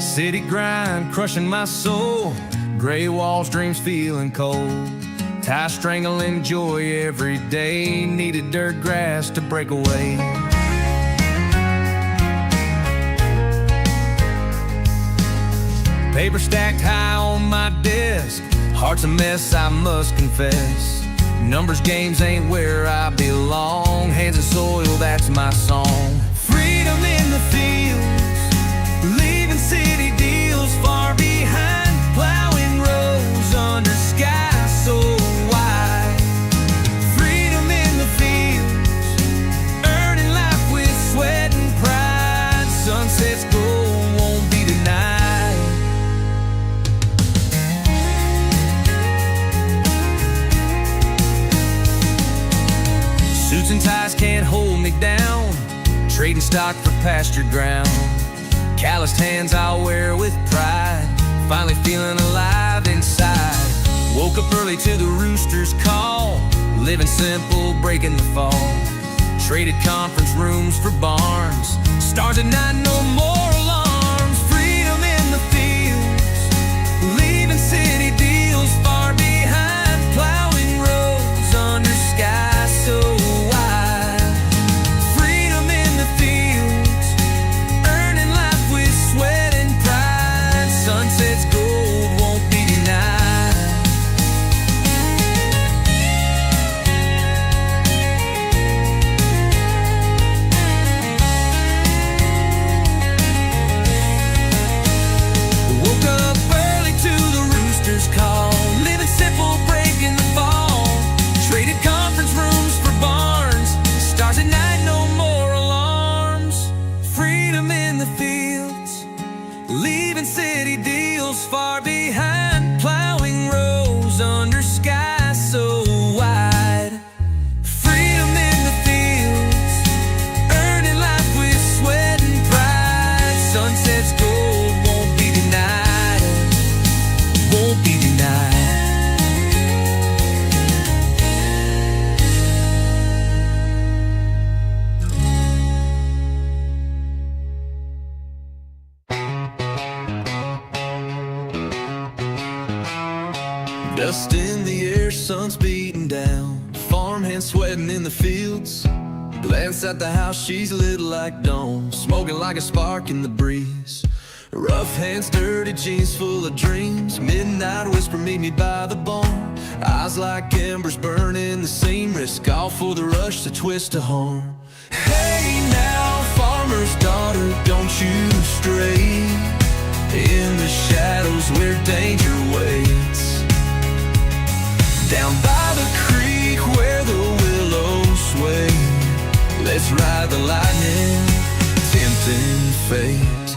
City grind crushing my soul, gray walls, dreams feeling cold. Tie strangling joy every day, needed dirt grass to break away. Paper stacked high on my desk, heart's a mess, I must confess. Numbers games ain't where I belong, hands in soil, that's my song. Freedom in the fields, leaving city deals far behind, plowing roads under skies so wide. Freedom in the fields, earning life with sweat and pride. Sunset's gold won't be denied. Suits and ties can't hold me down, trading stock for pasture ground. Calloused hands I'll wear with pride, finally feeling alive inside. Woke up early to the rooster's call, living simple, breaking the fall. Traded conference rooms for barns, stars at night, no more alarms. Freedom in the fields, leaving city deals far behind, plowing roads under skies so wide. Freedom in the fields, earning life with sweat and pride. Sunset's gold won't be denied. Woke up early to the rooster's call, living simple, breaking the fall. Traded conference rooms for barns, stars at night, no more alarms. Freedom in the fields, leaving city deals far behind, plowing rows under skies so wide. Freedom in the fields, earning life with sweat and pride. Sunset's gold won't be denied, won't be denied. Dust in the air, sun's beating down, farmhand sweating in the fields. Glance at the house, she's lit like dawn, smoking like a spark in the breeze. Rough hands, dirty jeans full of dreams, midnight whisper, meet me by the barn. Eyes like embers burning the seam, risk all for the rush to twist to harm. Hey now, farmer's daughter, don't you stray in the shadows where danger waits. Down by the creek where the willows sway, let's ride the lightning, tempting fate.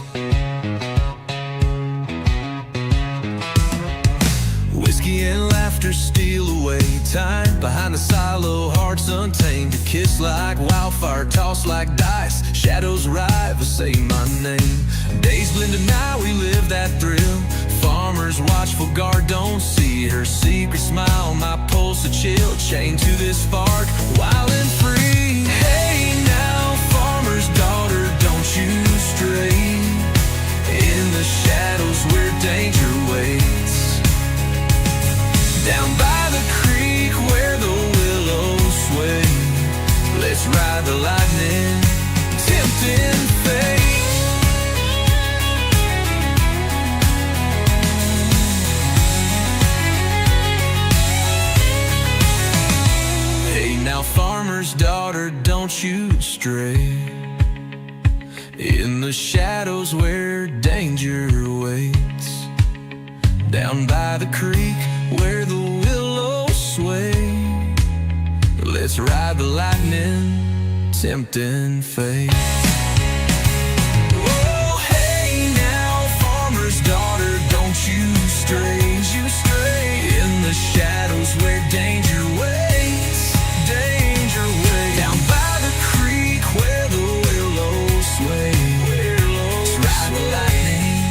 Whiskey and laughter steal away time, behind the silo, hearts untamed. A kiss like wildfire, tossed like dice, shadows rival, say my name. Days blend to night, we live that thrill. Farmer's watchful guard, don't see her secret smile. My pulse a chill, chained to this spark, wild and free. Hey now, farmer's daughter, don't you stray in the shadows where danger waits. Down by the creek where the willows sway, let's ride the lightning, tempting fate. Now, farmer's daughter, don't you stray in the shadows where danger waits. Down by the creek where the willows sway, let's ride the lightning, tempting fate. Oh, hey now, farmer's daughter, don't you stray in the shadows where danger waits. Danger way down by the creek where the willows sway. Let's ride the lightning,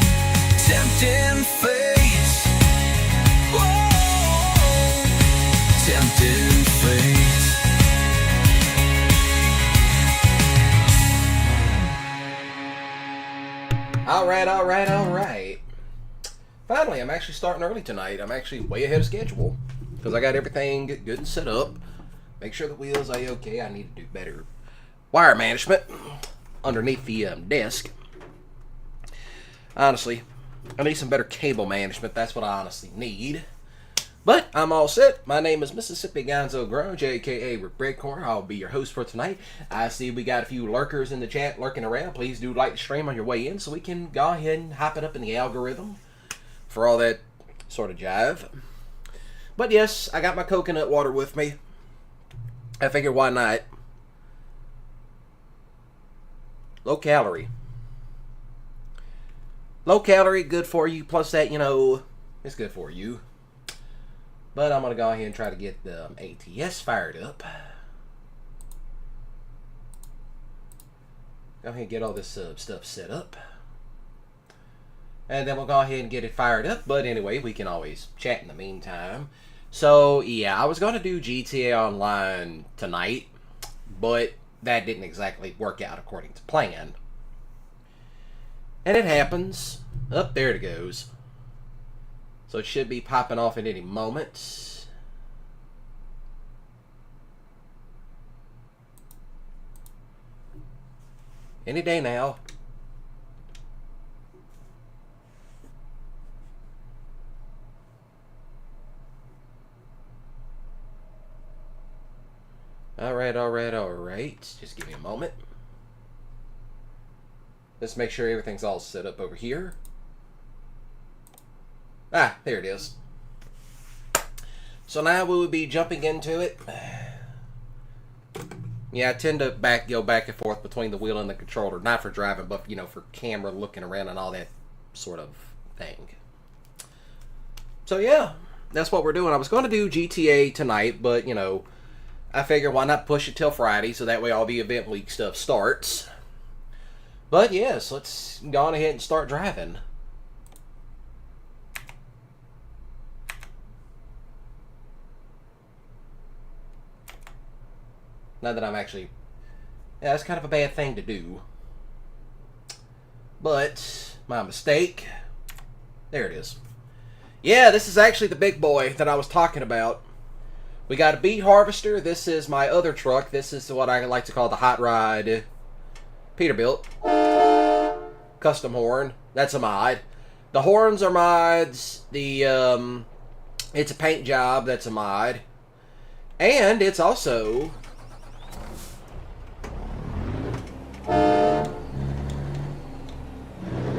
tempting fate. Whoa, tempting fate. Alright. Finally, I'm actually starting early tonight. I'm actually way ahead of schedule because I got everything good and set up. Make sure the wheels are okay. I need to do better wire management underneath the desk. Honestly, I need some better cable management. That's what I honestly need. But I'm all set. My name is Mississippi Gonzo Grunge, aka RedCorn. I'll be your host for tonight. I see we got a few lurkers in the chat lurking around. Please do like the stream on your way in so we can go ahead and hop it up in the algorithm for all that sort of jive. But yes, I got my coconut water with me. I figured why not? Low calorie. Low calorie, good for you. Plus that, you know, it's good for you. But I'm going to go ahead and try to get the ATS fired up. Go ahead and get all this stuff set up. And then we'll go ahead and get it fired up. But anyway, we can always chat in the meantime. So, yeah, I was going to do GTA Online tonight. But that didn't exactly work out according to plan. And it happens. Up there it goes. So it should be popping off at any moment. Any day now. Alright. Just give me a moment. Let's make sure everything's all set up over here. Ah, there it is. So now we will be jumping into it. Yeah, I tend to go back and forth between the wheel and the controller. Not for driving, but, you know, for camera, looking around and all that sort of thing. So, yeah, that's what we're doing. I was going to do GTA tonight, but, you know, I figured why not push it till Friday, so that way all the event week stuff starts. But, yes, let's go on ahead and start driving. Not that I'm actually... Yeah, that's kind of a bad thing to do. But, my mistake. There it is. Yeah, this is actually the big boy that I was talking about. We got a beet harvester. This is my other truck. This is what I like to call the Hot Rod Peterbilt. Custom horn. That's a mod. The horns are mods. The, it's a paint job. That's a mod. And it's also...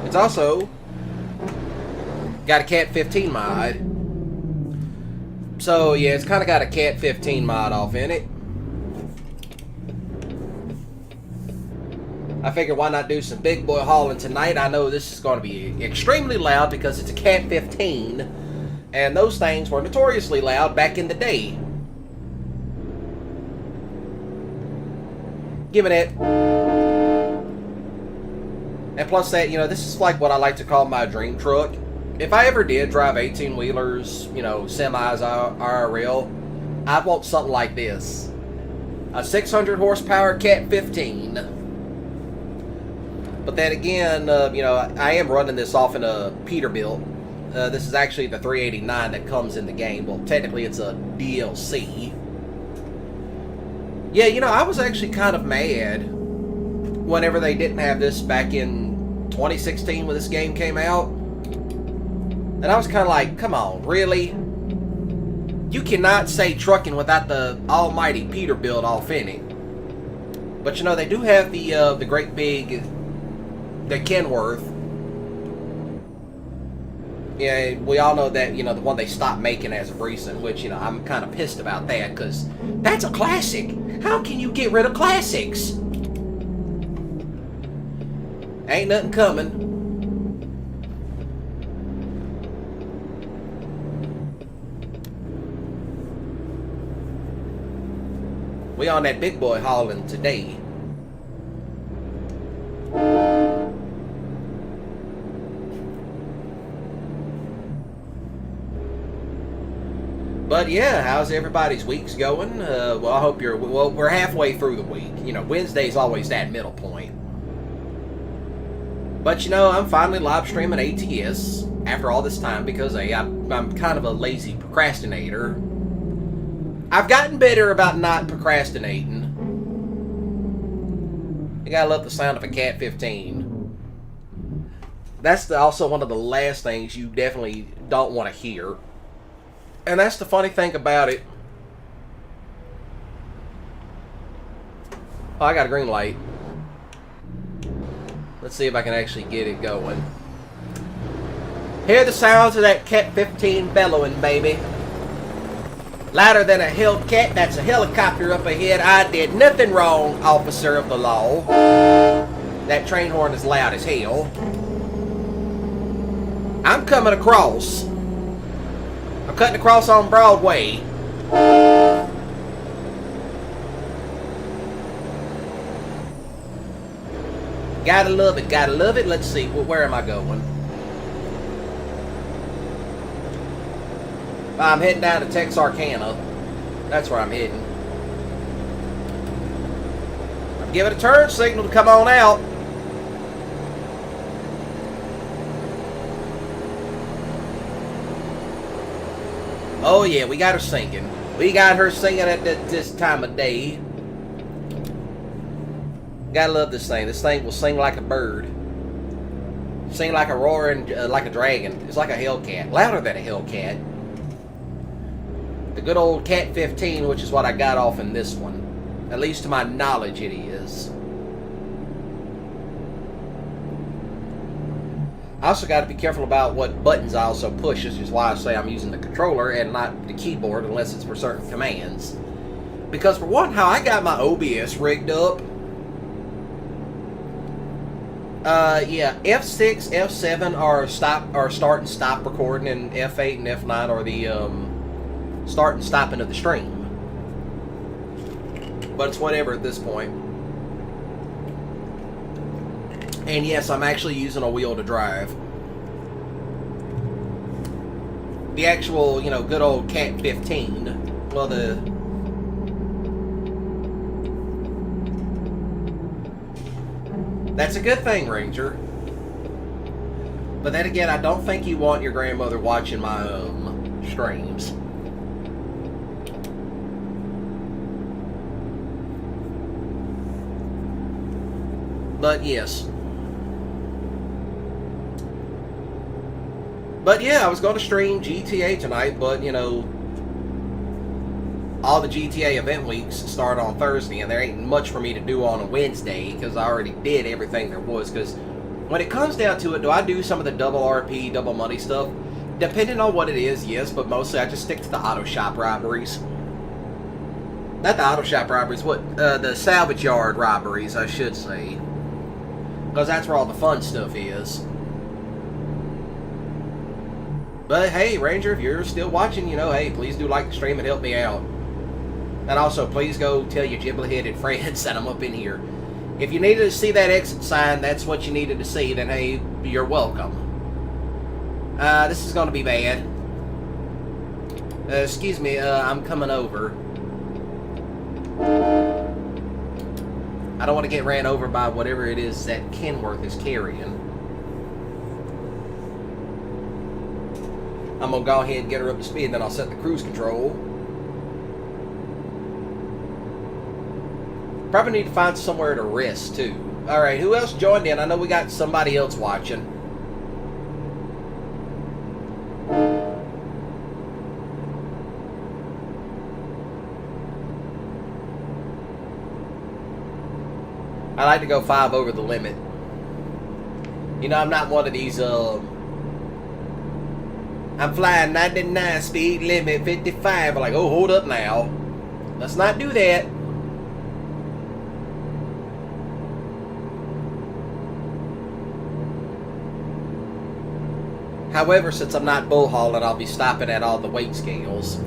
It's also got a Cat 15 mod. So, yeah, it's kind of got a Cat 15 mod off in it. I figured why not do some big boy hauling tonight. I know this is going to be extremely loud because it's a Cat 15. And those things were notoriously loud back in the day. Give me that. And plus that, you know, this is like what I like to call my dream truck. If I ever did drive 18-wheelers, you know, semis, IRL, I'd want something like this. A 600 horsepower Cat 15. But then again, you know, I am running this off in a Peterbilt. This is actually the 389 that comes in the game. Well, technically it's a DLC. Yeah, you know, I was actually kind of mad whenever they didn't have this back in 2016 when this game came out. And I was kind of like, come on, really? You cannot say trucking without the almighty Peterbilt off in it. But you know, they do have the great big, the Kenworth. Yeah, we all know that, you know, the one they stopped making as of recent, which, you know, I'm kind of pissed about that, because that's a classic. How can you get rid of classics? Ain't nothing coming. We on that big boy hauling today. But yeah, how's everybody's weeks going? Well, I hope you're... Well, we're halfway through the week. You know, Wednesday's always that middle point. But you know, I'm finally live streaming ATS after all this time because I'm kind of a lazy procrastinator. I've gotten better about not procrastinating. You gotta love the sound of a Cat 15. That's also one of the last things you definitely don't want to hear. And that's the funny thing about it. Oh, I got a green light. Let's see if I can actually get it going. Hear the sounds of that Cat 15 bellowing, baby. Louder than a Hellcat, that's a helicopter up ahead. I did nothing wrong, officer of the law. That train horn is loud as hell. I'm coming across. I'm cutting across on Broadway. Gotta love it, gotta love it. Let's see, where am I going? I'm heading down to Texarkana. That's where I'm heading. I'm giving a turn signal to come on out. Oh yeah, we got her singing. We got her singing at this time of day. Gotta love this thing. This thing will sing like a bird. Sing like a roaring, like a dragon. It's like a Hellcat. Louder than a Hellcat. The good old Cat 15, which is what I got off in this one. At least to my knowledge it is. I also got to be careful about what buttons I also push. This is why I say I'm using the controller and not the keyboard unless it's for certain commands. Because for one, how I got my OBS rigged up. Yeah, F6, F7 are start and stop recording, and F8 and F9 are the start and stopping of the stream. But it's whatever at this point. And yes, I'm actually using a wheel to drive. The actual, you know, good old Cat 15. Well, that's a good thing, Ranger. But then again, I don't think you want your grandmother watching my streams. But yes. But yeah, I was going to stream GTA tonight, but you know, all the GTA event weeks start on Thursday, and there ain't much for me to do on a Wednesday because I already did everything there was. Because when it comes down to it, do I do some of the double RP, double money stuff? Depending on what it is, yes, but mostly I just stick to the auto shop robberies. Not the auto shop robberies, the salvage yard robberies, I should say. Because that's where all the fun stuff is. But hey, Ranger, if you're still watching, you know, hey, please do like the stream and help me out. And also, please go tell your giblet-headed friends that I'm up in here. If you needed to see that exit sign, that's what you needed to see, then hey, you're welcome. This is going to be bad. Excuse me, I'm coming over. I don't want to get ran over by whatever it is that Kenworth is carrying. I'm going to go ahead and get her up to speed, and then I'll set the cruise control. Probably need to find somewhere to rest, too. Alright, who else joined in? I know we got somebody else watching. I like to go 5 over the limit. You know, I'm not one of these, I'm flying 99, speed limit 55. I'm like, oh, hold up now. Let's not do that. However, since I'm not bull hauling, I'll be stopping at all the weight scales.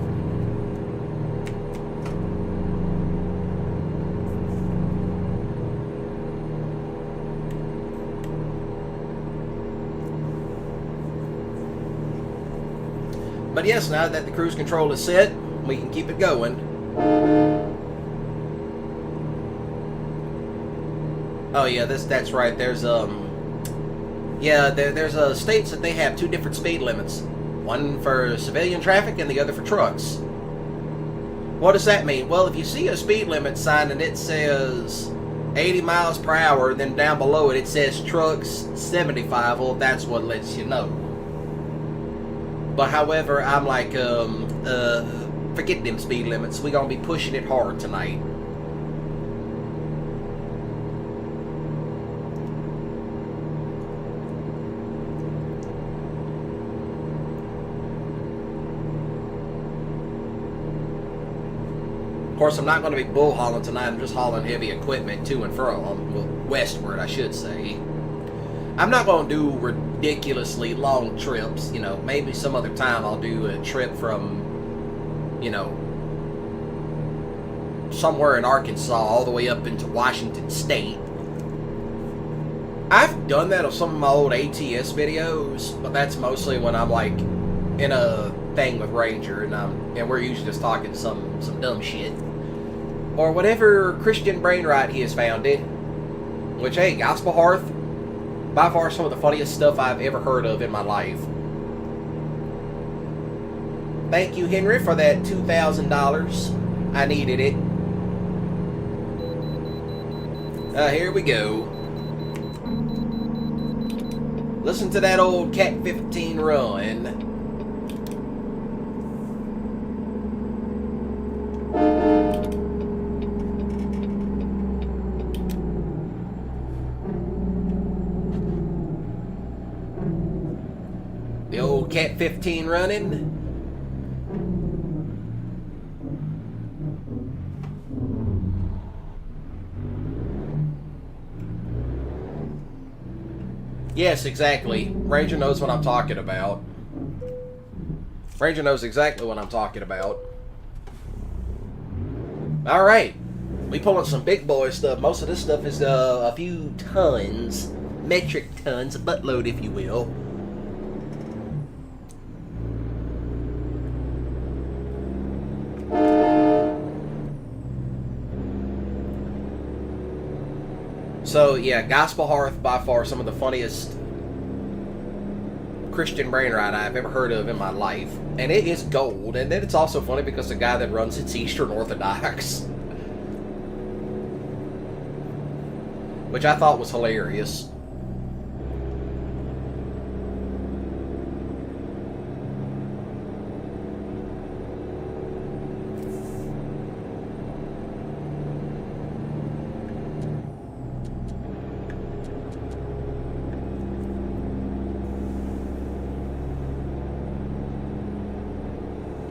But yes, now that the cruise control is set, we can keep it going. Oh yeah, that's right. There's Yeah, there's states that they have two different speed limits. One for civilian traffic and the other for trucks. What does that mean? Well, if you see a speed limit sign and it says 80 miles per hour, then down below it says trucks 75, well, that's what lets you know. But however, I'm like, forget them speed limits. We're going to be pushing it hard tonight. Of course, I'm not going to be bull hauling tonight. I'm just hauling heavy equipment to and from, well, westward, I should say. I'm not going to do ridiculously long trips. You know, maybe some other time I'll do a trip from, you know, somewhere in Arkansas all the way up into Washington State. I've done that on some of my old ATS videos, but that's mostly when I'm like in a thing with Ranger and we're usually just talking some dumb shit. Or whatever Christian brainrot he has founded. Which, hey, Gospel Hearth, by far some of the funniest stuff I've ever heard of in my life. Thank you, Henry, for that $2,000. I needed it. Here we go. Listen to that old Cat 15 run. The old Cat 15 running. Yes, exactly. Ranger knows what I'm talking about. Ranger knows exactly what I'm talking about. Alright. We pulling some big boy stuff. Most of this stuff is a few tons. Metric tons. A buttload, if you will. So, yeah, Gospel Hearth, by far some of the funniest Christian brainrot I've ever heard of in my life. And it is gold. And then it's also funny because the guy that runs it's Eastern Orthodox. Which I thought was hilarious.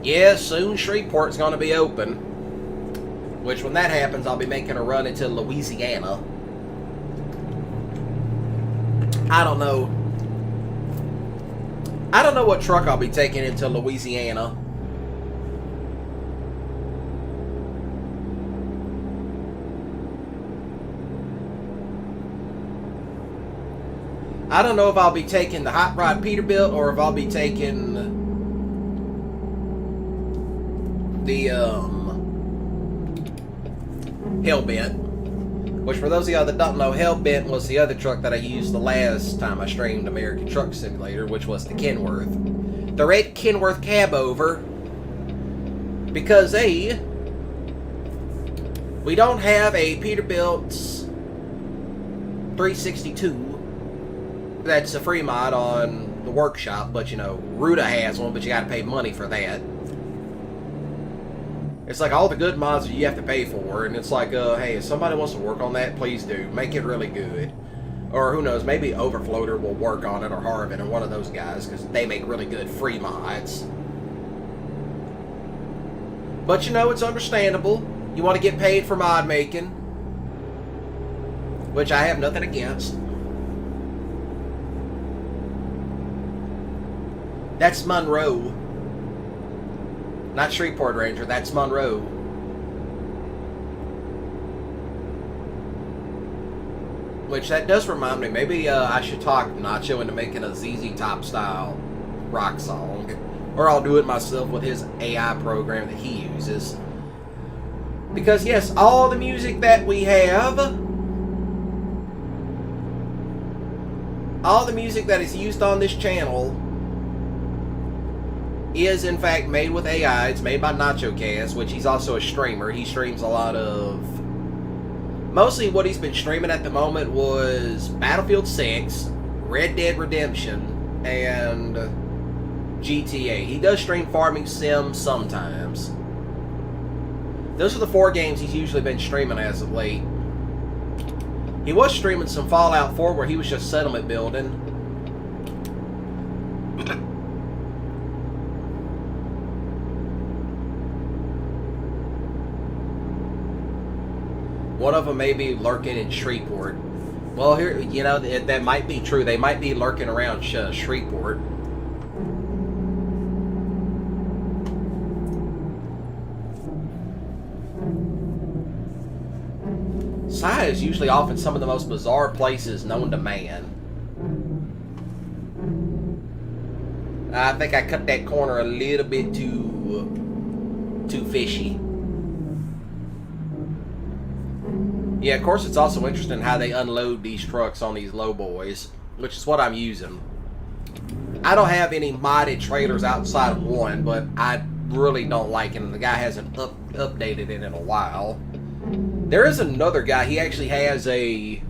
Yeah, soon Shreveport's going to be open. Which, when that happens, I'll be making a run into Louisiana. I don't know. I don't know what truck I'll be taking into Louisiana. I don't know if I'll be taking the Hot Rod Peterbilt or if I'll be taking the Hellbent, which for those of y'all that don't know, Hellbent was the other truck that I used the last time I streamed American Truck Simulator, which was the Kenworth. The red Kenworth cab over, because A, we don't have a Peterbilt 362 that's a free mod on the workshop, but you know, Ruta has one, but you gotta pay money for that. It's like all the good mods you have to pay for, and it's like, hey, if somebody wants to work on that, please do. Make it really good. Or who knows, maybe Overfloater will work on it, or Harvin, or one of those guys, because they make really good free mods. But you know, it's understandable. You want to get paid for mod making, which I have nothing against. That's Monroe. Not Shreveport Ranger, that's Monroe. Which, that does remind me, maybe I should talk Nacho into making a ZZ Top style rock song. Or I'll do it myself with his AI program that he uses. Because yes, all the music that we have, all the music that is used on this channel is in fact made with AI. It's made by NachoCast, which he's also a streamer. He streams a lot of... Mostly what he's been streaming at the moment was Battlefield 6, Red Dead Redemption, and GTA. He does stream Farming Sim sometimes. Those are the 4 games he's usually been streaming as of late. He was streaming some Fallout 4 where he was just settlement building. One of them may be lurking in Shreveport. Well, here, you know, that might be true. They might be lurking around Shreveport. Sci is usually off in some of the most bizarre places known to man. I think I cut that corner a little bit too fishy. Yeah, of course, it's also interesting how they unload these trucks on these low boys, which is what I'm using. I don't have any modded trailers outside of one, but I really don't like it, and the guy hasn't updated it in a while. There is another guy. He actually has a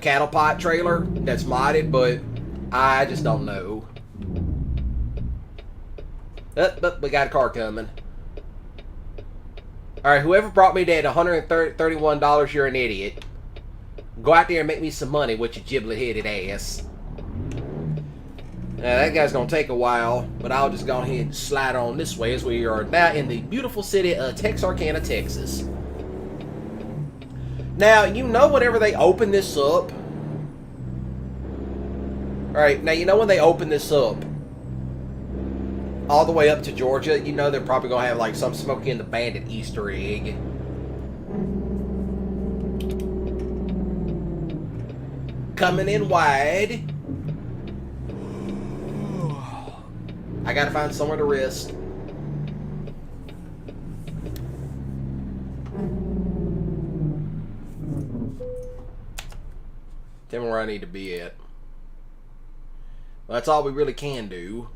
cattle pot trailer that's modded, but I just don't know. We got a car coming. Alright, whoever brought me that $131, you're an idiot. Go out there and make me some money with your giblet-headed ass. Now, that guy's going to take a while, but I'll just go ahead and slide on this way as we are now in the beautiful city of Texarkana, Texas. Now, you know whenever they open this up... Alright, now you know when they open this up all the way up to Georgia, you know they're probably going to have like some Smokey and the Bandit Easter egg. Coming in wide. I gotta find somewhere to rest. Tell me where I need to be at. Well, that's all we really can do.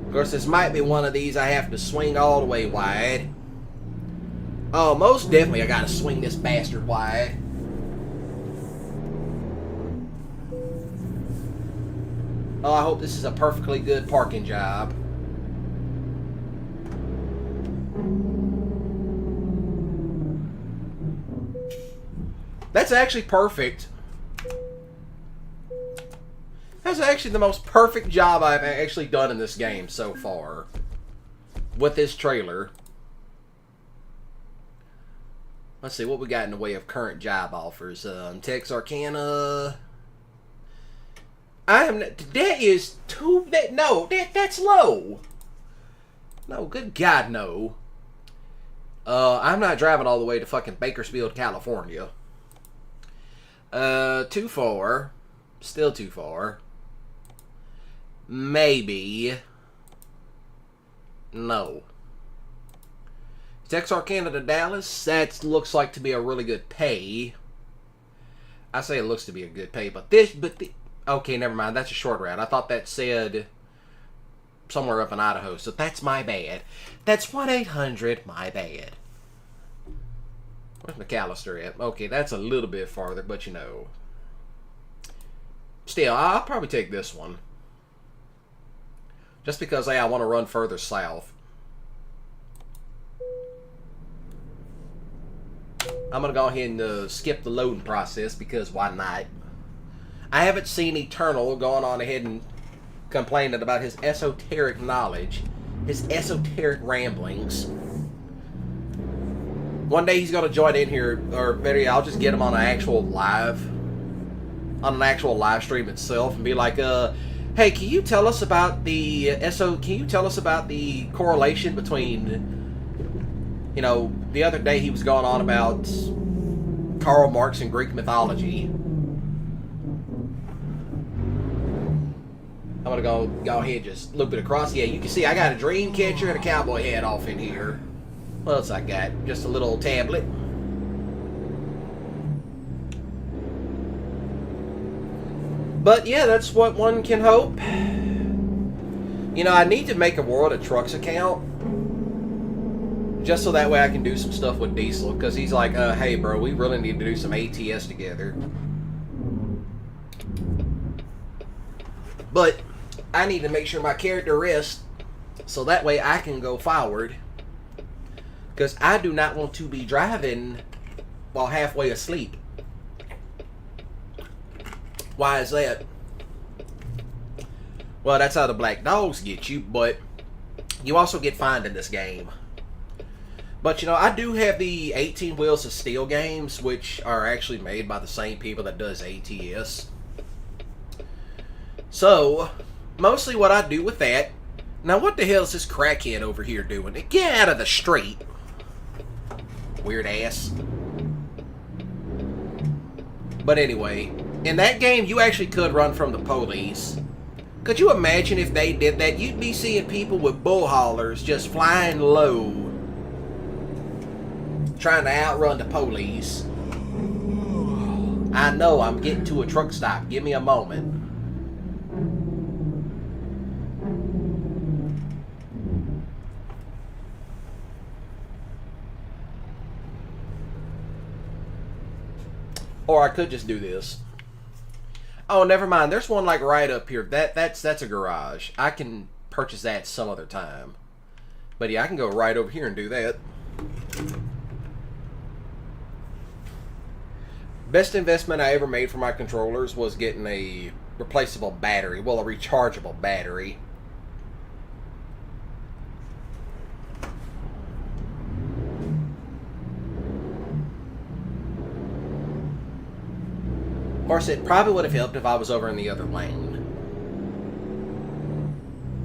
Of course, this might be one of these I have to swing all the way wide. Oh, most definitely I gotta swing this bastard wide. Oh, I hope this is a perfectly good parking job. That's actually perfect. That's actually the most perfect job I've actually done in this game so far. With this trailer. Let's see what we got in the way of current job offers. Texarkana. That is too... That's low. No, good God, no. I'm not driving all the way to fucking Bakersfield, California. Too far. Still too far. Maybe. No. Texarkana to Dallas. That looks like to be a really good pay. I say it looks to be a good pay, but okay, never mind. That's a short route. I thought that said somewhere up in Idaho, so that's my bad. That's 1-800, my bad. Where's McAllister at? Okay, that's a little bit farther, but you know. Still, I'll probably take this one. Just because, hey, I want to run further south. I'm going to go ahead and skip the loading process because why not? I haven't seen Eternal going on ahead and complaining about his esoteric knowledge. His esoteric ramblings. One day he's going to join in here, or better yet, I'll just get him on an actual live stream itself and be like, hey, can you tell us about the correlation between, you know, the other day he was going on about Karl Marx and Greek mythology. I'm gonna go ahead and just loop it across. Yeah, you can see I got a dream catcher and a cowboy hat off in here. What else I got? Just a little tablet. But yeah, that's what one can hope. You know, I need to make a World of Trucks account. Just so that way I can do some stuff with Diesel. Because he's like, hey bro, we really need to do some ATS together. But I need to make sure my character rests. So that way I can go forward. Because I do not want to be driving while halfway asleep. Why is that? Well, that's how the black dogs get you, but you also get fined in this game. But, you know, I do have the 18 Wheels of Steel games, which are actually made by the same people that does ATS. So, mostly what I do with that... Now, what the hell is this crackhead over here doing? Get out of the street! Weird ass. But anyway, in that game, you actually could run from the police. Could you imagine if they did that? You'd be seeing people with bull haulers just flying low, trying to outrun the police. I know, I'm getting to a truck stop. Give me a moment. Or I could just do this. Oh, never mind. There's one like right up here. That's a garage. I can purchase that some other time. But yeah, I can go right over here and do that. Best investment I ever made for my controllers was getting a replaceable battery. Well, a rechargeable battery. Of course, it probably would have helped if I was over in the other lane.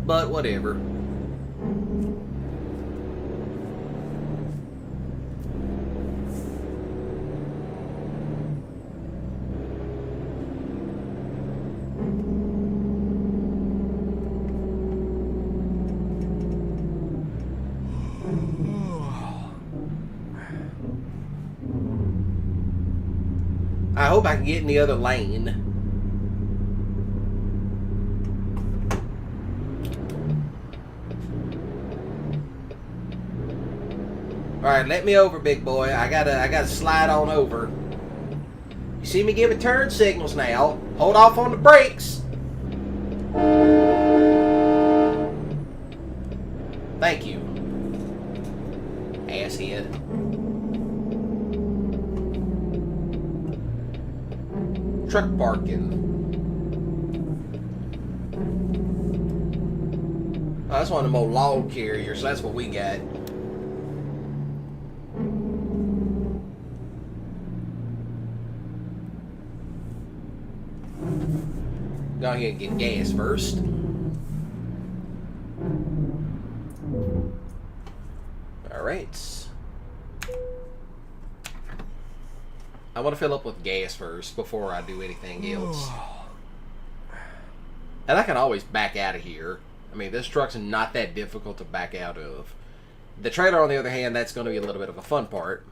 But whatever. I hope I can get in the other lane. Alright, let me over, big boy. I gotta slide on over. You see me giving turn signals now. Hold off on the brakes. Thank you. Asshead. Truck parking. Oh, that's one of them old log carriers. So that's what we got. Go ahead and get gas first. Alright. I want to fill up with gas first before I do anything else. And I can always back out of here. I mean, this truck's not that difficult to back out of. The trailer, on the other hand, that's going to be a little bit of a fun part.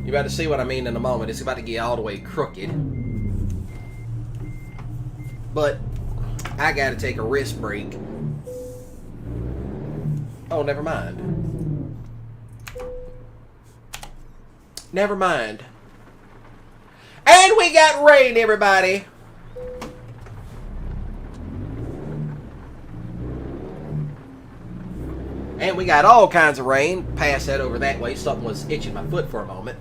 You're about to see what I mean in a moment. It's about to get all the way crooked. But I gotta take a wrist break. Oh, never mind. Never mind. And we got rain, everybody. And we got all kinds of rain. Pass that over that way. Something was itching my foot for a moment.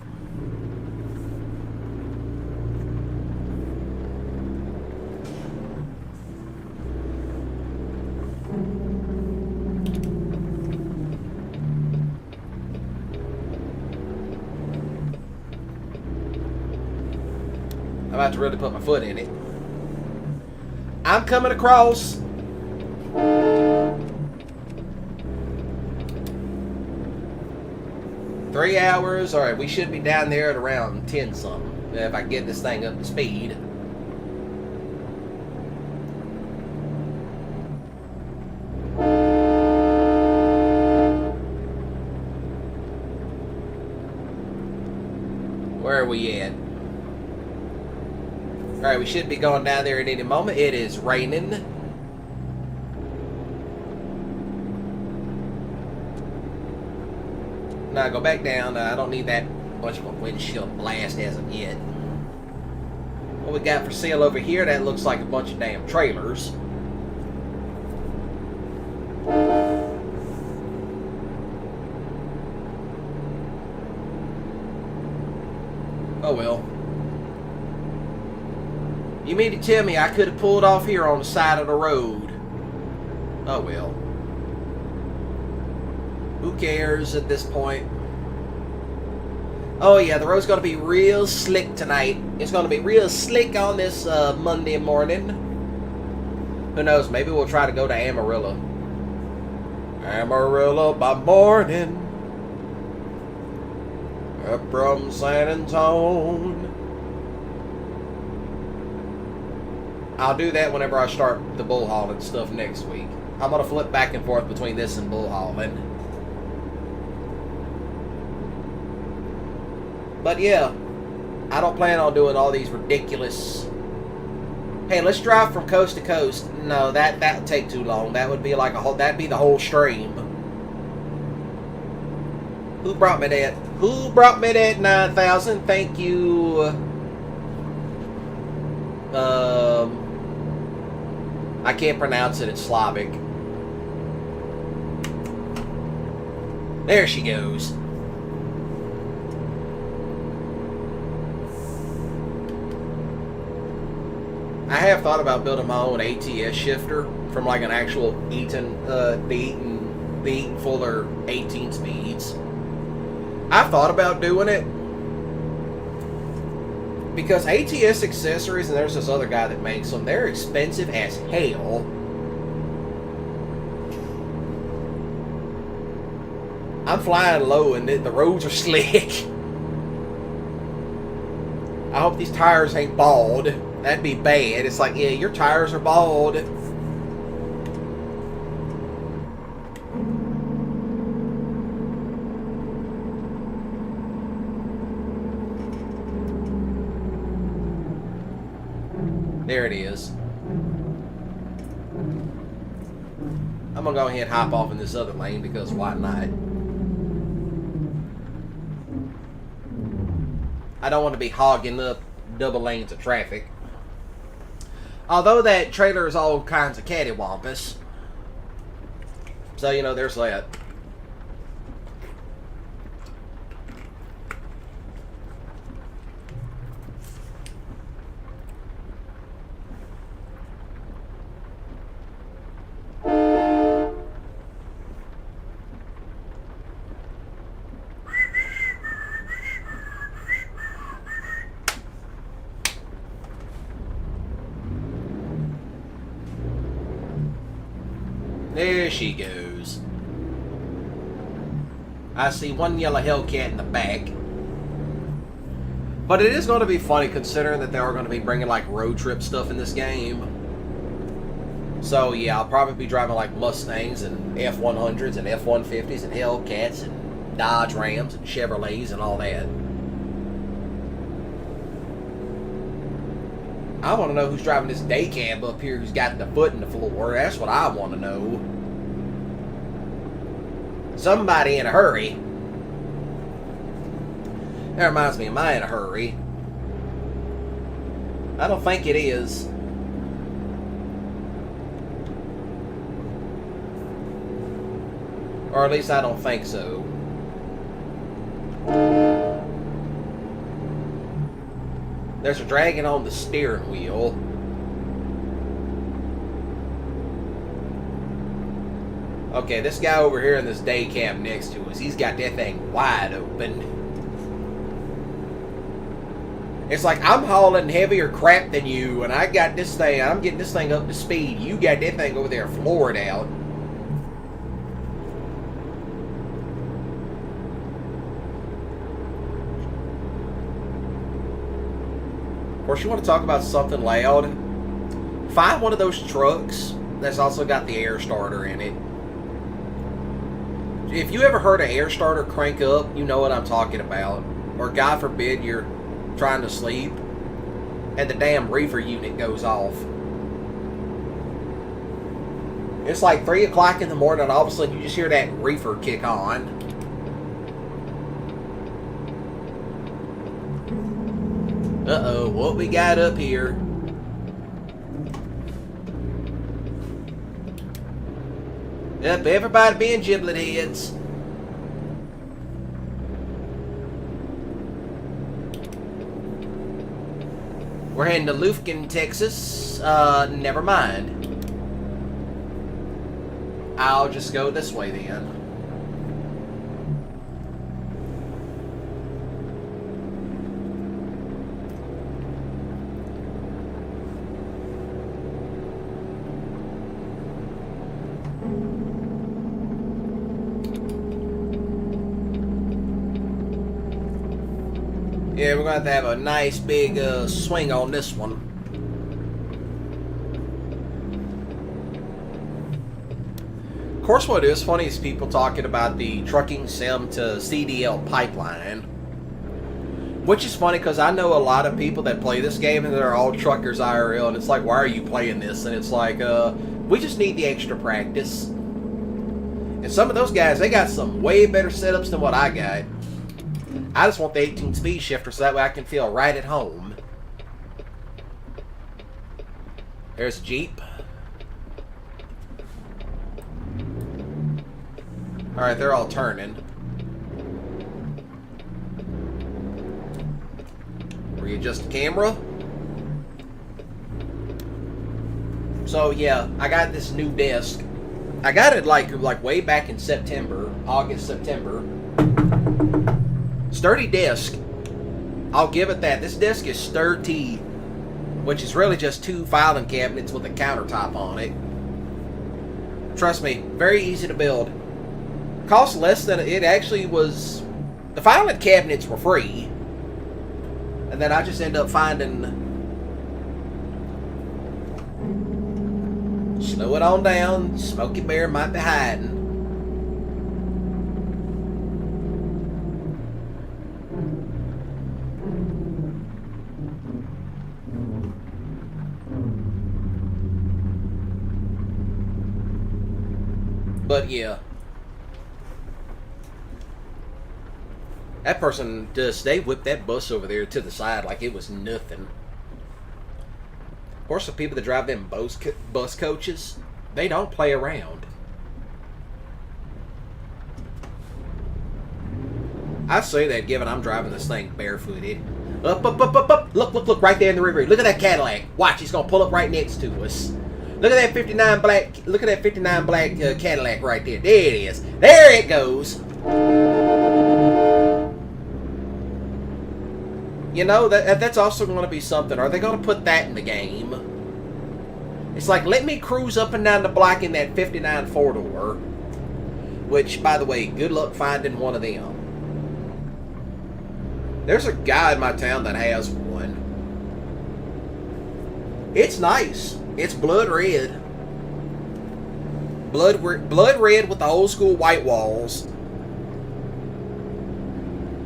I'm about to really put my foot in it. I'm coming across. 3 hours. All right, we should be down there at around 10 something if I get this thing up to speed. Where are we at? Alright, we should be going down there at any moment. It is raining. Now go back down. I don't need that much of a windshield blast as of yet. What we got for sale over here? That looks like a bunch of damn trailers. Oh well. You mean to tell me I could have pulled off here on the side of the road? Oh well. Who cares at this point? Oh yeah, the road's going to be real slick tonight. It's going to be real slick on this Monday morning. Who knows, maybe we'll try to go to Amarillo. Amarillo by morning. Up from San Antonio. I'll do that whenever I start the bull hauling stuff next week. I'm going to flip back and forth between this and bull hauling. But yeah, I don't plan on doing all these ridiculous... Hey, let's drive from coast to coast. No, that would take too long. That would be like a whole... That'd be the whole stream. Who brought me that? Who brought me that 9,000? Thank you. I can't pronounce it in Slavic. There she goes. I have thought about building my own ATS shifter from like an actual the Eaton Fuller 18 speeds. I've thought about doing it because ATS accessories, and there's this other guy that makes them, they're expensive as hell. I'm flying low and the roads are slick. I hope these tires ain't bald. That'd be bad. It's like, yeah, your tires are bald. There it is. I'm gonna go ahead and hop off in this other lane because why not? I don't want to be hogging up double lanes of traffic. Although that trailer is all kinds of cattywampus. So, you know, there's that. There she goes. I see one yellow Hellcat in the back. But it is going to be funny considering that they are going to be bringing like road trip stuff in this game. So yeah, I'll probably be driving like Mustangs and F-100s and F-150s and Hellcats and Dodge Rams and Chevrolets and all that. I want to know who's driving this day cab up here who's got the foot in the floor. That's what I want to know. Somebody in a hurry. That reminds me, am I in a hurry? I don't think it is. Or at least I don't think so. There's a dragon on the steering wheel. Okay, this guy over here in this day cab next to us, he's got that thing wide open. It's like I'm hauling heavier crap than you, and I got this thing, I'm getting this thing up to speed. You got that thing over there floored out. course, you want to talk about something loud? Find one of those trucks that's also got the air starter in it. If you ever heard an air starter crank up, you know what I'm talking about. Or God forbid you're trying to sleep and the damn reefer unit goes off. It's like 3 o'clock in the morning and all of a sudden you just hear that reefer kick on. Uh-oh, what we got up here? Yep, everybody being giblet heads. We're heading to Lufkin, Texas. Never mind. I'll just go this way then. Yeah, we're going to have a nice big swing on this one. Of course, what is funny is people talking about the trucking sim to CDL pipeline. Which is funny because I know a lot of people that play this game and they're all truckers IRL. And it's like, why are you playing this? And it's like, we just need the extra practice. And some of those guys, they got some way better setups than what I got. I just want the 18 speed shifter so that way I can feel right at home. There's a Jeep. Alright, they're all turning. Readjust the camera. So yeah, I got this new desk. I got it like way back in September. August, September. Sturdy desk. I'll give it that. This desk is sturdy, which is really just 2 filing cabinets with a countertop on it. Trust me, very easy to build. Cost less than it actually was. The filing cabinets were free, and then I just ended up finding. Slow it on down. Smokey Bear might be hiding. But yeah, that person they whipped that bus over there to the side like it was nothing. Of course, the people that drive them bus coaches, they don't play around. I say that given I'm driving this thing barefooted. Up, up, up, up, up. Look, right there in the river. Look at that Cadillac. Watch, he's gonna pull up right next to us. Look at that 59 black. Look at that 59 black Cadillac right there. There it is. There it goes. You know that's also going to be something. Are they going to put that in the game? It's like, let me cruise up and down the block in that 59 4-door. Which, by the way, good luck finding one of them. There's a guy in my town that has one. It's nice. It's blood red. Blood red with the old school white walls.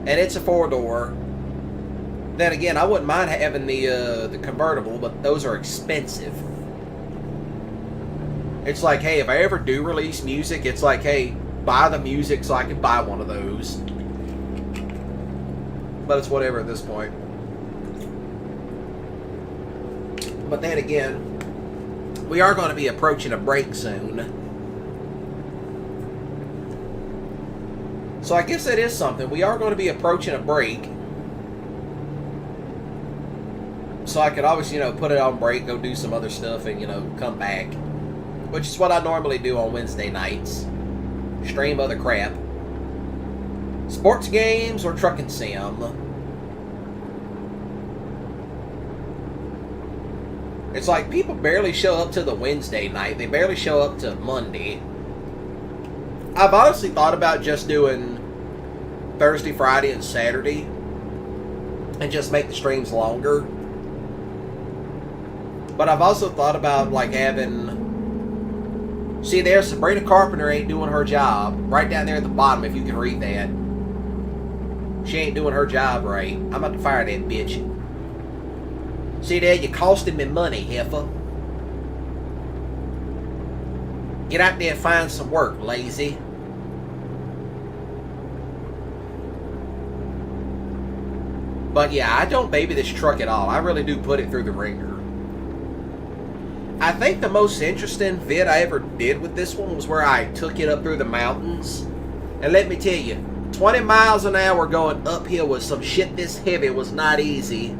And it's a 4-door. Then again, I wouldn't mind having the convertible, but those are expensive. It's like, hey, if I ever do release music, it's like, hey, buy the music so I can buy one of those. But it's whatever at this point. But then again, we are going to be approaching a break soon. So I guess that is something. We are going to be approaching a break. So I could always, put it on break, go do some other stuff, and, come back. Which is what I normally do on Wednesday nights. Stream other crap. Sports games or trucking sim. It's like people barely show up to the Wednesday night. They barely show up to Monday. I've honestly thought about just doing Thursday, Friday, and Saturday. And just make the streams longer. But I've also thought about, like, having... See there, Sabrina Carpenter ain't doing her job. Right down there at the bottom, if you can read that. She ain't doing her job right. I'm about to fire that bitch. See there, you're costing me money, heifer. Get out there and find some work, lazy. But yeah, I don't baby this truck at all. I really do put it through the ringer. I think the most interesting vid I ever did with this one was where I took it up through the mountains. And let me tell you, 20 miles an hour going uphill with some shit this heavy was not easy.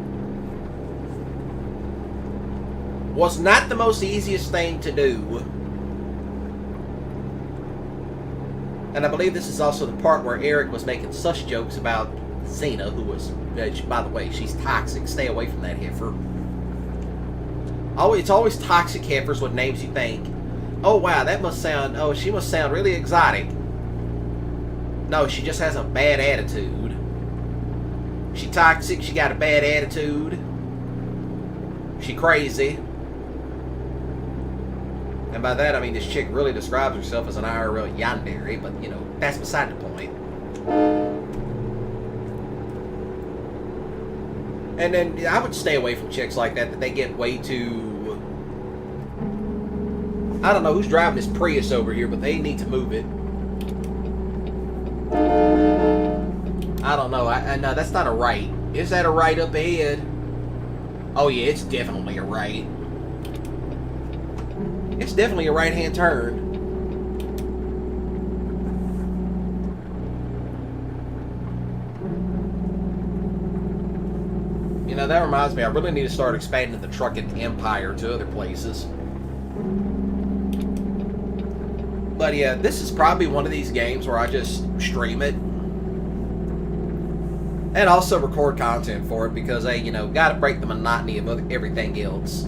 Was not the most easiest thing to do. And I believe this is also the part where Eric was making such jokes about Xena, who was, by the way, she's toxic. Stay away from that heifer. It's always toxic heifers with names you think, oh wow, that must sound, oh, she must sound really exotic. No, she just has a bad attitude. She toxic, she got a bad attitude. She crazy. And by that I mean this chick really describes herself as an IRL yandere, but you know, that's beside the point. And then I would stay away from chicks like that they get way too... I don't know who's driving this Prius over here, but they need to move it. I don't know. No, that's not a right. Is that a right up ahead? Oh yeah, it's definitely a right. It's definitely a right-hand turn. You know, that reminds me, I really need to start expanding the trucking empire to other places. But yeah, this is probably one of these games where I just stream it. And also record content for it because, hey, you know, gotta break the monotony of everything else.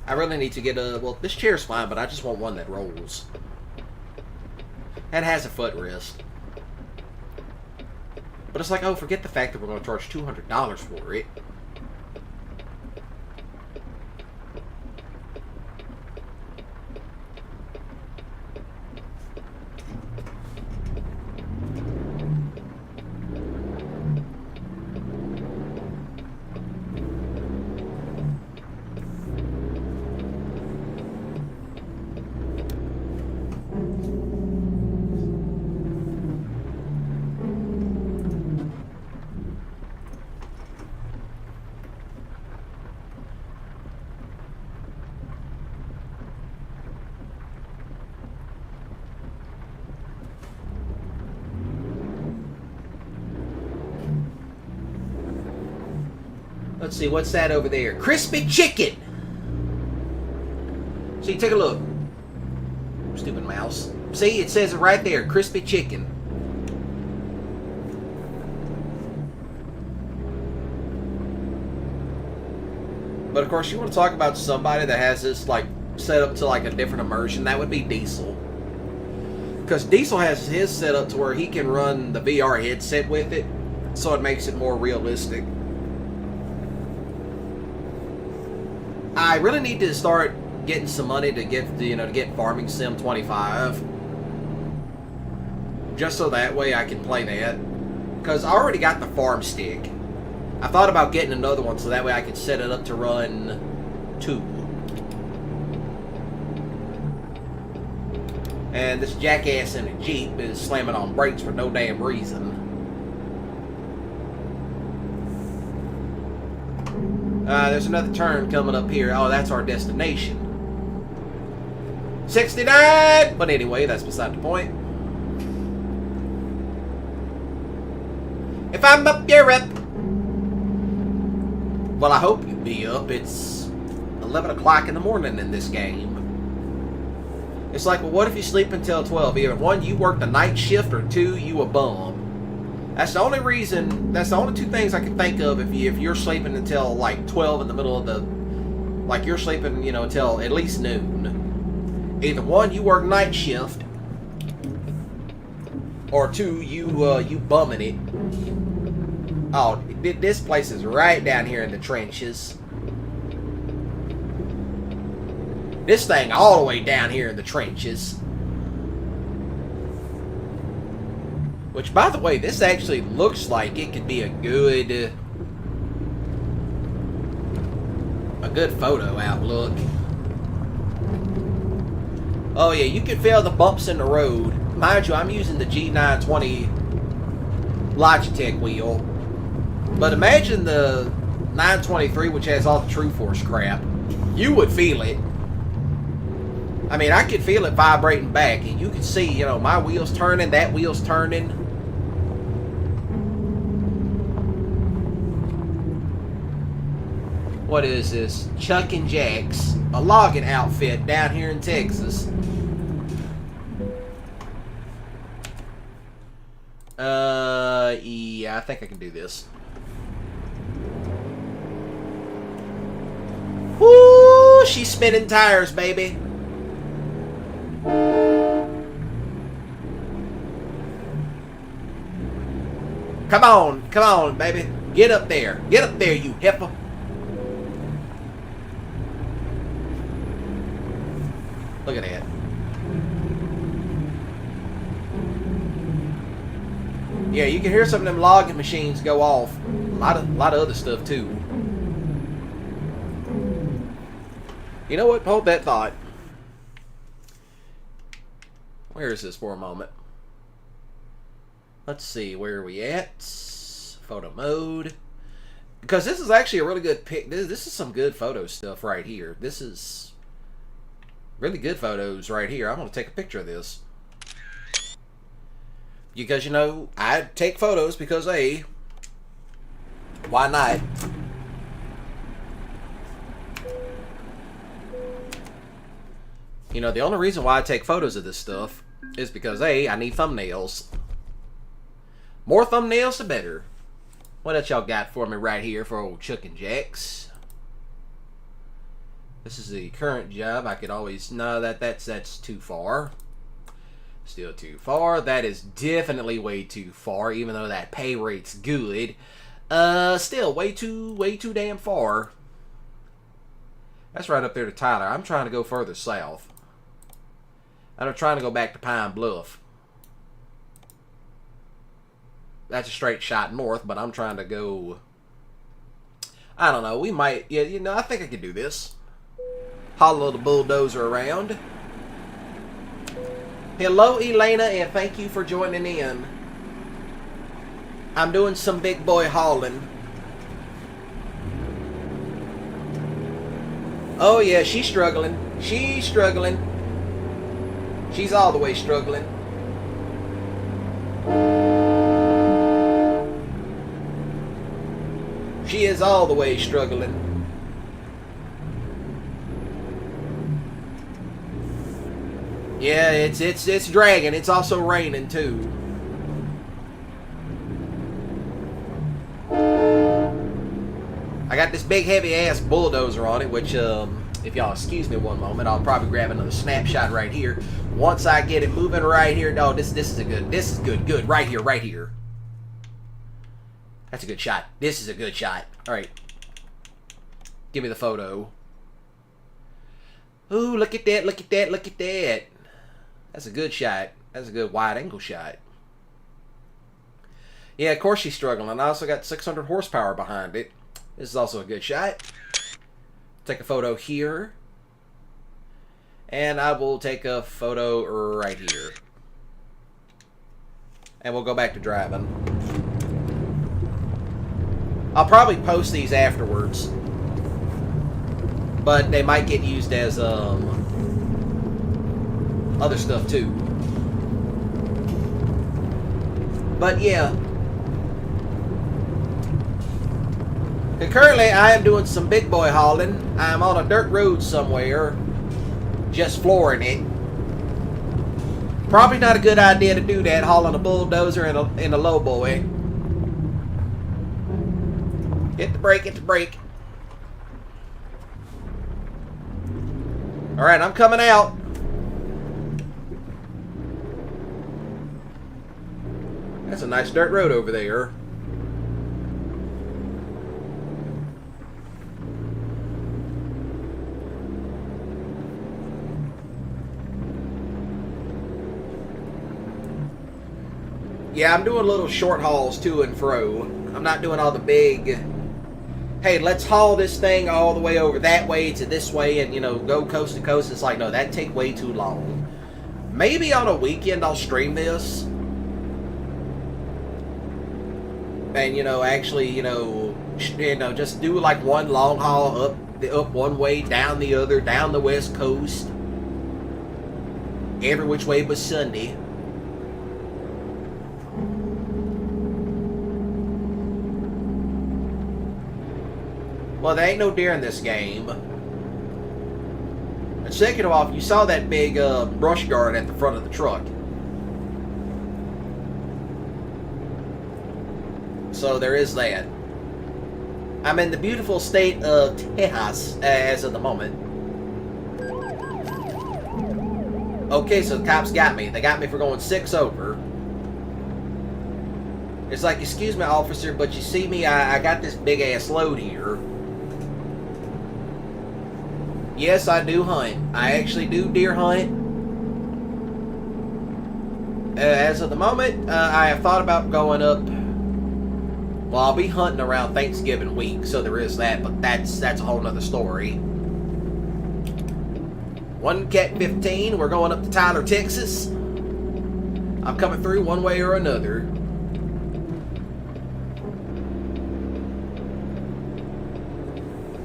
I really need to get a... Well, this chair's fine, but I just want one that rolls. And has a footrest. But it's like, oh, forget the fact that we're going to charge $200 for it. Let's see, what's that over there? Crispy chicken! See, take a look. Stupid mouse. See, it says it right there, crispy chicken. But of course, you want to talk about somebody that has this, like, set up to, like, a different immersion, that would be Diesel. Because Diesel has his set up to where he can run the VR headset with it, so it makes it more realistic. I really need to start getting some money to get, you know, to get Farming Sim 25. Just so that way I can play that. Because I already got the farm stick. I thought about getting another one so that way I could set it up to run 2. And this jackass in a Jeep is slamming on brakes for no damn reason. There's another turn coming up here. Oh, that's our destination. 69! But anyway, that's beside the point. If I'm up, you're up. Well, I hope you'll be up. It's 11 o'clock in the morning in this game. It's like, well, what if you sleep until 12? Either 1, you work the night shift, or 2, you a bum. That's the only reason. That's the only two things I can think of if you're sleeping until like 12 in the middle of the, like you're sleeping, you know, until at least noon. Either one, you work night shift, or two, you bumming it. Oh, this place is right down here in the trenches. This thing all the way down here in the trenches. Which, by the way, this actually looks like it could be a good photo outlook. Oh yeah, you can feel the bumps in the road. Mind you, I'm using the G920 Logitech wheel. But imagine the 923, which has all the True Force crap. You would feel it. I mean, I could feel it vibrating back, and you can see, you know, my wheel's turning, that wheel's turning. What is this? Chuck and Jack's, a logging outfit down here in Texas. Yeah, I think I can do this. Woo! She's spinning tires, baby. Come on, baby. Get up there, you heifer. Look at that. Yeah, you can hear some of them logging machines go off. A lot of other stuff too. You know what? Hold that thought. Where is this for a moment? Let's see, where are we at? Photo mode. Because this is actually a really good pic. This is some good photo stuff right here. This is really good photos right here. I'm going to take a picture of this. Because, you know, I take photos because, A, why not? You know, the only reason why I take photos of this stuff is because, A, I need thumbnails. More thumbnails, the better. What else y'all got for me right here for old Chuck and Jack's? This is the current job. I could always... No, that's too far. Still too far. That is definitely way too far, even though that pay rate's good. Still way too damn far. That's right up there to Tyler. I'm trying to go further south. I'm trying to go back to Pine Bluff. That's a straight shot north, but I'm trying to go... I don't know. We might... Yeah, you know, I think I could do this. Hollow the bulldozer around. Hello, Elena, and thank you for joining in. I'm doing some big boy hauling. Oh, yeah, she's struggling. She's struggling. She's all the way struggling. She is all the way struggling. Yeah, it's dragging. It's also raining too. I got this big heavy ass bulldozer on it, which if y'all excuse me one moment, I'll probably grab another snapshot right here. Once I get it moving right here. No, this is good right here. That's a good shot. This is a good shot. All right. Give me the photo. Ooh, look at that. That's a good shot. That's a good wide angle shot. Yeah, of course she's struggling. I also got 600 horsepower behind it. This is also a good shot. Take a photo here. And I will take a photo right here. And we'll go back to driving. I'll probably post these afterwards. But they might get used as other stuff too. But yeah. Currently I am doing some big boy hauling. I'm on a dirt road somewhere. Just flooring it. Probably not a good idea to do that, hauling a bulldozer and a low boy. Hit the brake, hit the brake. Alright, I'm coming out. That's a nice dirt road over there. Yeah, I'm doing little short hauls to and fro. I'm not doing all the big, hey, let's haul this thing all the way over that way to this way and, you know, go coast to coast. It's like, no, that'd take way too long. Maybe on a weekend I'll stream this. And, you know, actually, you know, just do like one long haul up one way, down the other, down the west coast. Every which way but Sunday. Well, there ain't no deer in this game. And second of all, you saw that big brush guard at the front of the truck. So there is that. I'm in the beautiful state of Texas as of the moment. Okay, so the cops got me. They got me for going 6 over. It's like, excuse me, officer, but you see me, I got this big ass load here. Yes, I do hunt. I actually do deer hunt. As of the moment, I have thought about going up. Well, I'll be hunting around Thanksgiving week, so there is that, but that's a whole nother story. 1 Cat 15, we're going up to Tyler, Texas. I'm coming through one way or another.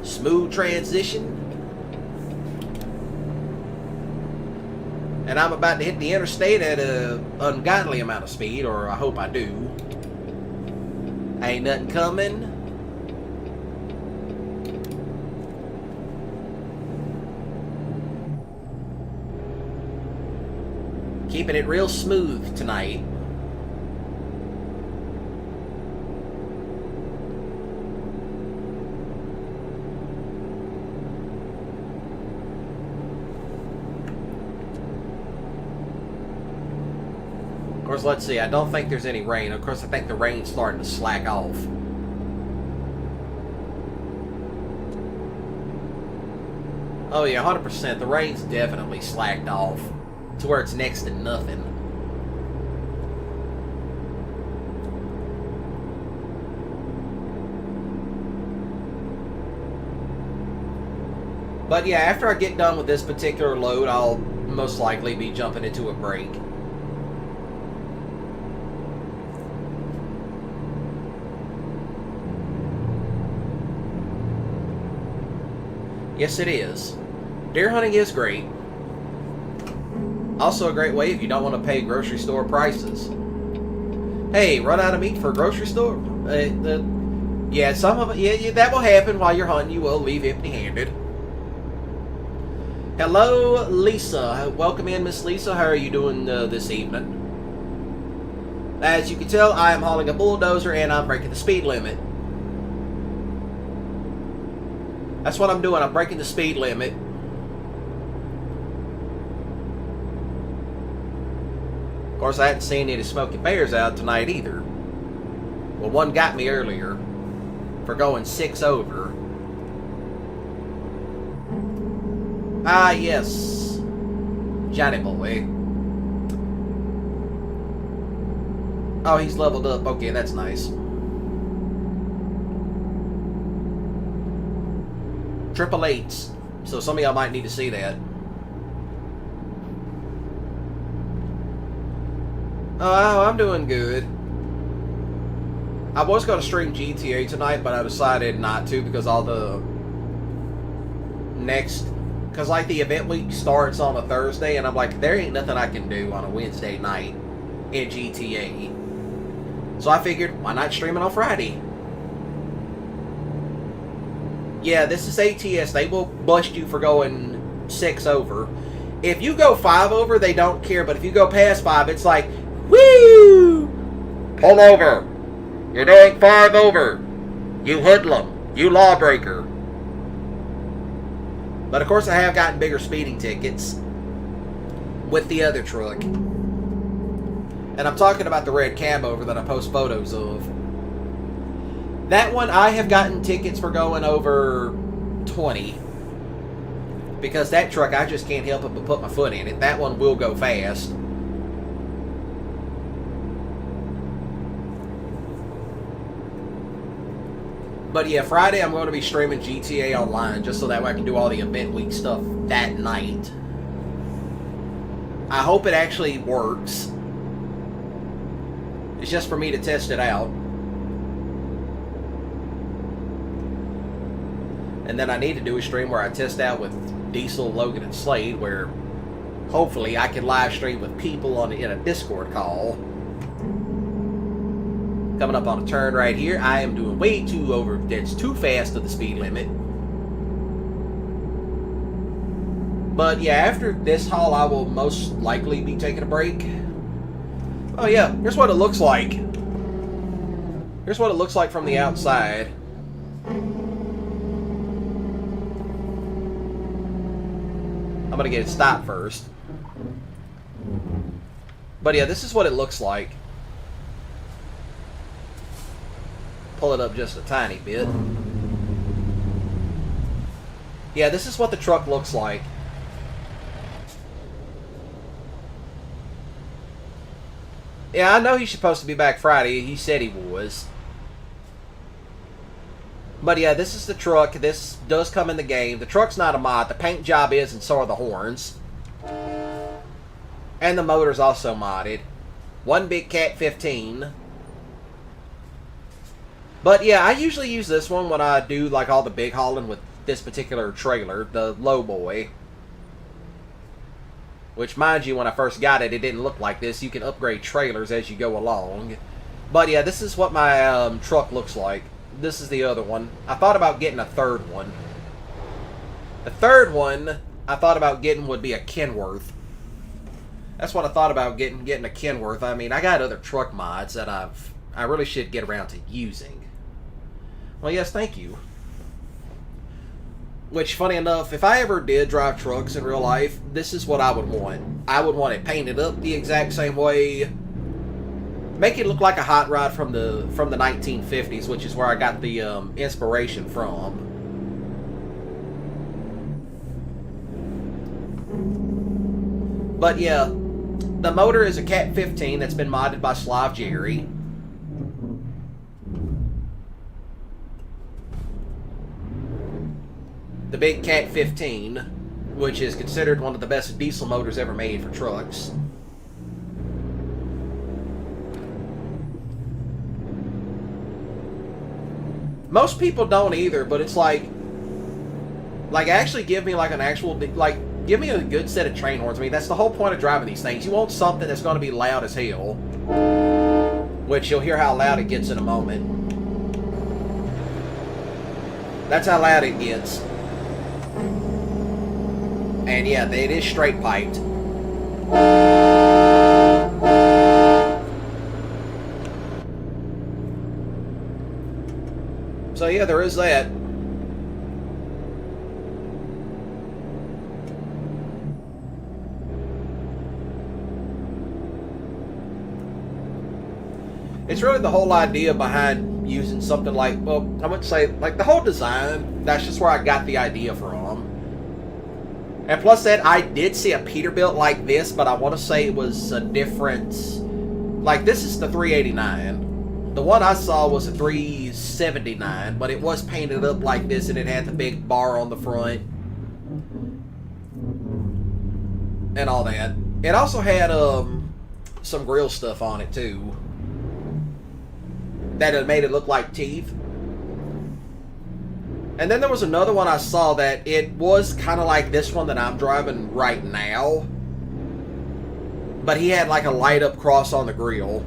Smooth transition. And I'm about to hit the interstate at an ungodly amount of speed, or I hope I do. Ain't nothing coming. Keeping it real smooth tonight. Of course, let's see. I don't think there's any rain. Of course, I think the rain's starting to slack off. Oh yeah, 100%. The rain's definitely slacked off to where it's next to nothing. But yeah, after I get done with this particular load, I'll most likely be jumping into a break. Yes, it is. Deer hunting is great. Also a great way if you don't want to pay grocery store prices. Hey, run out of meat for a grocery store? Yeah, some of it, yeah, that will happen while you're hunting. You will leave empty-handed. Hello, Lisa. Welcome in, Miss Lisa. How are you doing this evening? As you can tell, I am hauling a bulldozer and I'm breaking the speed limit. That's what I'm doing. I'm breaking the speed limit. Of course, I hadn't seen any Smoky Bears out tonight either. Well, one got me earlier for going 6 over. Ah, yes. Johnny boy. Oh, he's leveled up. Okay, that's nice. Triple eights. So some of y'all might need to see that. Oh, I'm doing good. I was going to stream GTA tonight, but I decided not to because all the next... Because, like, the event week starts on a Thursday, and I'm like, there ain't nothing I can do on a Wednesday night in GTA. So I figured, why not stream it on Friday? Yeah, this is ATS. They will bust you for going 6 over. If you go 5 over, they don't care. But if you go past 5, it's like, woo! Pull over. You're doing 5 over. You hoodlum. You lawbreaker. But of course I have gotten bigger speeding tickets with the other truck. And I'm talking about the red cab over that I post photos of. That one I have gotten tickets for going over 20. Because that truck I just can't help it but put my foot in it. That one will go fast. But yeah, Friday I'm going to be streaming GTA Online just so that way I can do all the event week stuff that night. I hope it actually works. It's just for me to test it out. And then I need to do a stream where I test out with Diesel, Logan, and Slade, where hopefully I can live stream with people in a Discord call. Coming up on a turn right here. I am doing way too over. It's too fast to the speed limit. But yeah, after this haul, I will most likely be taking a break. Oh yeah, here's what it looks like. Here's what it looks like from the outside. I'm gonna get it stopped first. But yeah, this is what it looks like. Pull it up just a tiny bit. Yeah, this is what the truck looks like. Yeah, I know he's supposed to be back Friday. He said he was. But yeah, this is the truck. This does come in the game. The truck's not a mod. The paint job is, and so are the horns. And the motor's also modded. One big Cat 15. But yeah, I usually use this one when I do like all the big hauling with this particular trailer, the low boy. Which, mind you, when I first got it, it didn't look like this. You can upgrade trailers as you go along. But yeah, this is what my truck looks like. This is the other one. I thought about getting a third one. The third one I thought about getting would be a Kenworth. That's what I thought about getting a Kenworth. I mean, I got other truck mods that I really should get around to using. Well, yes, thank you. Which, funny enough, if I ever did drive trucks in real life, this is what I would want. I would want it painted up the exact same way. Make it look like a hot rod from the 1950s, which is where I got the inspiration from. But yeah, the motor is a Cat 15 that's been modded by Slav Jerry. The big Cat 15, which is considered one of the best diesel motors ever made for trucks. Most people don't either, but it's like actually give me like an actual, like, give me a good set of train horns. I mean, that's the whole point of driving these things. You want something that's going to be loud as hell, which you'll hear how loud it gets in a moment. That's how loud it gets. And yeah, it is straight piped. So yeah, there is that. It's really the whole idea behind using something like, well, I wouldn't say, like the whole design, that's just where I got the idea from. And plus that, I did see a Peterbilt like this, but I want to say it was a different, like this is the 389. The one I saw was a 379, but it was painted up like this and it had the big bar on the front. And all that. It also had some grill stuff on it too. That had made it look like teeth. And then there was another one I saw that it was kind of like this one that I'm driving right now. But he had like a light up cross on the grill.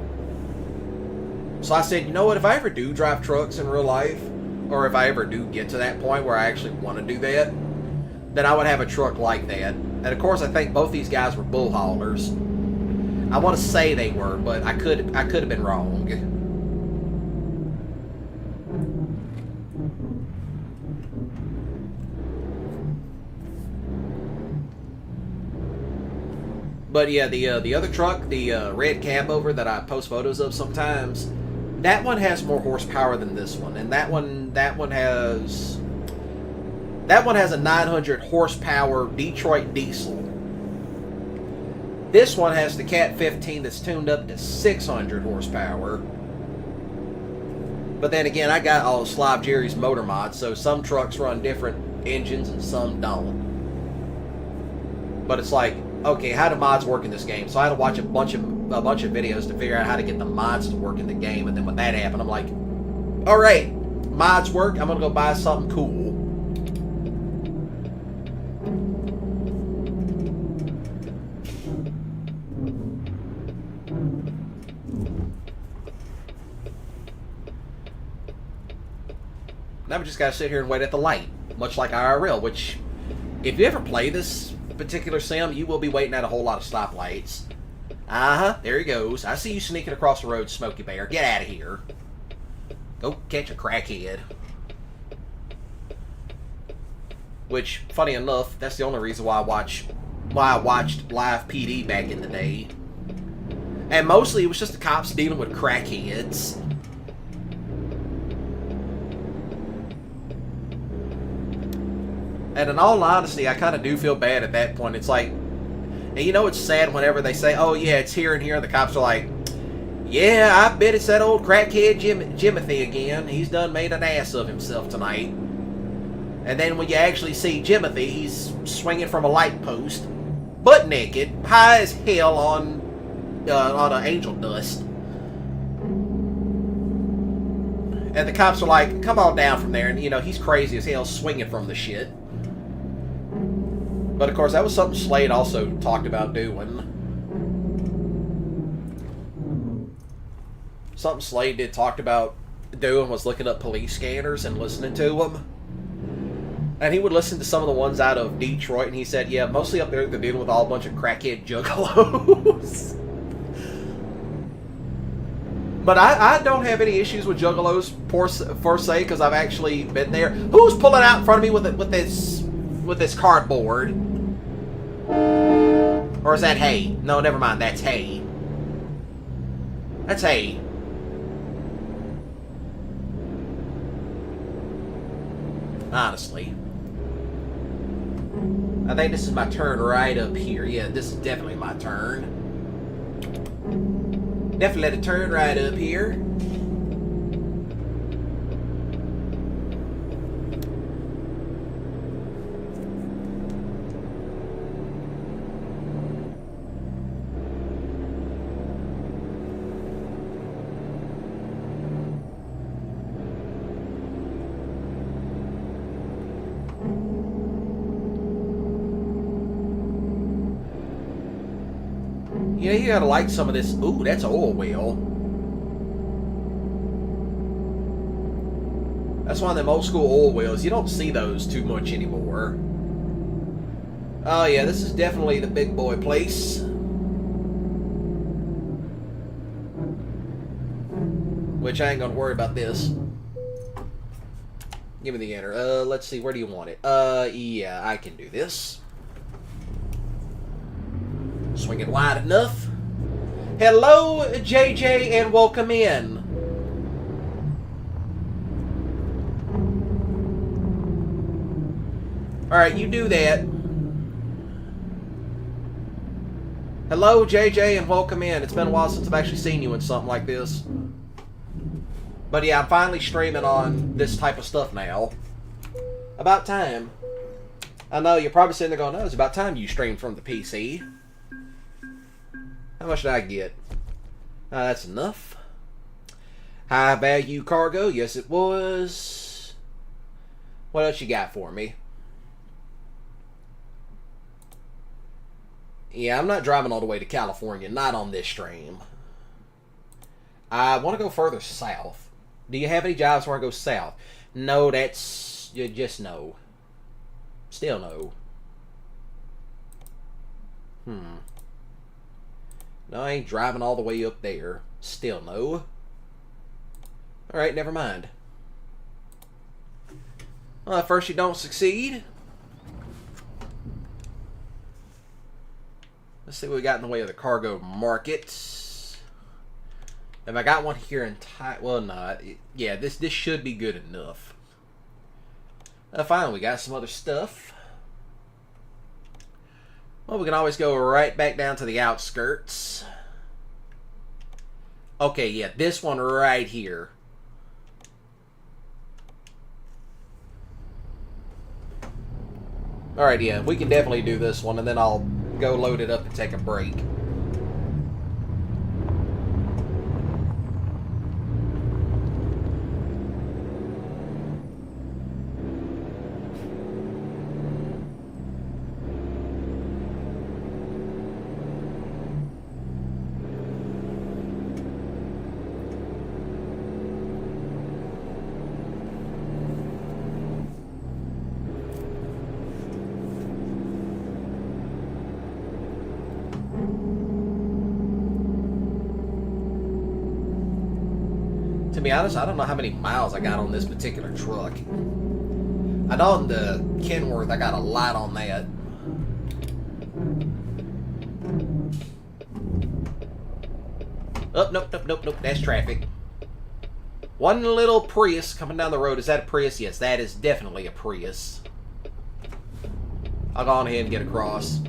So I said, you know what, if I ever do drive trucks in real life, or if I ever do get to that point where I actually want to do that, then I would have a truck like that. And of course I think both these guys were bull haulers. I want to say they were, but I could have been wrong. But yeah, the other truck, the red cab over that I post photos of sometimes, that one has more horsepower than this one, and that one has a 900 horsepower Detroit diesel. This one has the Cat 15 that's tuned up to 600 horsepower. But then again, I got all of Slav Jerry's motor mods, so some trucks run different engines and some don't. But it's like, okay, how do mods work in this game? So I had to watch a bunch of videos to figure out how to get the mods to work in the game. And then when that happened, I'm like, all right, mods work. I'm gonna go buy something cool. Now we just gotta sit here and wait at the light, much like IRL. Which, if you ever play this particular sim, you will be waiting at a whole lot of stoplights. There he goes. I see you sneaking across the road, Smokey Bear. Get out of here. Go catch a crackhead. Which, funny enough, that's the only reason why I watched live PD back in the day. And mostly it was just the cops dealing with crackheads. And in all honesty, I kind of do feel bad at that point. It's like, and you know it's sad whenever they say, oh yeah, it's here and here, and the cops are like, yeah, I bet it's that old crackhead Jimothy again. He's done made an ass of himself tonight. And then when you actually see Jimothy, he's swinging from a light post, butt naked, high as hell on an angel dust. And the cops are like, come on down from there. And, you know, he's crazy as hell swinging from the shit. But, of course, that was something Slade also talked about doing. Something Slade talked about doing was looking up police scanners and listening to them. And he would listen to some of the ones out of Detroit, and he said, yeah, mostly up there they're dealing with all a bunch of crackhead juggalos. But I don't have any issues with juggalos per se, because I've actually been there. Who's pulling out in front of me with this cardboard? Or is that hay? No, never mind. That's hay. That's hay. Honestly. I think this is my turn right up here. Yeah, this is definitely my turn. Definitely let it turn right up here. Yeah, you gotta like some of this. Ooh, that's an oil well. That's one of them old school oil wells. You don't see those too much anymore. Oh yeah, this is definitely the big boy place. Which I ain't gonna worry about this. Give me the enter. Let's see, where do you want it? Yeah, I can do this. Swing it wide enough. Hello, JJ, and welcome in. Alright, you do that. Hello, JJ, and welcome in. It's been a while since I've actually seen you in something like this. But yeah, I'm finally streaming on this type of stuff now. About time. I know, you're probably sitting there going, no, it's about time you streamed from the PC. How much did I get? That's enough. High value cargo. Yes, it was. What else you got for me? Yeah, I'm not driving all the way to California. Not on this stream. I want to go further south. Do you have any jobs where I go south? No, that's... just no. Still no. No, I ain't driving all the way up there. Still no. Alright, never mind. Well, at first you don't succeed. Let's see what we got in the way of the cargo market. Have I got one here in time? Well, not. Yeah, this should be good enough. Finally, we got some other stuff. Well, we can always go right back down to the outskirts. Okay, yeah, this one right here. Alright, yeah, we can definitely do this one, and then I'll go load it up and take a break. To be honest, I don't know how many miles I got on this particular truck. I know on the Kenworth I got a lot on that. Oh, nope, that's traffic. One little Prius coming down the road. Is that a Prius? Yes, that is definitely a Prius. I'll go on ahead and get across.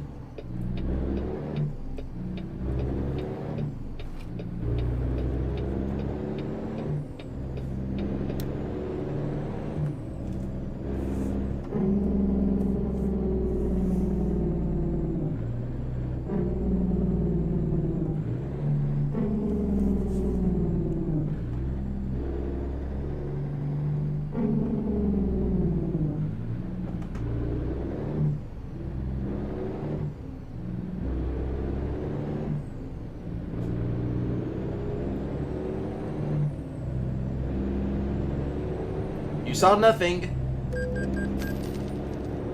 You saw nothing.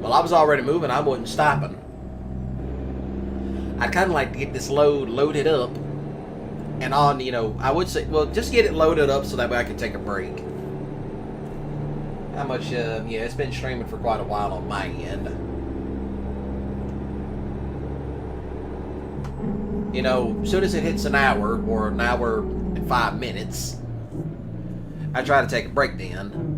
Well, I was already moving. I wasn't stopping. I'd kind of like to get this loaded up. And on, you know, I would say, well, just get it loaded up so that way I can take a break. How much, yeah, it's been streaming for quite a while on my end. You know, as soon as it hits an hour, or an hour and 5 minutes, I try to take a break then.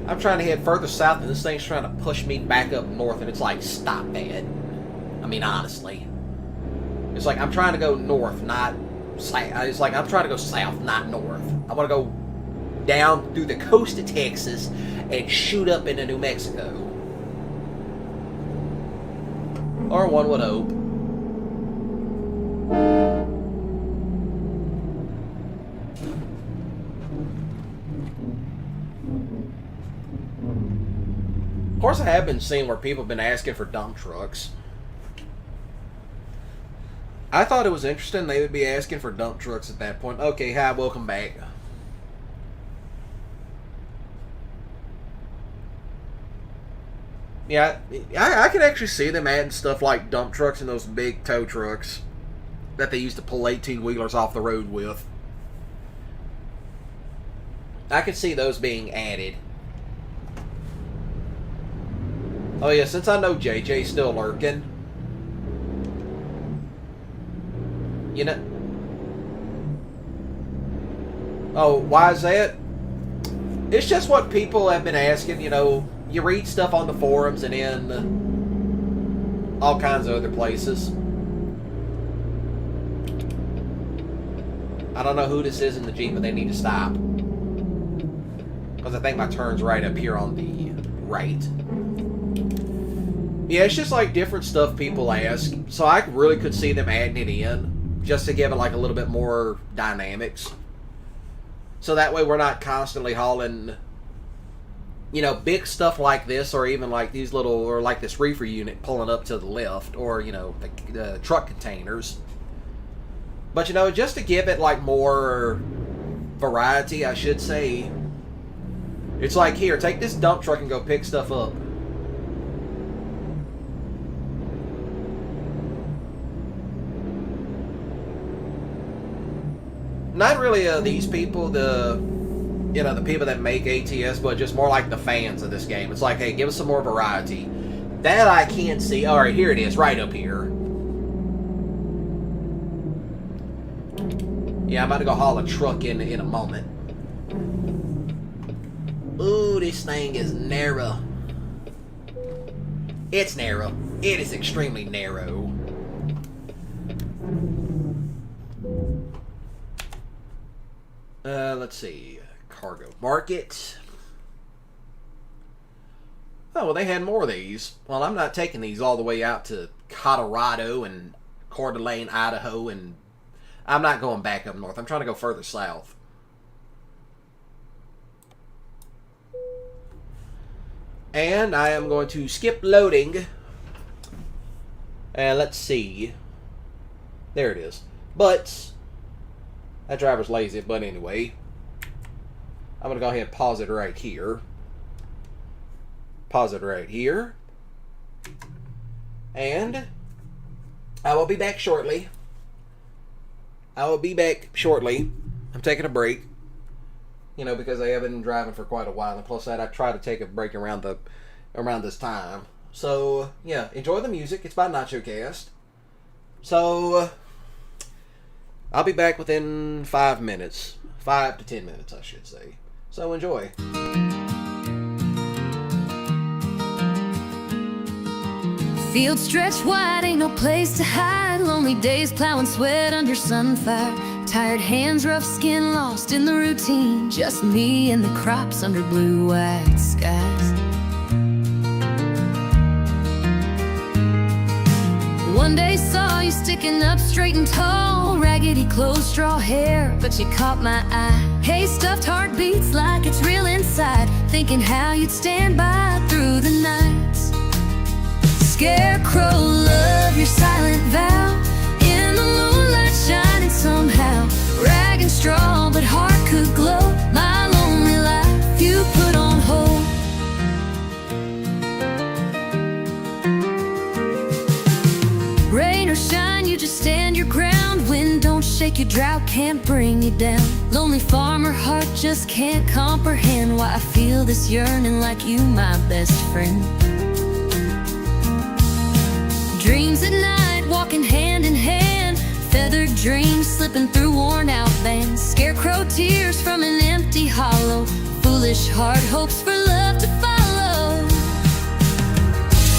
I'm trying to head further south, and this thing's trying to push me back up north, and it's like, stop that. I mean, honestly. It's like, I'm trying to go north, not south. It's like, I'm trying to go south, not north. I want to go down through the coast of Texas and shoot up into New Mexico. Or one would hope. Of course, I have been seeing where people have been asking for dump trucks. I thought it was interesting they would be asking for dump trucks at that point. Okay, hi, welcome back. Yeah, I can actually see them adding stuff like dump trucks and those big tow trucks that they used to pull 18-wheelers off the road with. I could see those being added. Oh yeah, since I know JJ's still lurking, you know. Oh, why is that? It's just what people have been asking, you know. You read stuff on the forums and in all kinds of other places. I don't know who this is in the Jeep, but they need to stop. Because I think my turn's right up here on the right. Yeah, it's just like different stuff people ask. So I really could see them adding it in. Just to give it like a little bit more dynamics. So that way we're not constantly hauling, you know, big stuff like this, or even like these little, or like this reefer unit pulling up to the left, or, you know, the truck containers. But, you know, just to give it like more variety, I should say. It's like, here, take this dump truck and go pick stuff up. Not really these people, the people that make ATS, but just more like the fans of this game. It's like, hey, give us some more variety. That I can't see. All right, here it is, right up here. Yeah, I'm about to go haul a truck in a moment. Ooh, this thing is narrow. It's narrow. It is extremely narrow. Let's see. Cargo market. Oh, well, they had more of these. Well, I'm not taking these all the way out to Colorado and Coeur d'Alene, Idaho, and I'm not going back up north. I'm trying to go further south. And I am going to skip loading. And let's see. There it is. But that driver's lazy, but anyway. I'm going to go ahead and pause it right here. Pause it right here. And I will be back shortly. I will be back shortly. I'm taking a break. You know, because I have been driving for quite a while. And plus that, I try to take a break around this time. So, yeah, enjoy the music. It's by NachoCast. So, I'll be back within 5 minutes. 5 to 10 minutes, I should say. So, enjoy. Field stretched wide, ain't no place to hide. Lonely days plowing sweat under sunfire. Tired hands, rough skin, lost in the routine. Just me and the crops under blue-white skies. One day saw you sticking up straight and tall. Raggedy clothes, straw hair, but you caught my eye. Hey, stuffed heart beats like it's real inside. Thinking how you'd stand by through the nights. Scarecrow, love your silent vow. In the moonlight shining somehow. Rag and straw, but heart could glow. My lonely life you put on hold. Rain or shine, you just stand your ground. Wind don't shake you, drought can't bring you down. Lonely farmer heart just can't comprehend why I feel this yearning like you, my best friend. Dreams at night, walking hand in hand. Feathered dreams slipping through worn out bands. Scarecrow tears from an empty hollow. Foolish heart hopes for love to follow.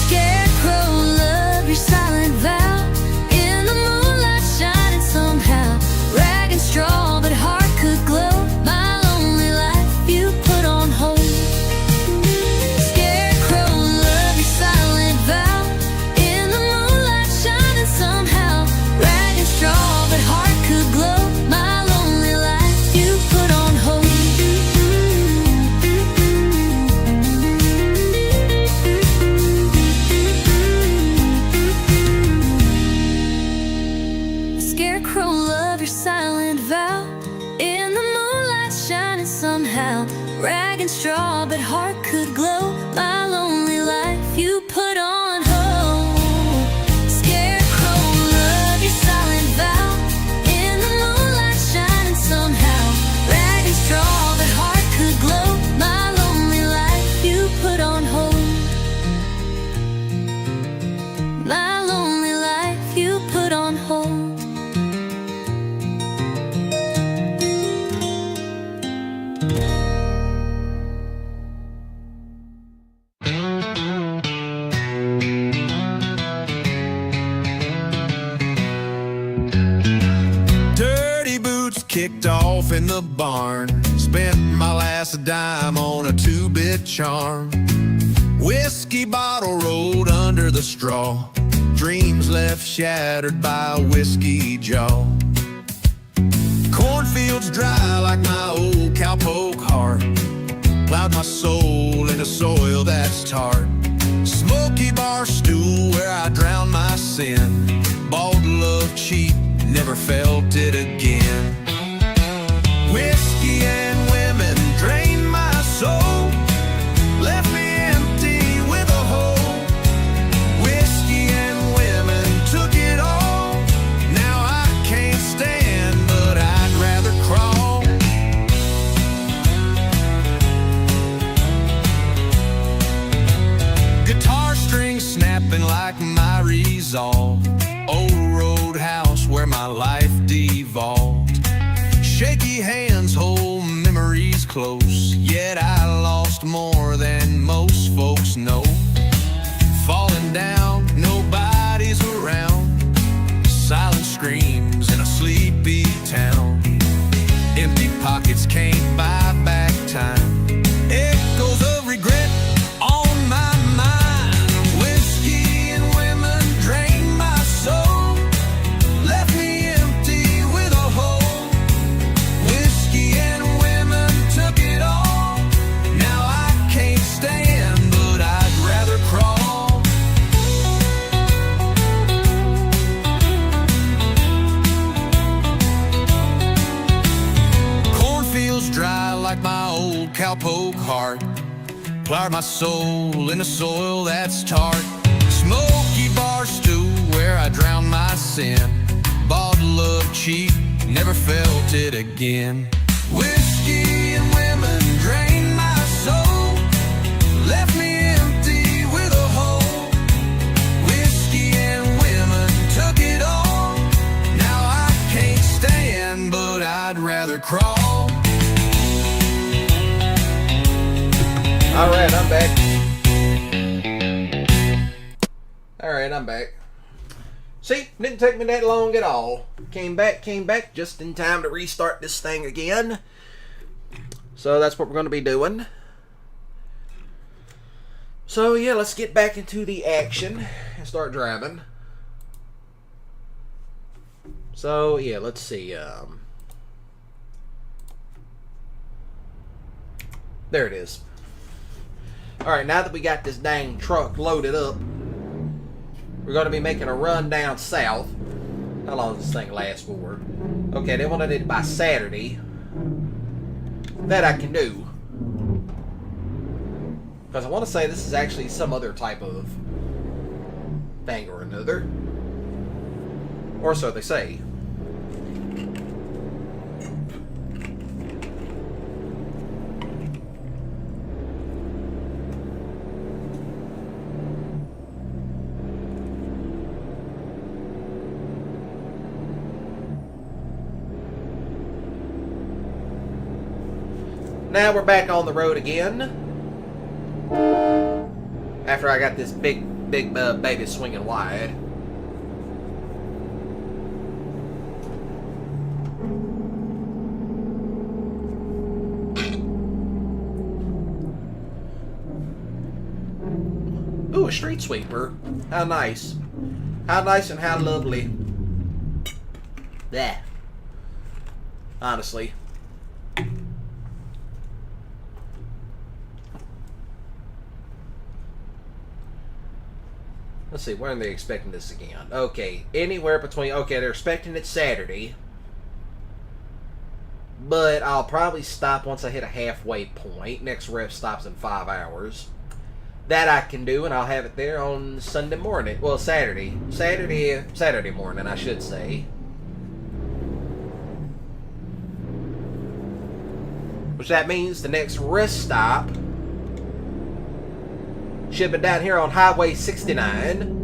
Scarecrow, love your silent vow. In the moonlight shining somehow. Rag and straw, but heart could glow. My lonely life you put on hold. Scarecrow, love your silent vow. In the moonlight shining somehow. Rag and straw, but heart could glow. My lonely life you put on hold. Scarecrow, love your silent vow. In the moonlight shining somehow. Rag and straw, but heart could glow. My lonely life you put on hold. Scarecrow, love your silent vow. In the moonlight shining somehow. Rag and straw, but heart could glow. My lonely life you put on hold. My lonely life you put on hold. Dirty boots kicked off in the barn. Spent my last dime on a 2-bit charm. Whiskey bottle rolled under the straw. Dreams left shattered by a whiskey jaw. Cornfields dry like my old cowpoke heart. Plowed my soul into soil that's tart. Smoky bar stool where I drowned my sin. Bought love cheap, never felt it again. Whiskey and women drained my soul. close, yet I lost more than most folks know. Falling down, nobody's around. Silent screams in a sleepy town. Empty pockets can't buy back time. Echoes of regret on my mind. Whiskey and women drained my soul, left me empty with a hole. Whiskey and women took it all. Now I can't stand, but I'd rather crawl. Cornfields dry like my old cowpoke heart. Plowed my soul in a soil that's tart. Smoky bar stew where I drowned my sin. Bought love cheap, never felt it again. Whiskey and women drained my soul, left me empty with a hole. Whiskey and women took it all. Now I can't stand, but I'd rather crawl. Alright, I'm back. Alright, I'm back. See, didn't take me that long at all. Came back just in time to restart this thing again. So that's what we're going to be doing. So yeah, let's get back into the action and start driving. So yeah, let's see. There it is. Alright, now that we got this dang truck loaded up, we're going to be making a run down south. How long does this thing last for? Okay, they wanted it by Saturday. That I can do. Because I want to say this is actually some other type of thing or another. Or so they say. Now we're back on the road again. After I got this big baby swinging wide. Ooh, a street sweeper. How nice. How nice and how lovely. That. Honestly. Let's see, when are they expecting this again? Okay, anywhere between... Okay, they're expecting it Saturday. But I'll probably stop once I hit a halfway point. Next rest stops in 5 hours. That I can do, and I'll have it there on Sunday morning. Well, Saturday. Saturday morning, I should say. Which that means the next rest stop should be down here on Highway 69.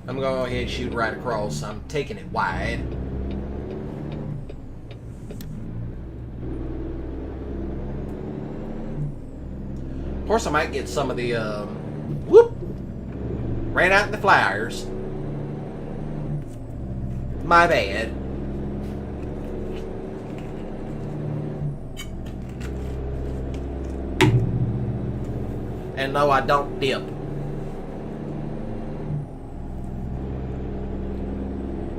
I'm going to go ahead and shoot right across. I'm taking it wide. Of course, I might get some of the, whoop! Ran out in the flyers. My bad. And no, I don't dip.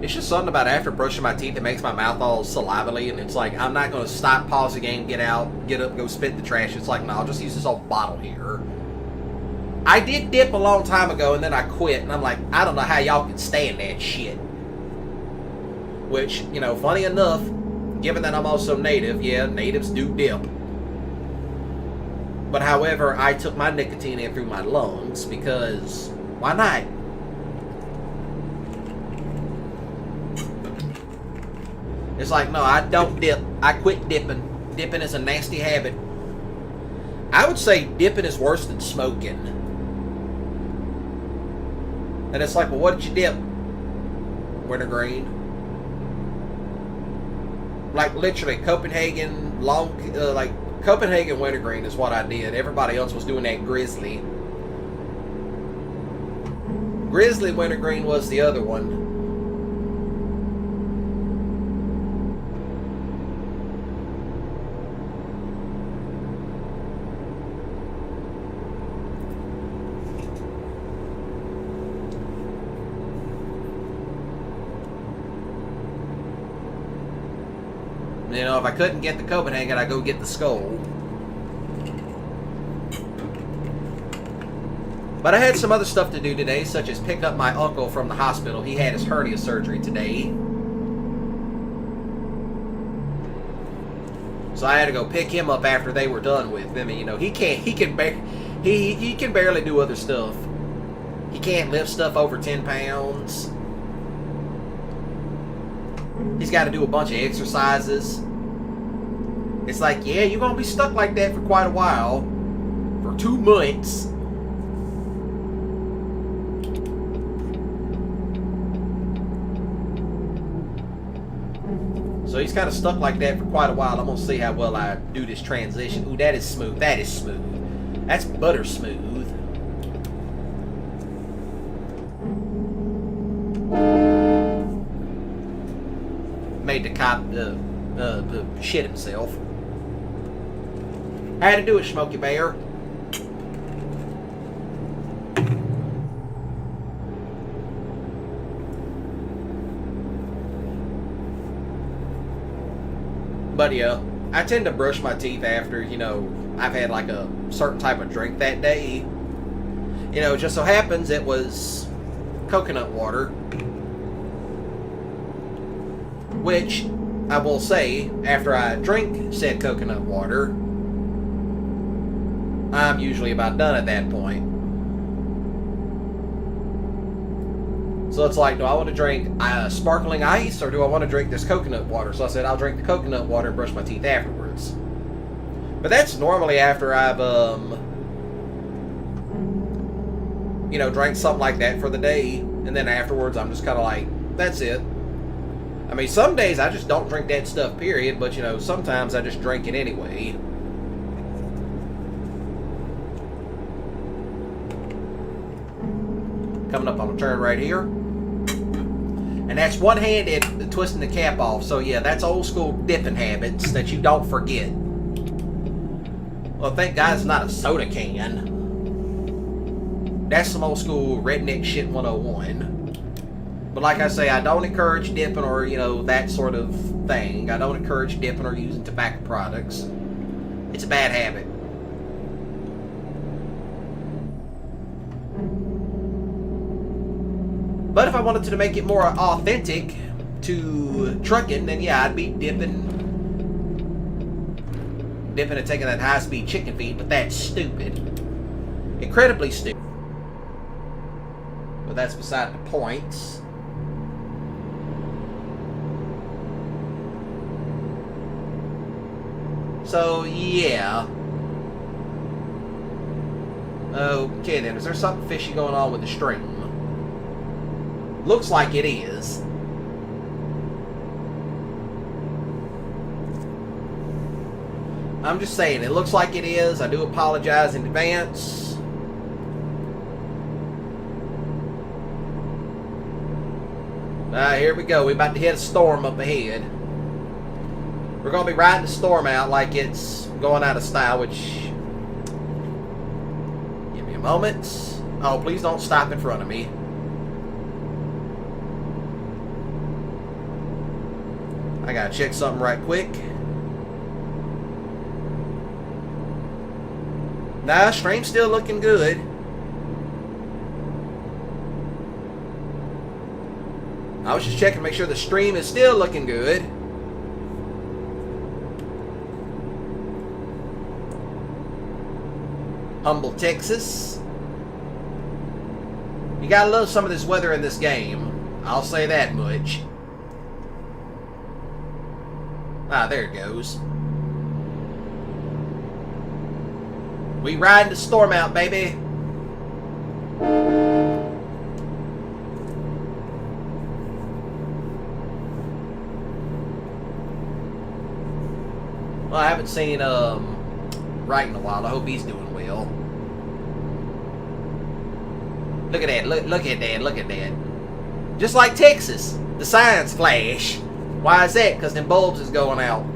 It's just something about after brushing my teeth that makes my mouth all salivally, and it's like, I'm not going to stop, pause the game, get out, get up, go spit in the trash. It's like, no, I'll just use this old bottle here. I did dip a long time ago, and then I quit, and I'm like, I don't know how y'all can stand that shit. Which, you know, funny enough, given that I'm also native, yeah, natives do dip. But however, I took my nicotine in through my lungs, because why not? It's like, no, I don't dip. I quit dipping. Dipping is a nasty habit. I would say dipping is worse than smoking. And it's like, well, what did you dip? Wintergreen. Like literally Copenhagen like Copenhagen wintergreen is what I did. Everybody else was doing that grizzly. Grizzly wintergreen was the other one. You know, if I couldn't get the Copenhagen, I'd go get the Skull. But I had some other stuff to do today, such as pick up my uncle from the hospital. He had his hernia surgery today. So I had to go pick him up after they were done with him. And, you know, he can barely do other stuff. He can't lift stuff over 10 pounds. He's got to do a bunch of exercises. It's like, yeah, you're going to be stuck like that for quite a while. For 2 months. So he's kind of stuck like that for quite a while. I'm going to see how well I do this transition. Ooh, that is smooth. That is smooth. That's butter smooth. Made the cop shit himself. Had to do it, Smokey Bear. But yeah, I tend to brush my teeth after, you know, I've had like a certain type of drink that day. You know, it just so happens it was coconut water. Which, I will say, after I drink said coconut water, I'm usually about done at that point. So it's like, do I want to drink sparkling ice, or do I want to drink this coconut water? So I said, I'll drink the coconut water and brush my teeth afterwards. But that's normally after I've, you know, drank something like that for the day. And then afterwards, I'm just kind of like, that's it. I mean, some days I just don't drink that stuff, period. But, you know, sometimes I just drink it anyway. Coming up on a turn right here. And that's one-handed, twisting the cap off. So, yeah, that's old school dipping habits that you don't forget. Well, thank God it's not a soda can. That's some old school redneck shit 101. But like I say, I don't encourage dipping or, you know, that sort of thing. I don't encourage dipping or using tobacco products. It's a bad habit. But if I wanted to make it more authentic to trucking, then yeah, I'd be dipping and taking that high-speed chicken feed, but that's stupid. Incredibly stupid. But that's beside the point. So, yeah. Okay then, is there something fishy going on with the stream? Looks like it is. I'm just saying, it looks like it is. I do apologize in advance. Here we go. We're about to hit a storm up ahead. We're going to be riding the storm out like it's going out of style, which... Give me a moment. Oh, please don't stop in front of me. I gotta check something right quick. Nah, stream's still looking good. I was just checking to make sure the stream is still looking good. Humble, Texas. You gotta love some of this weather in this game. I'll say that much. Ah, there it goes. We riding the storm out, baby. Well, I haven't seen Wright in a while. I hope he's doing well. Look at that. Look at that. Look at that. Just like Texas. The signs flash. Why is that? Because them bulbs is going out.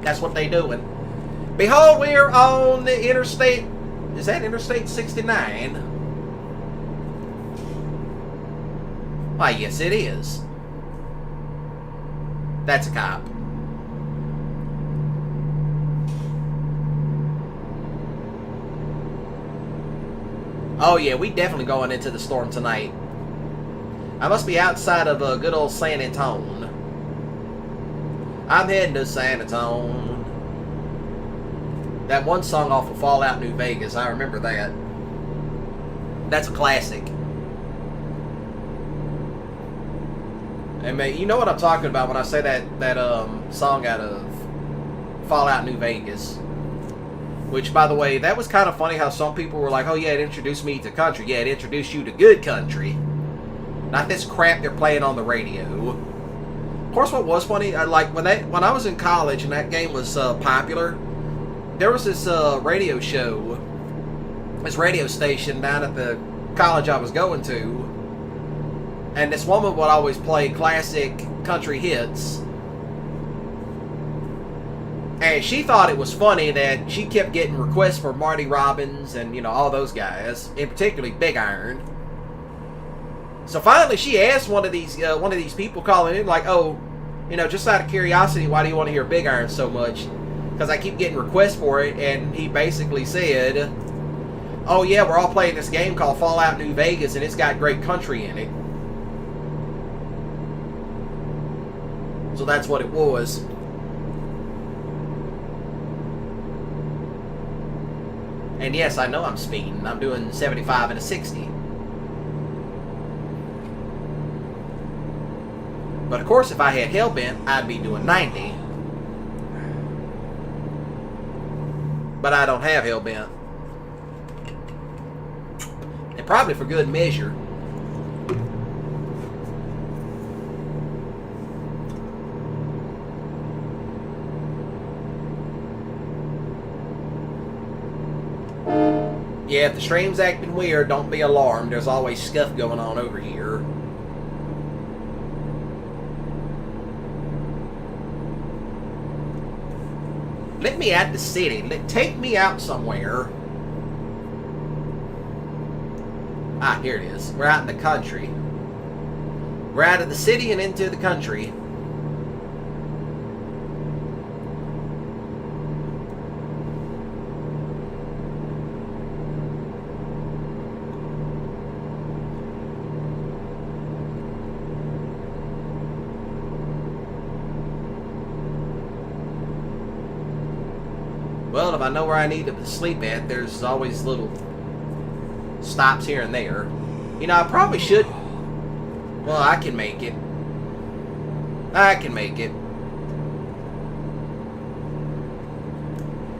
That's what they doing. Behold, we're on the interstate. Is that Interstate 69? Why, yes it is. That's a cop. Oh yeah, we definitely going into the storm tonight. I must be outside of good old San Antone. I'm heading to San Antone. That one song off of Fallout New Vegas, I remember that. That's a classic. And man, you know what I'm talking about when I say that song out of Fallout New Vegas. Which, by the way, that was kind of funny how some people were like, oh yeah, it introduced me to country. Yeah, it introduced you to good country. Not this crap they're playing on the radio. Of course, what was funny, like when I was in college and that game was popular, there was this radio show, this radio station down at the college I was going to, and this woman would always play classic country hits. And she thought it was funny that she kept getting requests for Marty Robbins and, you know, all those guys, and particularly Big Iron. So finally she asked one of these people calling in, like, oh, you know, just out of curiosity, why do you want to hear Big Iron so much? Because I keep getting requests for it. And he basically said, oh yeah, we're all playing this game called Fallout New Vegas and it's got great country in it. So that's what it was. And yes, I know I'm speeding. I'm doing 75 and a 60. But of course, if I had Hellbent, I'd be doing 90. But I don't have Hellbent. And probably for good measure. Yeah, if the stream's acting weird, don't be alarmed. There's always stuff going on over here. Let me out the city. Take me out somewhere. Ah, here it is. We're out in the country. We're out of the city and into the country. Well, if I know where I need to sleep at, there's always little stops here and there. You know, I probably should... Well, I can make it. I can make it.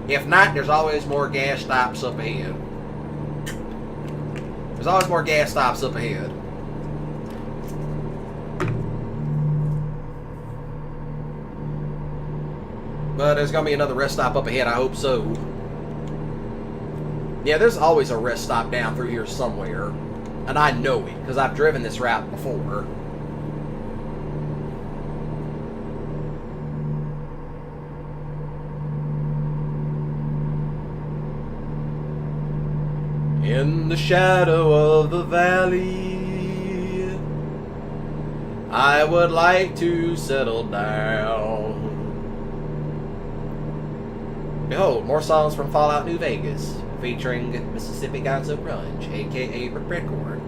If not, there's always more gas stops up ahead. There's always more gas stops up ahead. But there's going to be another rest stop up ahead, I hope so. Yeah, there's always a rest stop down through here somewhere. And I know it, because I've driven this route before. In the shadow of the valley, I would like to settle down. Behold, more songs from Fallout New Vegas, featuring Mississippi Gonzo Grunge, aka RedCorn.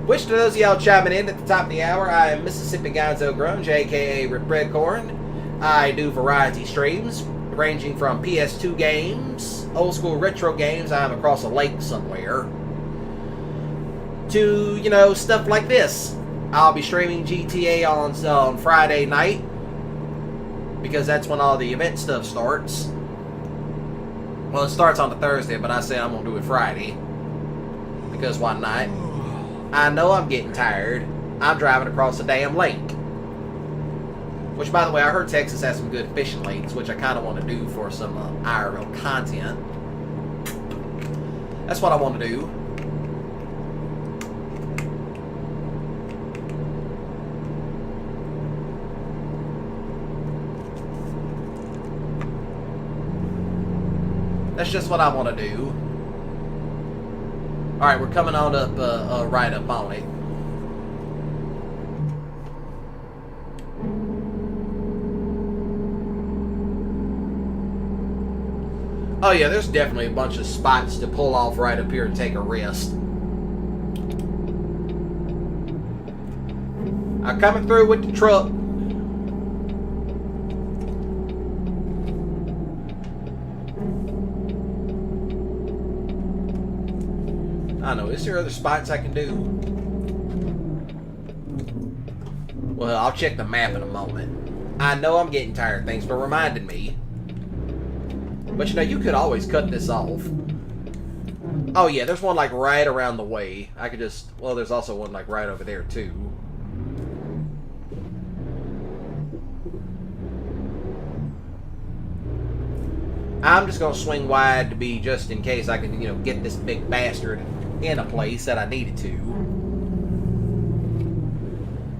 Which to those of y'all chiming in at the top of the hour, I am Mississippi Gonzo Grunge, aka RedCorn. I do variety streams, ranging from PS2 games, old school retro games I'm across a lake somewhere, to, you know, stuff like this. I'll be streaming GTA on Friday night, because that's when all the event stuff starts. Well, it starts on the Thursday, but I say I'm gonna do it Friday. Because why not? I know I'm getting tired. I'm driving across a damn lake. Which, by the way, I heard Texas has some good fishing lakes, which I kind of want to do for some IRL content. That's what I want to do. That's just what I want to do. Alright, we're coming on up, right up on it. Oh yeah, there's definitely a bunch of spots to pull off right up here and take a rest. I'm coming through with the truck. I know, is there other spots I can do? Well, I'll check the map in a moment. I know I'm getting tired, thanks for reminding me. But you know, you could always cut this off. Oh yeah, there's one like right around the way. I could just, well, there's also one like right over there too. I'm just gonna swing wide to be just in case I can, you know, get this big bastard in a place that I needed to.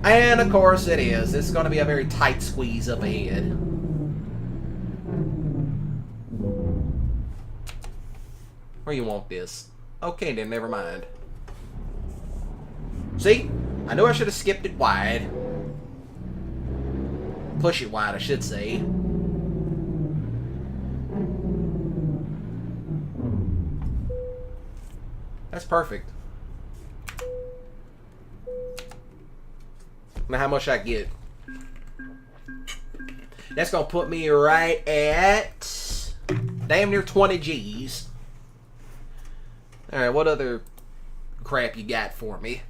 And of course it is. It's gonna be a very tight squeeze up ahead. Where you want this? Okay, then never mind. See? I knew I should have skipped it wide. Push it wide, I should say. That's perfect. Now how much I get? That's gonna put me right at damn near 20 G's. Alright, what other crap you got for me?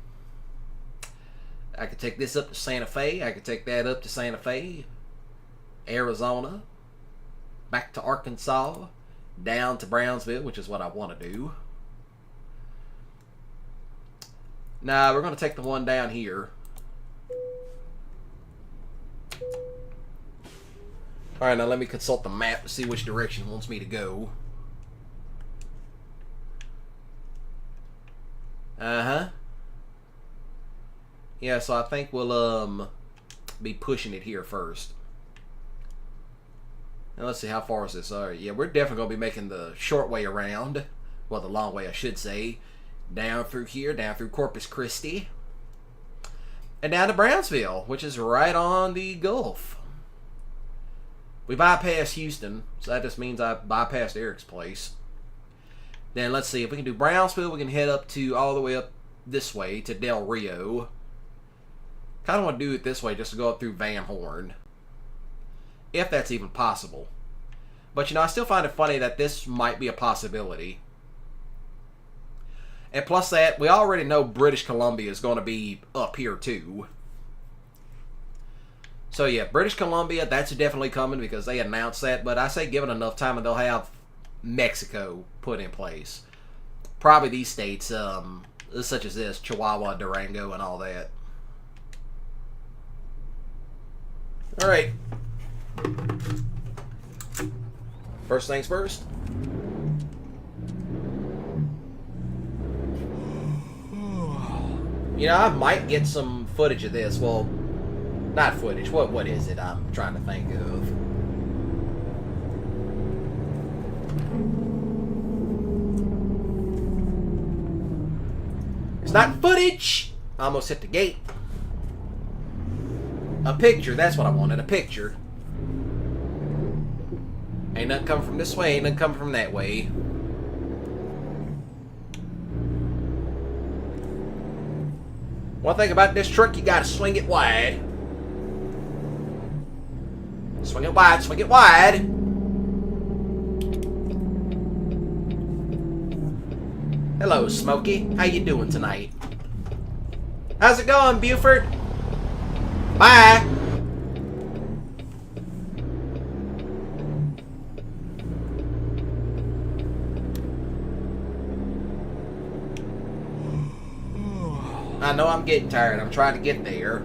I could take this up to Santa Fe. I could take that up to Santa Fe. Arizona. Back to Arkansas. Down to Brownsville, which is what I want to do. Nah, we're going to take the one down here. Alright, now let me consult the map to see which direction it wants me to go. Uh-huh. Yeah, so I think we'll be pushing it here first. Now let's see, how far is this? Alright, yeah, we're definitely going to be making the short way around. Well, the long way, I should say. Down through here, down through Corpus Christi. And down to Brownsville, which is right on the Gulf. We bypassed Houston, so that just means I bypassed Eric's place. Then let's see, if we can do Brownsville, we can head up to all the way up this way to Del Rio. Kind of want to do it this way just to go up through Van Horn. If that's even possible. But you know, I still find it funny that this might be a possibility. And plus that, we already know British Columbia is going to be up here too. So yeah, British Columbia, that's definitely coming because they announced that. But I say given enough time and they'll have Mexico put in place. Probably these states, such as this, Chihuahua, Durango, and all that. Alright. First things first. You know, I might get some footage of this. Well, not footage. What is it I'm trying to think of? It's not footage! I almost hit the gate. A picture. That's what I wanted. A picture. Ain't nothing coming from this way. Ain't nothing coming from that way. One thing about this truck, you gotta swing it wide. Swing it wide, swing it wide. Hello, Smokey. How you doing tonight? How's it going, Buford? Bye. I know I'm getting tired. I'm trying to get there.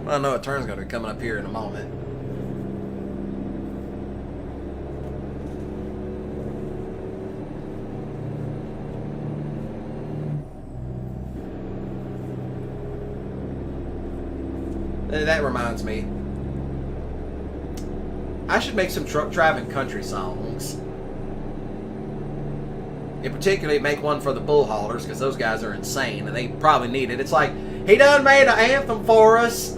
I know a turn's going to be coming up here in a moment. That reminds me. I should make some truck driving country songs. In particular, make one for the bull haulers, because those guys are insane, and they probably need it. It's like, he done made an anthem for us.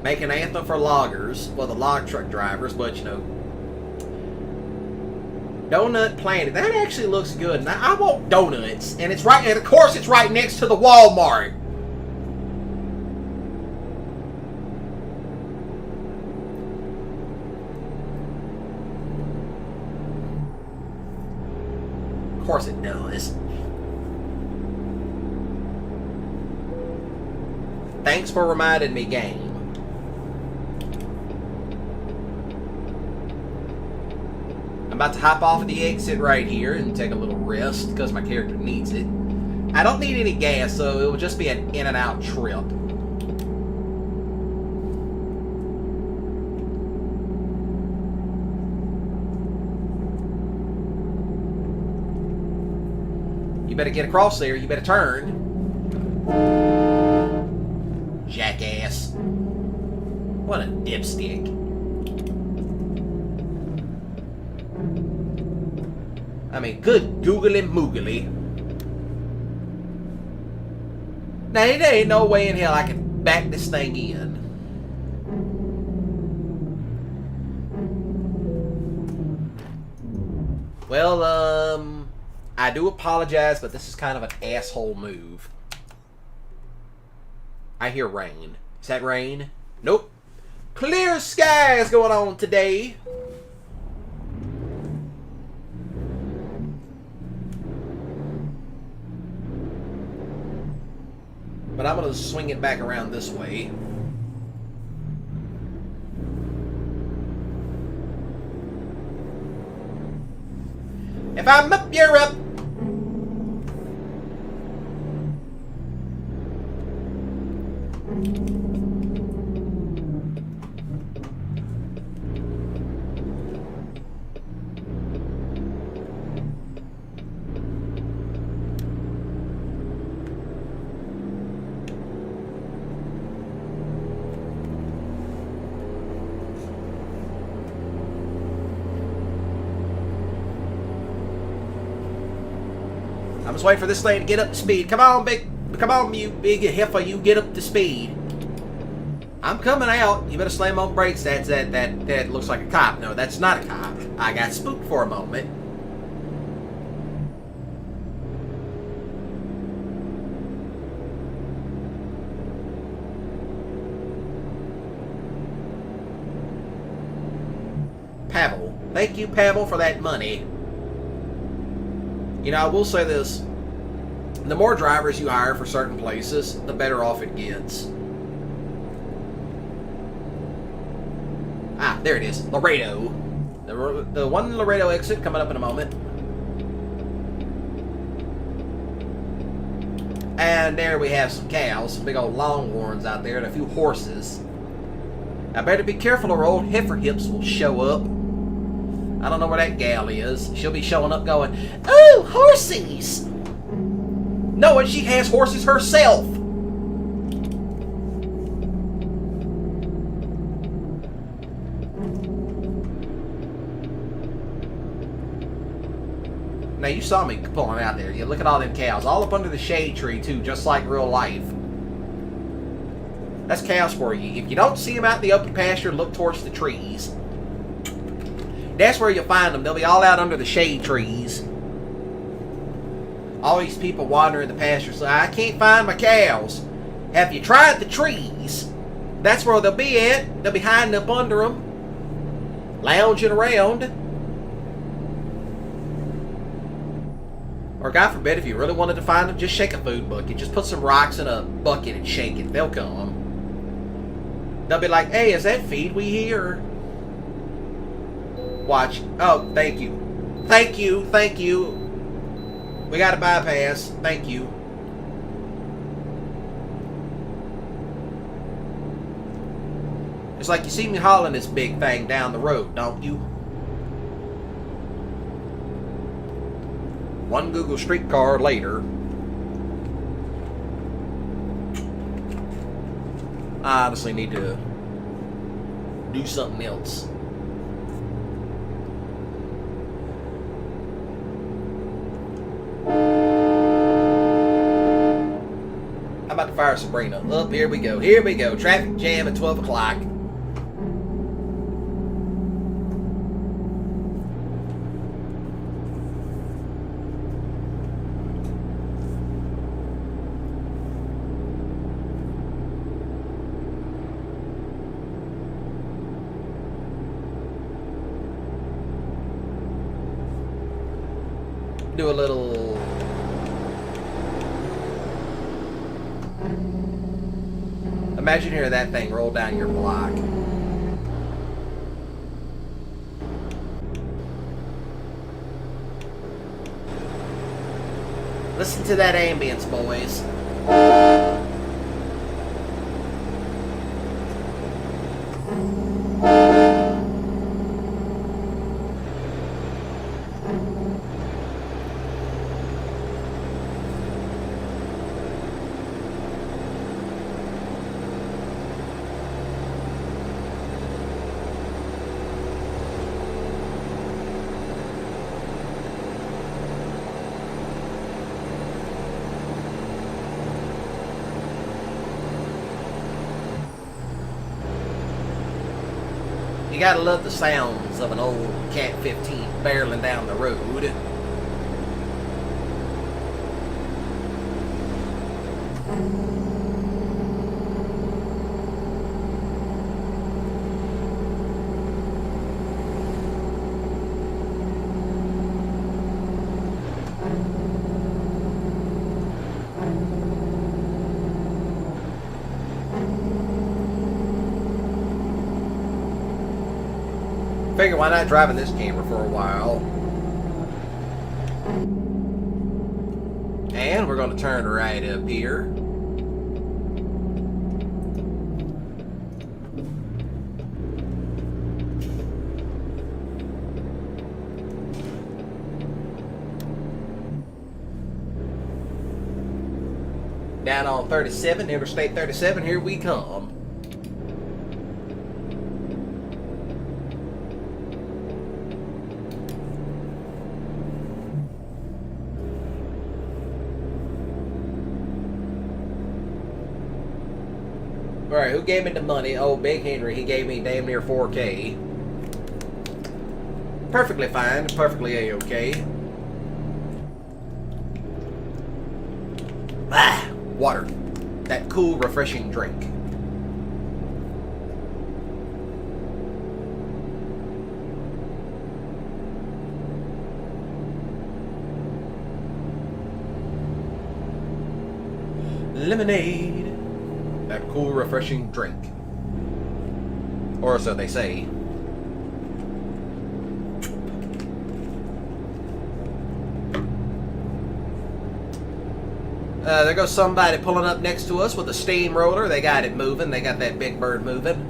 Make an anthem for loggers, well, the log truck drivers, but you know. Donut Planet. That actually looks good. Now, I want donuts, and it's right, and of course it's right next to the Walmart. Of course it does. Thanks for reminding me, game. I'm about to hop off of the exit right here and take a little rest because my character needs it. I don't need any gas, so it will just be an in and out trip. You better get across there. You better turn. Jackass. What a dipstick. I mean, good googly moogly. Now, there ain't no way in hell I can back this thing in. Well, I do apologize, but this is kind of an asshole move. I hear rain. Is that rain? Nope. Clear skies going on today. But I'm going to swing it back around this way. If I'm up, you're up. I'm just waiting for this thing to get up to speed. Come on, you big heifer, you get up to speed. I'm coming out. You better slam on brakes. That looks like a cop. No, that's not a cop. I got spooked for a moment. Pavel. Thank you, Pavel, for that money. You know, I will say this. The more drivers you hire for certain places, the better off it gets. Ah, there it is. Laredo. The one Laredo exit coming up in a moment. And there we have some cows. Some big old longhorns out there and a few horses. I better be careful or old heifer hips will show up. I don't know where that gal is. She'll be showing up going, "Ooh, horsies!" Knowing she has horses herself. Now, you saw me pulling out there. You look at all them cows. All up under the shade tree, too, just like real life. That's cows for you. If you don't see them out in the open pasture, look towards the trees. That's where you'll find them. They'll be all out under the shade trees. All these people wandering the pasture say, "I can't find my cows." Have you tried the trees? That's where they'll be at. They'll be hiding up under them. Lounging around. Or God forbid, if you really wanted to find them, just shake a food bucket. Just put some rocks in a bucket and shake it. They'll come. They'll be like, hey, is that feed we hear? Watch. Oh, thank you. Thank you. Thank you. We got a bypass. Thank you. It's like you see me hauling this big thing down the road, don't you? One Google streetcar later. I honestly need to do something else. I'm about to fire Sabrina. Up, here we go. Here we go. Traffic jam at 12 o'clock. Do a little imagine hearing that thing roll down your block. Listen to that ambience, boys. You gotta love the sounds of an old Cat 15 barreling down the road. Figure why not driving this camera for a while. And we're going to turn right up here. Down on 37, Interstate 37, here we come. Alright, who gave me the money? Oh, Big Henry, he gave me damn near 4K. Perfectly fine, perfectly A-okay. Ah! Water. That cool, refreshing drink. Lemonade. That cool, refreshing drink. Or so they say. There goes somebody pulling up next to us with a steamroller. They got it moving. They got that big bird moving.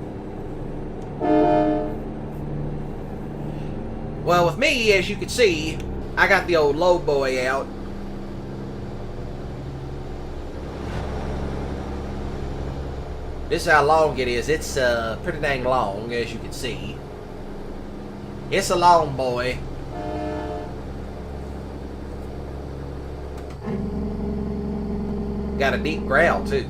Well, with me, as you can see, I got the old low boy out. This is how long it is. It's pretty dang long, as you can see. It's a long boy. Got a deep growl, too.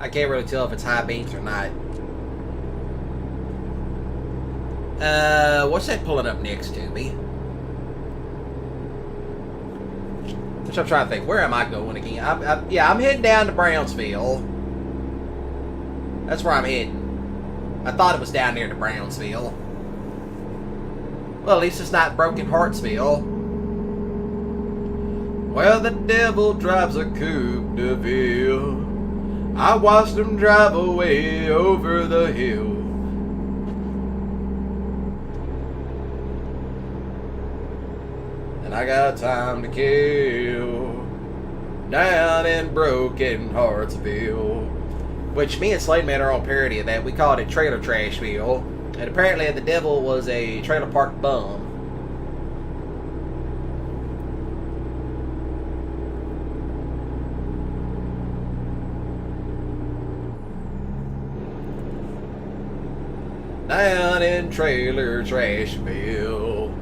I can't really tell if it's high beams or not. What's that pulling up next to me? Which I'm trying to think. Where am I going again? Yeah, I'm heading down to Brownsville. That's where I'm heading. I thought it was down near to Brownsville. Well, at least it's not Broken Heartsville. Well, the devil drives a coupe de ville. I watched him drive away over the hill. And I got time to kill down in Broken Heartsville. Which me and Slade made our own parody of that. We called it Trailer Trashville. And apparently the devil was a trailer park bum. Down in Trailer Trashville.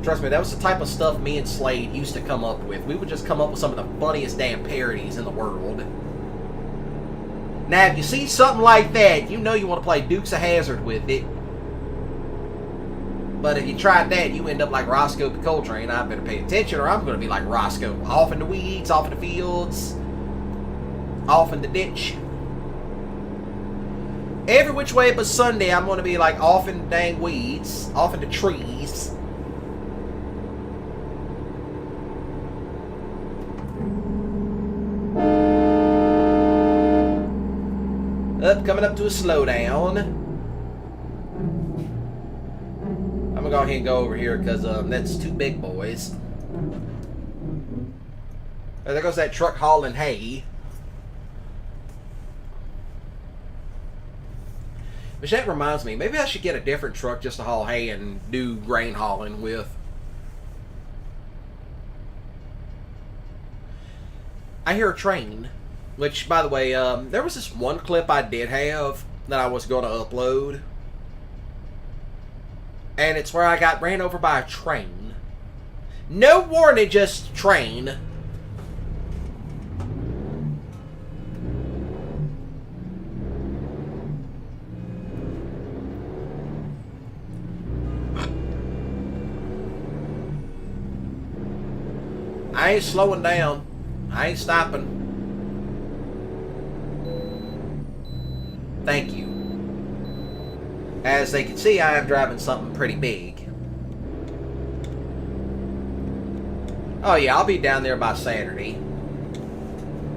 Trust me, that was the type of stuff me and Slade used to come up with. We would just come up with some of the funniest damn parodies in the world. Now, if you see something like that, you know you want to play Dukes of Hazzard with it. But if you try that, you end up like Roscoe Coltrane. I better pay attention or I'm going to be like Roscoe. Off in the weeds, off in the fields, off in the ditch. Every which way but Sunday, I'm going to be like off in the dang weeds, off in the trees. Coming up to a slowdown. I'm gonna go ahead and go over here because that's two big boys. Oh, there goes that truck hauling hay. Which that reminds me, maybe I should get a different truck just to haul hay and do grain hauling with. I hear a train. Which, by the way, there was this one clip I did have that I was going to upload. And it's where I got ran over by a train. No warning, just train. I ain't slowing down. I ain't stopping. Thank you. As they can see, I am driving something pretty big. Oh yeah, I'll be down there by Saturday.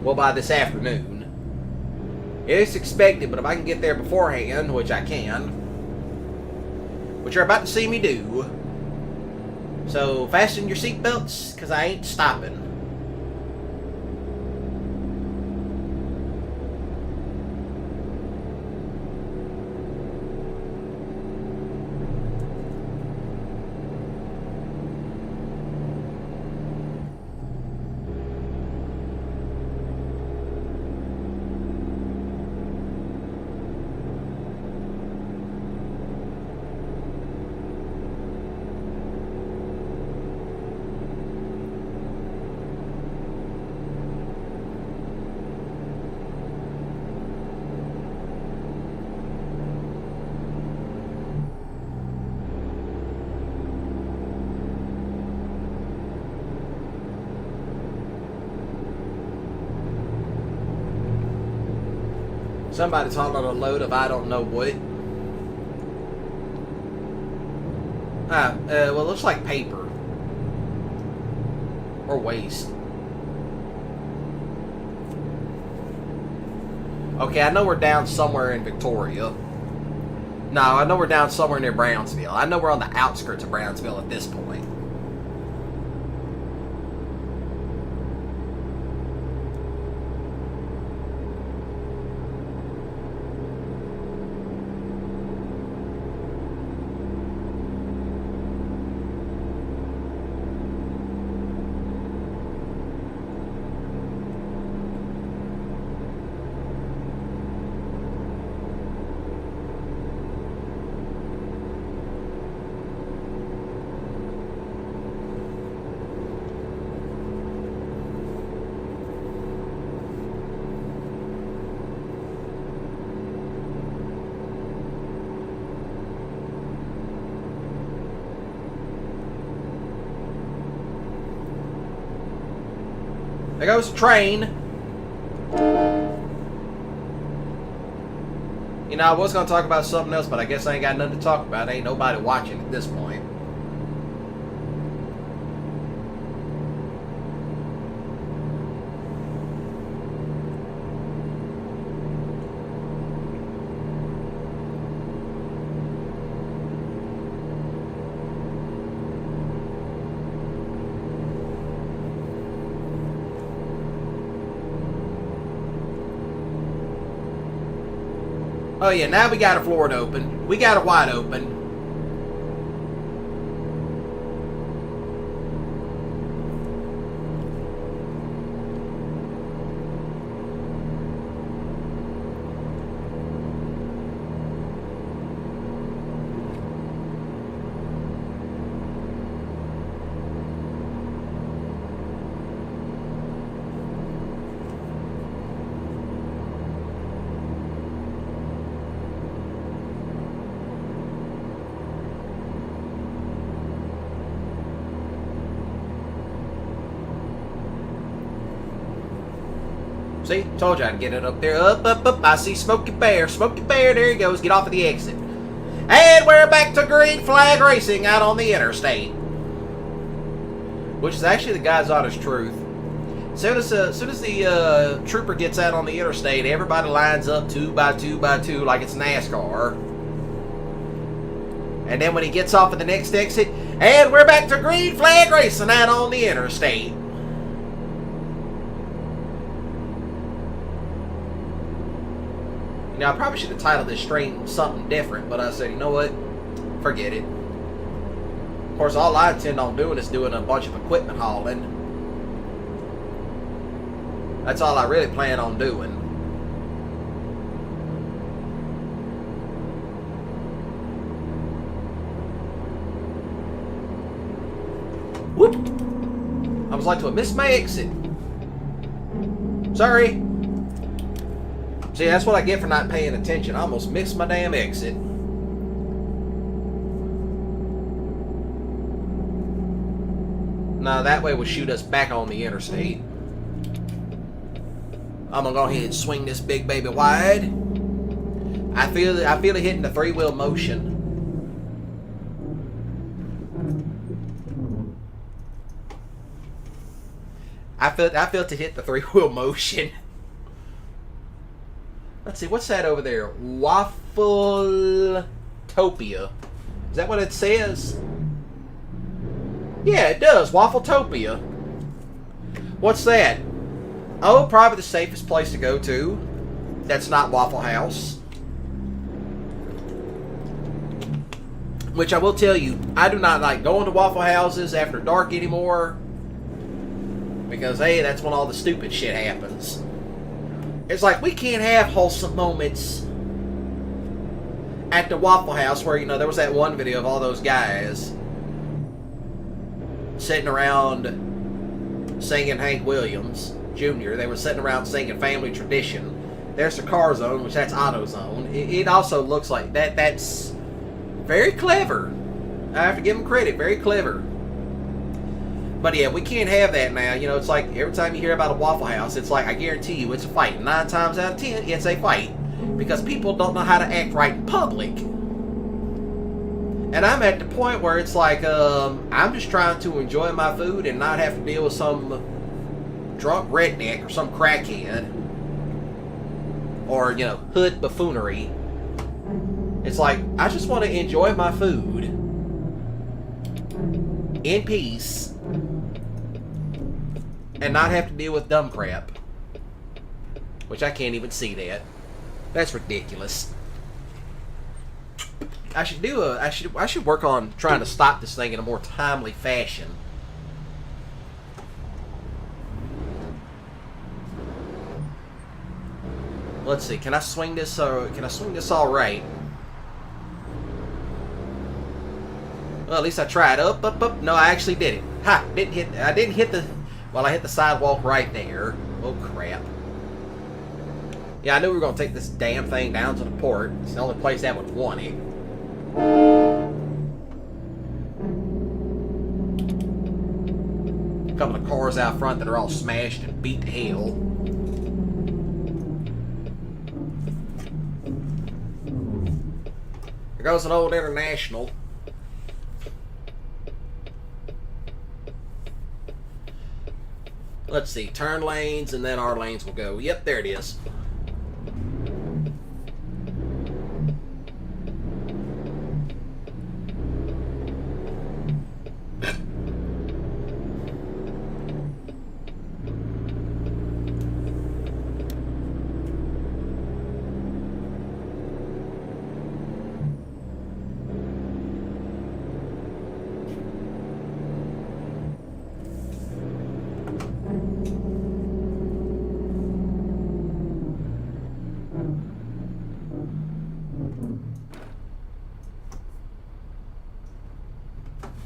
Well, by this afternoon. It's expected, but if I can get there beforehand, which I can, which you're about to see me do. So, fasten your seatbelts, because I ain't stopping. Somebody's hauling a load of I don't know what. Well, it looks like paper. Or waste. Okay, I know we're down somewhere in Victoria. No, I know we're down somewhere near Brownsville. I know we're on the outskirts of Brownsville at this point. There goes the train. You know, I was going to talk about something else, but I guess I ain't got nothing to talk about. Ain't nobody watching at this point. Oh yeah, now we got a Florida open. We got a wide open. See? Told you I'd get it up there. Up, up, up. I see Smokey Bear. Smokey Bear, there he goes. Get off of the exit. And we're back to green flag racing out on the interstate. Which is actually the God's honest truth. As soon as the trooper gets out on the interstate, everybody lines up 2 by 2 by 2 like it's NASCAR. And then when he gets off at the next exit, and we're back to green flag racing out on the interstate. Now, I probably should have titled this stream something different, but I said, you know what? Forget it. Of course, all I intend on doing is doing a bunch of equipment hauling. That's all I really plan on doing. Whoop! I was like to have missed my exit. Sorry. See, that's what I get for not paying attention. I almost missed my damn exit. Now that way will shoot us back on the interstate. I'm gonna go ahead and swing this big baby wide. I feel it hitting the 3-wheel motion. I felt it hit the 3-wheel motion. Let's see, what's that over there? Waffletopia. Is that what it says? Yeah, it does. Waffletopia. What's that? Oh, probably the safest place to go to. That's not Waffle House. Which I will tell you, I do not like going to Waffle Houses after dark anymore. Because, hey, that's when all the stupid shit happens. It's like we can't have wholesome moments at the Waffle House where, you know, there was that one video of all those guys sitting around singing Hank Williams Jr. They were sitting around singing Family Tradition. There's the Car Zone, which that's AutoZone. It also looks like that's very clever. I have to give them credit. Very clever. But yeah, we can't have that now. You know, it's like every time you hear about a Waffle House, it's like, I guarantee you it's a fight. 9 times out of 10, it's a fight. Because people don't know how to act right in public. And I'm at the point where it's like, I'm just trying to enjoy my food and not have to deal with some drunk redneck or some crackhead. Or, you know, hood buffoonery. It's like, I just want to enjoy my food in peace. And not have to deal with dumb crap. Which I can't even see that. That's ridiculous. I should work on trying to stop this thing in a more timely fashion. Let's see, can I swing this all right? Well, at least I tried. Up, up, up. No, I actually did it. Ha! I didn't hit the... Well, I hit the sidewalk right there. Oh, crap. Yeah, I knew we were going to take this damn thing down to the port. It's the only place that would want it. couple of cars out front that are all smashed and beat to hell. There goes an old International. Let's see, turn lanes, and then our lanes will go. Yep, there it is.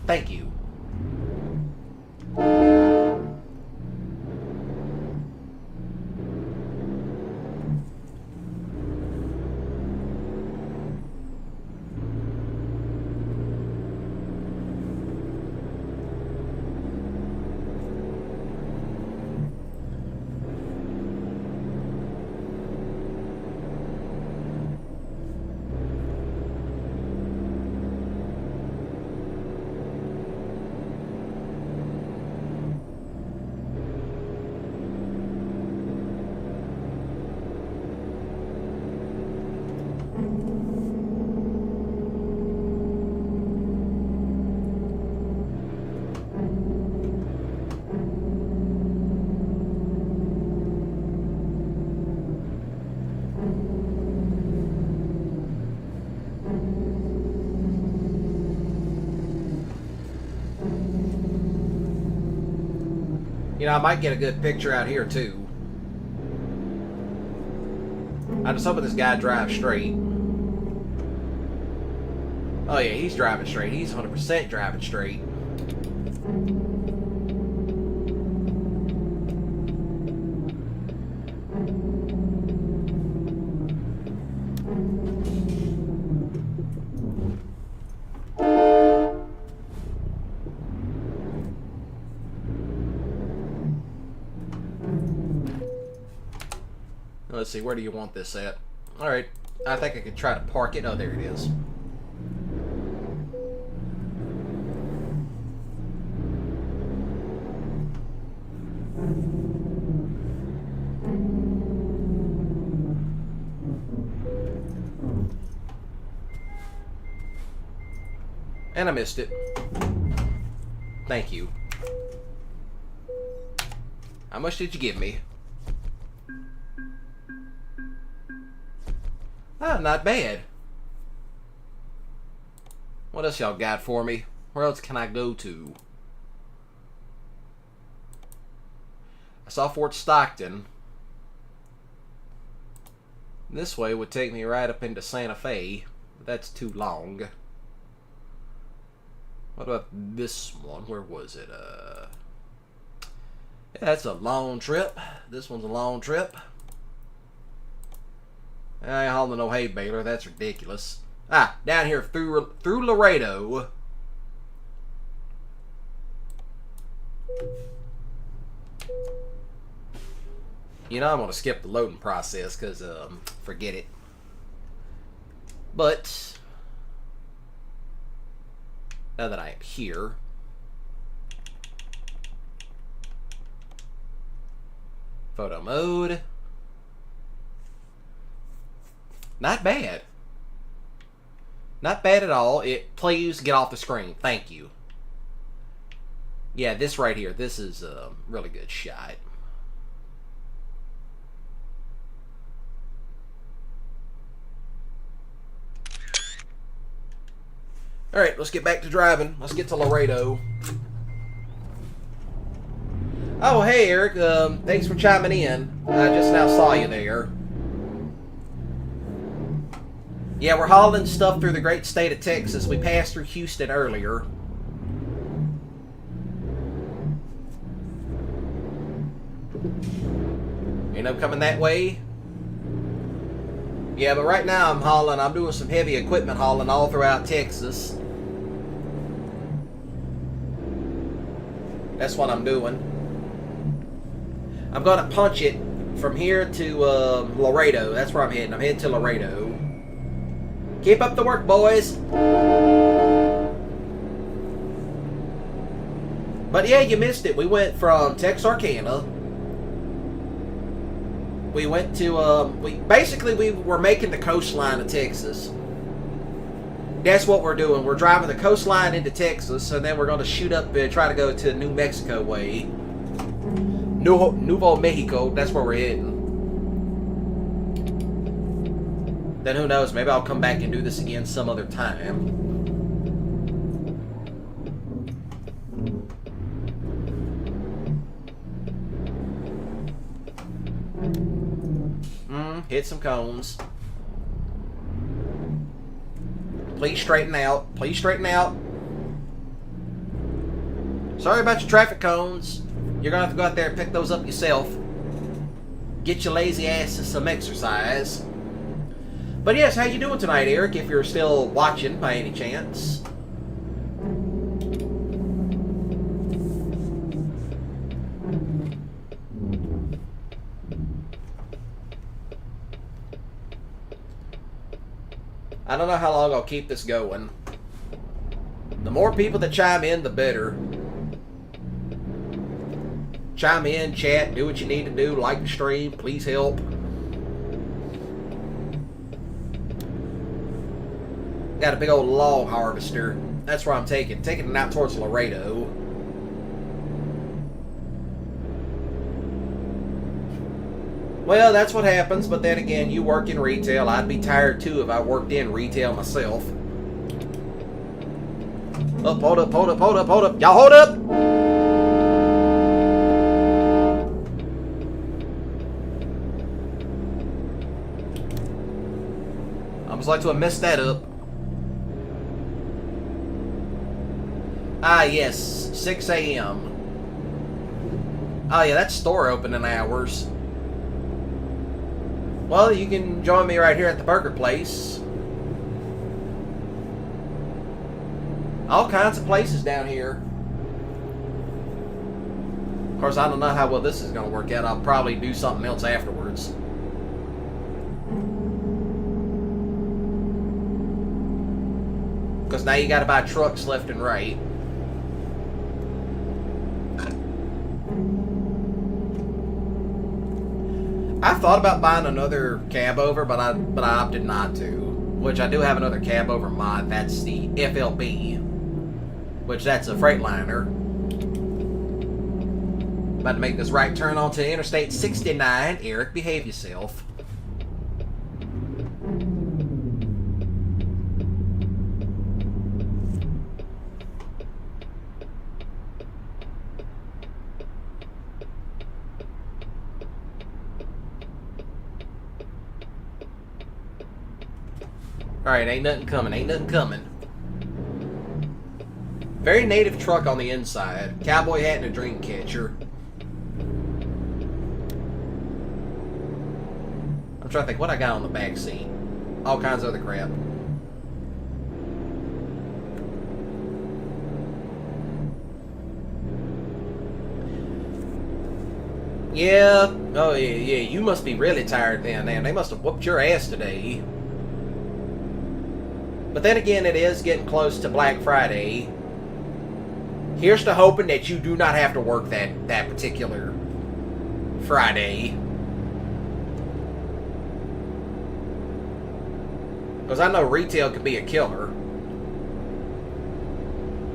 Thank you. You know, I might get a good picture out here, too. I just hope this guy drives straight. Oh, yeah, he's driving straight. He's 100% driving straight. Let's see, where do you want this at? Alright, I think I could try to park it. Oh, there it is. And I missed it. Thank you. How much did you give me? Ah, not bad. What else y'all got for me? Where else can I go to? I saw Fort Stockton. This way would take me right up into Santa Fe, but that's too long. What about this one? Where was it? Yeah, that's a long trip. This one's a long trip. I ain't hauling no hay baler. That's ridiculous. Ah, down here through Laredo. You know I'm gonna skip the loading process because forget it. But now that I am here, photo mode. Not bad. Not bad at all. Please get off the screen. Thank you. Yeah, this right here. This is a really good shot. Alright, let's get back to driving. Let's get to Laredo. Oh, hey, Eric. Thanks for chiming in. I just now saw you there. Yeah, we're hauling stuff through the great state of Texas. We passed through Houston earlier. Ain't no coming that way? Yeah, but right now I'm doing some heavy equipment hauling all throughout Texas. That's what I'm doing. I'm gonna punch it from here to Laredo. That's where I'm heading. I'm heading to Laredo. Keep up the work, boys. But yeah, you missed it. We went from Texarkana. We went to we were making the coastline of Texas. That's what we're doing. We're driving the coastline into Texas, and then we're going to shoot up and try to go to New Mexico way. Nuevo Mexico. That's where we're heading. Then who knows? Maybe I'll come back and do this again some other time. Hit some cones. Please straighten out. Please straighten out. Sorry about your traffic cones. You're going to have to go out there and pick those up yourself. Get your lazy asses some exercise. But yes, how you doing tonight, Eric, if you're still watching by any chance? I don't know how long I'll keep this going. The more people that chime in, the better. Chime in, chat, do what you need to do, like the stream, please help. Got a big old log harvester. That's where I'm taking it out towards Laredo. Well, that's what happens, but then again, you work in retail. I'd be tired too if I worked in retail myself. Up, hold up, hold up, hold up, hold up. Y'all hold up! I was like to have messed that up. Ah, yes, 6 a.m. Oh yeah, that's store opening hours. Well, you can join me right here at the burger place. All kinds of places down here. Of course, I don't know how well this is going to work out. I'll probably do something else afterwards. Because now you got to buy trucks left and right. I thought about buying another cab over, but I opted not to. Which I do have another cab over mod. That's the FLB, which that's a Freightliner. About to make this right turn onto Interstate 69. Eric, behave yourself. Alright, ain't nothing coming, ain't nothing coming. Very native truck on the inside. Cowboy hat and a dream catcher. I'm trying to think what I got on the back seat. All kinds of other crap. Yeah. Oh, yeah. You must be really tired then, man. They must have whooped your ass today. But then again, it is getting close to Black Friday. Here's to hoping that you do not have to work that particular Friday. Because I know retail could be a killer.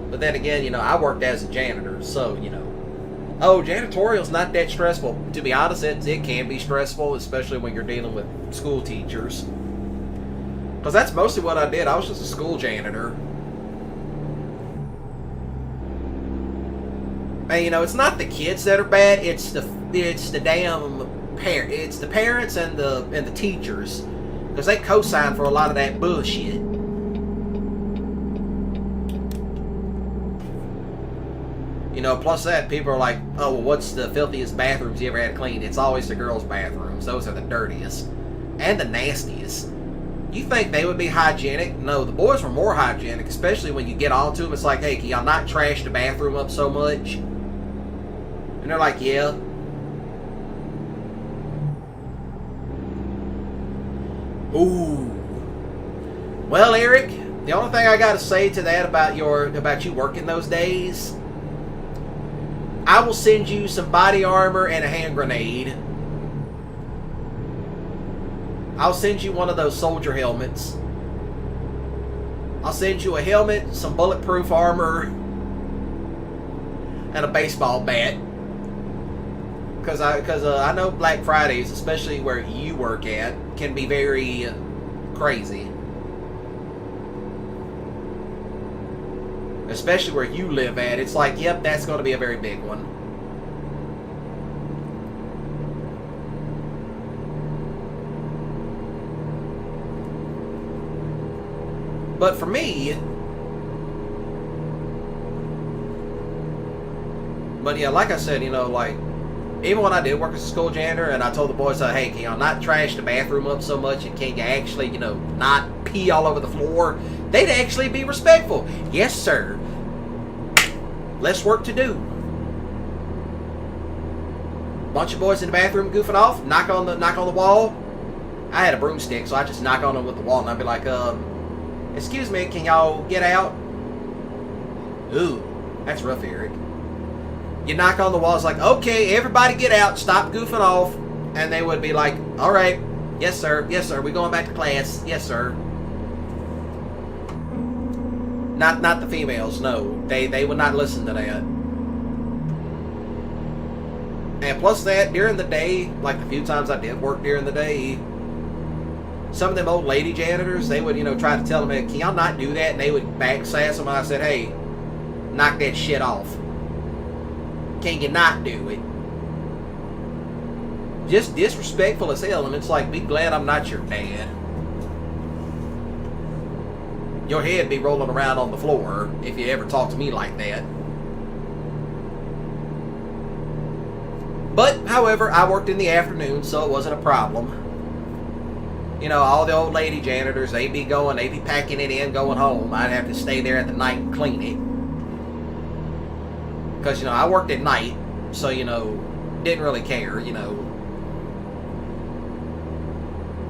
But then again, you know, I worked as a janitor, so, you know. Oh, janitorial's not that stressful. To be honest, it can be stressful, especially when you're dealing with school teachers. Because that's mostly what I did. I was just a school janitor. And, you know, it's not the kids that are bad. It's the damn it's the parents and the teachers, because they co-sign for a lot of that bullshit. You know, plus that, people are like, oh, well, what's the filthiest bathrooms you ever had cleaned? It's always the girls' bathrooms. Those are the dirtiest and the nastiest. You think they would be hygienic? No, the boys were more hygienic, especially when you get onto them. It's like, hey, can y'all not trash the bathroom up so much? And they're like, yeah. Ooh. Well, Eric, the only thing I gotta say to that about you working those days, I will send you some body armor and a hand grenade. I'll send you one of those soldier helmets. I'll send you a helmet, some bulletproof armor, and a baseball bat. Because I know Black Fridays, especially where you work at, can be very crazy. Especially where you live at, it's like, yep, that's going to be a very big one. But for me, but yeah, like I said, you know, like, even when I did work as a school janitor and I told the boys, hey, can y'all not trash the bathroom up so much, and can you actually, you know, not pee all over the floor, they'd actually be respectful. Yes, sir. Less work to do. Bunch of boys in the bathroom goofing off, knock on the wall. I had a broomstick, so I just knock on them with the wall, and I'd be like, excuse me, can y'all get out? Ooh, that's rough, Eric. You knock on the wall, it's like, okay, everybody get out, stop goofing off. And they would be like, alright, yes sir, we're going back to class, yes sir. Not the females, no. They would not listen to that. And plus that, during the day, like the few times I did work during the day, some of them old lady janitors, they would, you know, try to tell them, can y'all not do that? And they would backsass them, and I said, hey, knock that shit off. Can you not do it? Just disrespectful as hell, and it's like, be glad I'm not your dad. Your head be rolling around on the floor if you ever talk to me like that. But, however, I worked in the afternoon, so it wasn't a problem. You know, all the old lady janitors, they'd be packing it in, going home. I'd have to stay there at the night and clean it. Because, you know, I worked at night, so, you know, didn't really care, you know.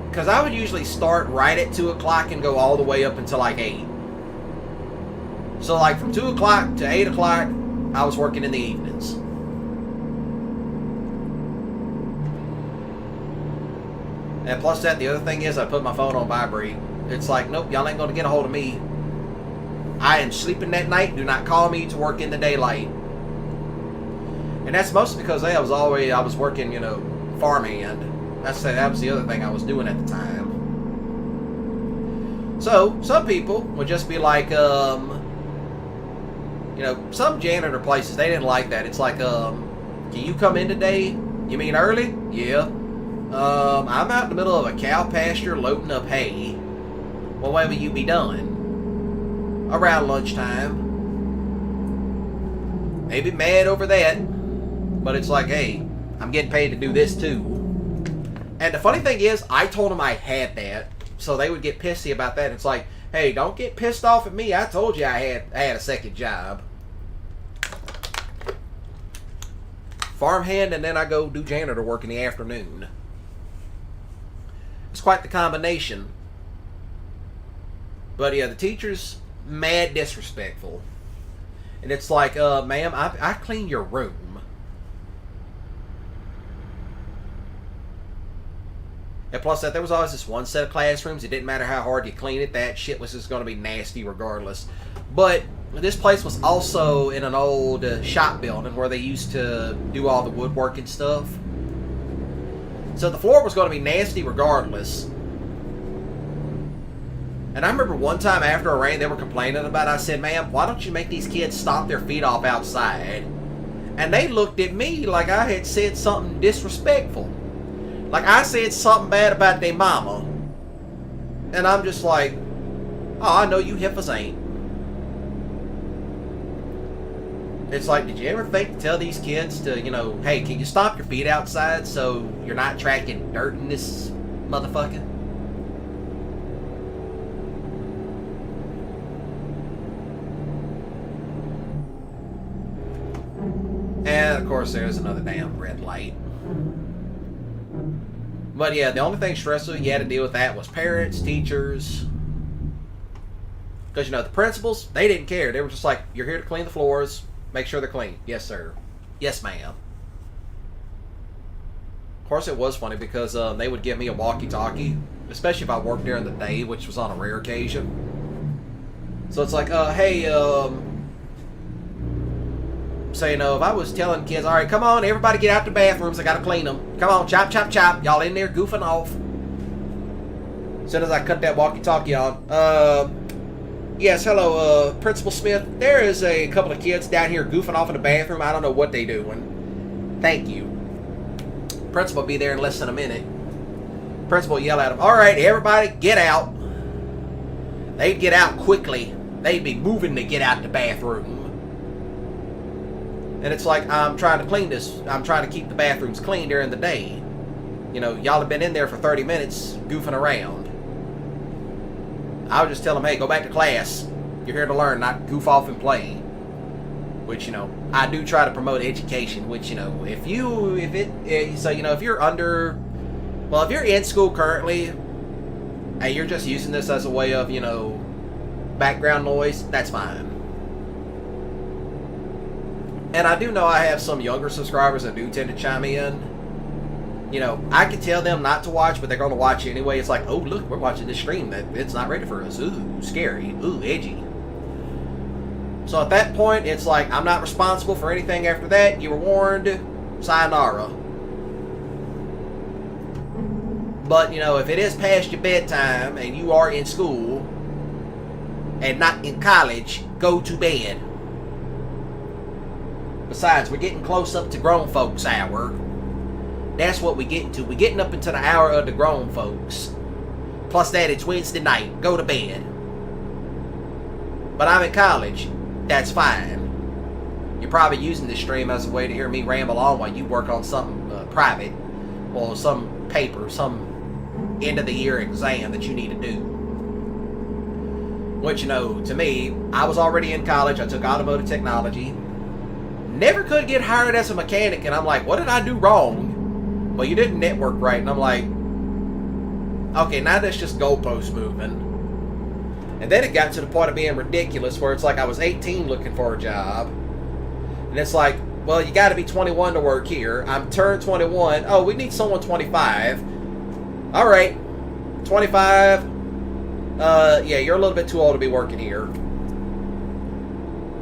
Because I would usually start right at 2 o'clock and go all the way up until like 8. So, like, from 2 o'clock to 8 o'clock, I was working in the evenings. And plus that, the other thing is I put my phone on vibrate. It's like, nope, y'all ain't going to get a hold of me. I am sleeping that night. Do not call me to work in the daylight. And that's mostly because I was working, you know, farmhand. That was the other thing I was doing at the time. So, some people would just be like, you know, some janitor places, they didn't like that. It's like, can you come in today? You mean early? Yeah. I'm out in the middle of a cow pasture loading up hay. Well, when will you be done? Around lunchtime. Maybe mad over that. But it's like, hey, I'm getting paid to do this too. And the funny thing is, I told them I had that. So they would get pissy about that. It's like, hey, don't get pissed off at me. I told you I had a second job. Farmhand, and then I go do janitor work in the afternoon. It's quite the combination. But yeah, the teacher's mad disrespectful. And it's like, ma'am, I clean your room. And plus that, there was always this one set of classrooms. It didn't matter how hard you clean it. That shit was just going to be nasty regardless. But this place was also in an old shop building where they used to do all the woodworking stuff. So the floor was going to be nasty regardless. And I remember one time after a rain, they were complaining about it. I said, ma'am, why don't you make these kids stomp their feet off outside? And they looked at me like I had said something disrespectful. Like I said something bad about their mama. And I'm just like, oh, I know you heifers ain't. It's like, did you ever think to tell these kids to, you know, hey, can you stomp your feet outside so you're not tracking dirt in this motherfucker? And of course there's another damn red light. But yeah, the only thing stressful you had to deal with that was parents, teachers. Because, you know, the principals, they didn't care. They were just like, you're here to clean the floors. Make sure they're clean. Yes, sir. Yes, ma'am. Of course, it was funny because they would give me a walkie-talkie, especially if I worked during the day, which was on a rare occasion. So it's like, hey, so, you know, if I was telling kids, all right, come on, everybody get out the bathrooms. I got to clean them. Come on, chop, chop, chop. Y'all in there goofing off. As soon as I cut that walkie-talkie on, yes, hello, Principal Smith. There is a couple of kids down here goofing off in the bathroom. I don't know what they doing. Thank you. Principal will be there in less than a minute. Principal will yell at them, all right, everybody, get out. They'd get out quickly. They'd be moving to get out the bathroom. And it's like, I'm trying to clean this. I'm trying to keep the bathrooms clean during the day. You know, y'all have been in there for 30 minutes goofing around. I would just tell them, hey, go back to class. You're here to learn, not goof off and play. Which, you know, I do try to promote education. Which, you know, if you're in school currently, and you're just using this as a way of, you know, background noise, that's fine. And I do know I have some younger subscribers that do tend to chime in. You know, I can tell them not to watch, but they're going to watch anyway. It's like, oh, look, we're watching this stream that it's not ready for us. Ooh, scary. Ooh, edgy. So at that point, it's like, I'm not responsible for anything after that. You were warned. Sayonara. But, you know, if it is past your bedtime and you are in school and not in college, go to bed. Besides, we're getting close up to grown folks hour. That's what we getting to. We're getting up into the hour of the grown folks. Plus that, it's Wednesday night. Go to bed. But I'm in college. That's fine. You're probably using this stream as a way to hear me ramble on while you work on something private. Or some paper, some end of the year exam that you need to do. Which, you know, to me, I was already in college. I took automotive technology. Never could get hired as a mechanic, and I'm like, what did I do wrong? Well, you didn't network right, and I'm like, okay, now that's just goalposts moving. And then it got to the point of being ridiculous, where it's like I was 18 looking for a job, and it's like, well, you got to be 21 to work here. I'm turned 21. Oh, we need someone 25. All right, 25. Yeah, you're a little bit too old to be working here.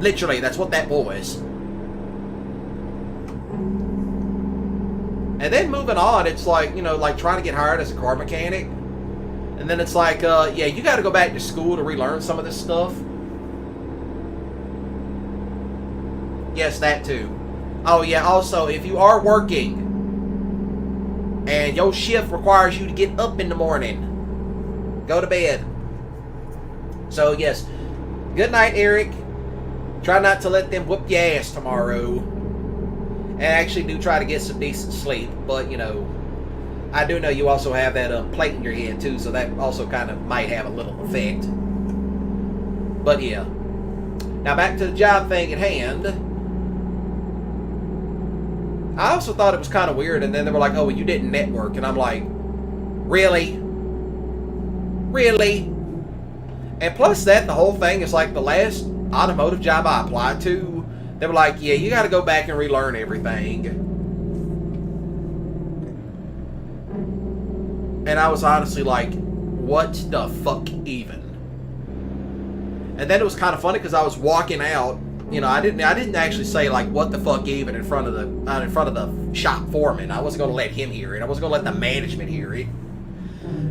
Literally, that's what that was. And then moving on, it's like, you know, like trying to get hired as a car mechanic. And then it's like, yeah, you got to go back to school to relearn some of this stuff. Yes, that too. Oh, yeah, also, if you are working and your shift requires you to get up in the morning, go to bed. So, yes, good night, Eric. Try not to let them whoop your ass tomorrow. And actually do try to get some decent sleep. But, you know, I do know you also have that plate in your head, too. So that also kind of might have a little effect. But, yeah. Now, back to the job thing at hand. I also thought it was kind of weird. And then they were like, oh, well, you didn't network. And I'm like, really? Really? And plus that, the whole thing is like the last automotive job I applied to. They were like, yeah, you got to go back and relearn everything. And I was honestly like, what the fuck even? And then it was kind of funny because I was walking out. You know, I didn't actually say like, what the fuck even in front of the shop foreman. I wasn't going to let him hear it. I wasn't going to let the management hear it.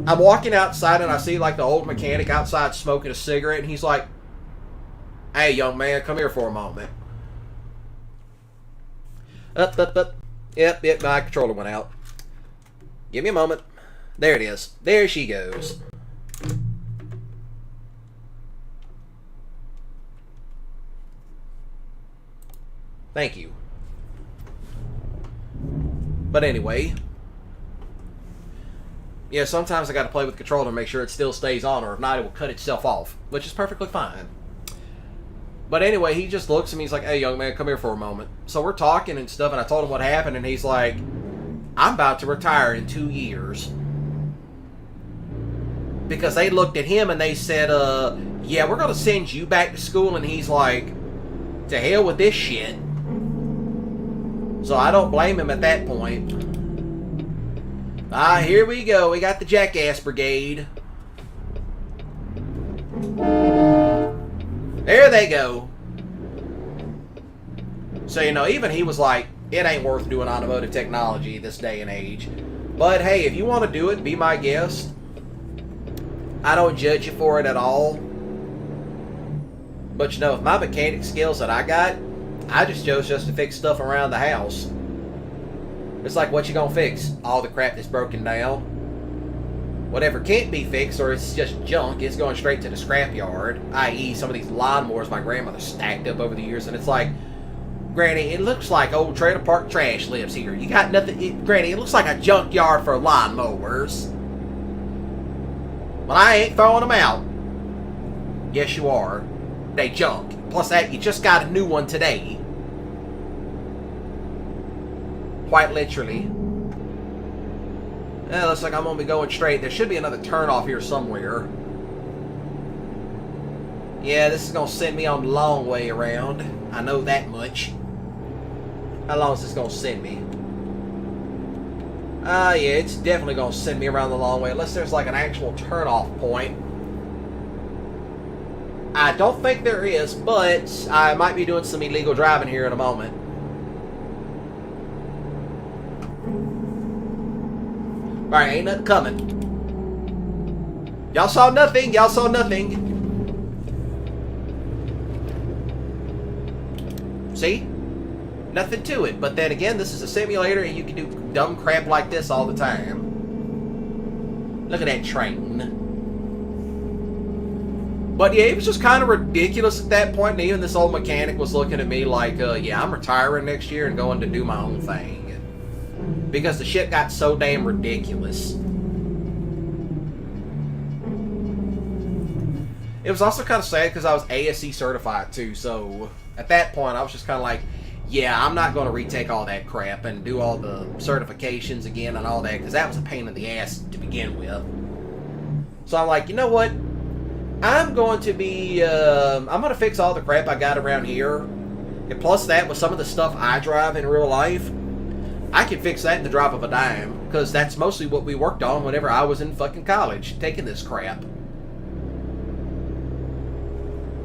I'm walking outside and I see like the old mechanic outside smoking a cigarette. And he's like, hey, young man, come here for a moment. Up. Yep, my controller went out. Give me a moment. There it is. There she goes. Thank you. But anyway. Yeah, sometimes I gotta play with the controller to make sure it still stays on, or if not, it will cut itself off. Which is perfectly fine. But anyway, he just looks at me. He's like, hey, young man, come here for a moment. So we're talking and stuff, and I told him what happened, and he's like, I'm about to retire in 2 years. Because they looked at him and they said, yeah, we're going to send you back to school. And he's like, to hell with this shit. So I don't blame him at that point. Here we go. We got the Jackass Brigade. There they go. So, you know, even he was like, it ain't worth doing automotive technology this day and age. But hey, if you want to do it, be my guest. I don't judge you for it at all. But you know, with my mechanic skills that I got, I just chose just to fix stuff around the house. It's like, what you gonna fix? All the crap that's broken down. Whatever can't be fixed, or it's just junk, it's going straight to the scrapyard. I.e., some of these lawnmowers my grandmother stacked up over the years, and it's like, Granny, it looks like old trailer park trash lives here. You got nothing, Granny, it looks like a junkyard for lawnmowers. But I ain't throwing them out. Yes, you are. They junk. Plus that, you just got a new one today. Quite literally. Looks like I'm going to be going straight. There should be another turnoff here somewhere. Yeah, this is going to send me on the long way around. I know that much. How long is this going to send me? Yeah, it's definitely going to send me around the long way. Unless there's like an actual turnoff point. I don't think there is, but I might be doing some illegal driving here in a moment. Alright, ain't nothing coming. Y'all saw nothing. Y'all saw nothing. See? Nothing to it. But then again, this is a simulator and you can do dumb crap like this all the time. Look at that train. But yeah, it was just kind of ridiculous at that point. And even this old mechanic was looking at me like, yeah, I'm retiring next year and going to do my own thing. Because the shit got so damn ridiculous. It was also kind of sad because I was ASC certified too. So at that point, I was just kind of like, yeah, I'm not going to retake all that crap and do all the certifications again and all that. Because that was a pain in the ass to begin with. So I'm like, you know what? I'm going to be, I'm going to fix all the crap I got around here. And plus that, with some of the stuff I drive in real life, I can fix that in the drop of a dime. Because that's mostly what we worked on whenever I was in fucking college, taking this crap.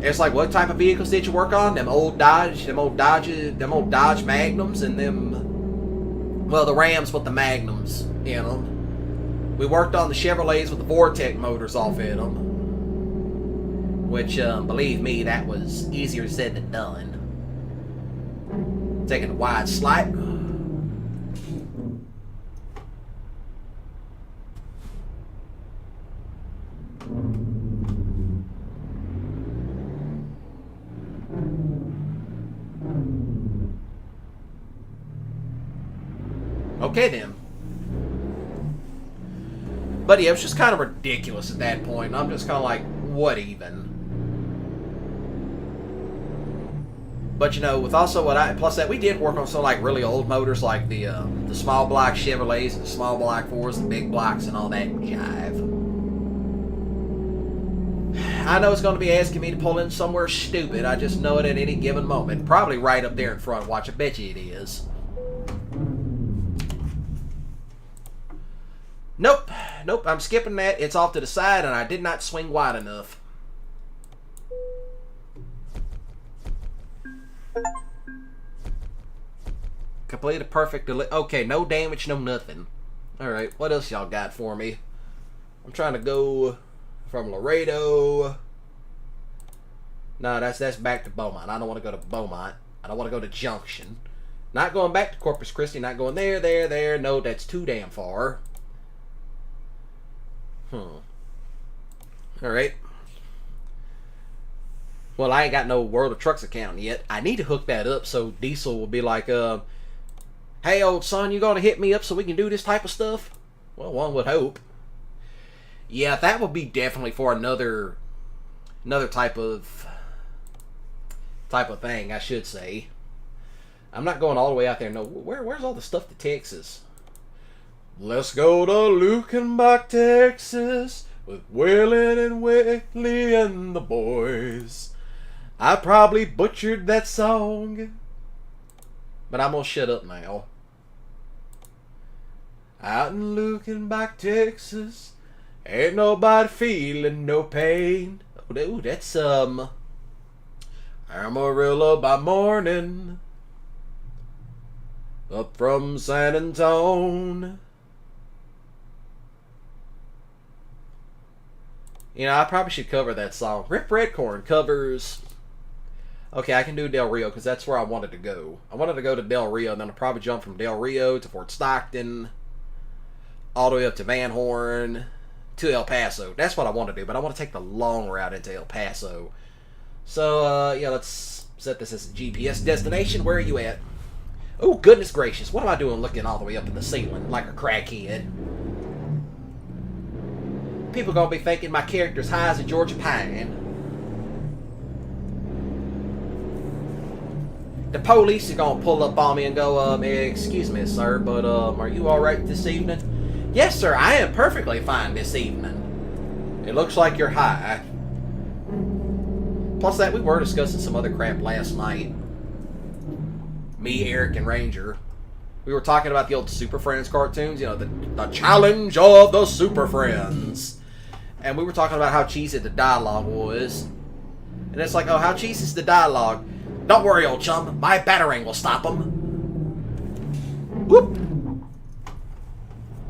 It's like, what type of vehicles did you work on? Them old Dodge Magnums and them, well, the Rams with the Magnums in them. We worked on the Chevrolets with the Vortec motors off in them. Which, believe me, that was easier said than done. Taking a wide slight. Okay then. But yeah, it was just kind of ridiculous at that point. And I'm just kind of like, what even? But you know, with also what plus that we did work on some like really old motors, like the small block Chevrolets, the small block 4s, the big blocks, and all that jive. I know it's going to be asking me to pull in somewhere stupid. I just know it at any given moment. Probably right up there in front. Watch, I bet you it is. Nope. Nope, I'm skipping that. It's off to the side, and I did not swing wide enough. Complete a perfect okay, no damage, no nothing. Alright, what else y'all got for me? I'm trying to go from Laredo. No, that's back to Beaumont. I don't want to go to Beaumont. I don't want to go to Junction. Not going back to Corpus Christi. Not going there. No, that's too damn far. Alright. Well, I ain't got no World of Trucks account yet. I need to hook that up so Diesel will be like, hey, old son, you gonna hit me up so we can do this type of stuff? Well, one would hope. Yeah, that would be definitely for another type of type of thing, I should say. I'm not going all the way out there. No, where's all the stuff to Texas? Let's go to Lukenbach, Texas, with Waylon and Whitley and the boys. I probably butchered that song, but I'm gonna shut up now. Out in Lukenbach, Texas, ain't nobody feeling no pain. Oh, that's Amarillo by morning, up from San Antone. You know, I probably should cover that song. Rip RedCorn covers... Okay, I can do Del Rio, because that's where I wanted to go. I wanted to go to Del Rio, and then I'll probably jump from Del Rio to Fort Stockton, all the way up to Van Horn, to El Paso. That's what I want to do, but I want to take the long route into El Paso. So, yeah, let's set this as a GPS destination. Where are you at? Oh, goodness gracious. What am I doing looking all the way up in the ceiling like a crackhead? People gonna be thinking my character's high as a Georgia pine. The police are gonna pull up on me and go, excuse me, sir, but, are you alright this evening? Yes, sir, I am perfectly fine this evening. It looks like you're high. Plus that, we were discussing some other crap last night. Me, Eric, and Ranger. We were talking about the old Super Friends cartoons, you know, the challenge of the Super Friends. And we were talking about how cheesy the dialogue was. And it's like, oh, how cheesy is the dialogue? Don't worry, old chum. My batarang will stop them. Whoop.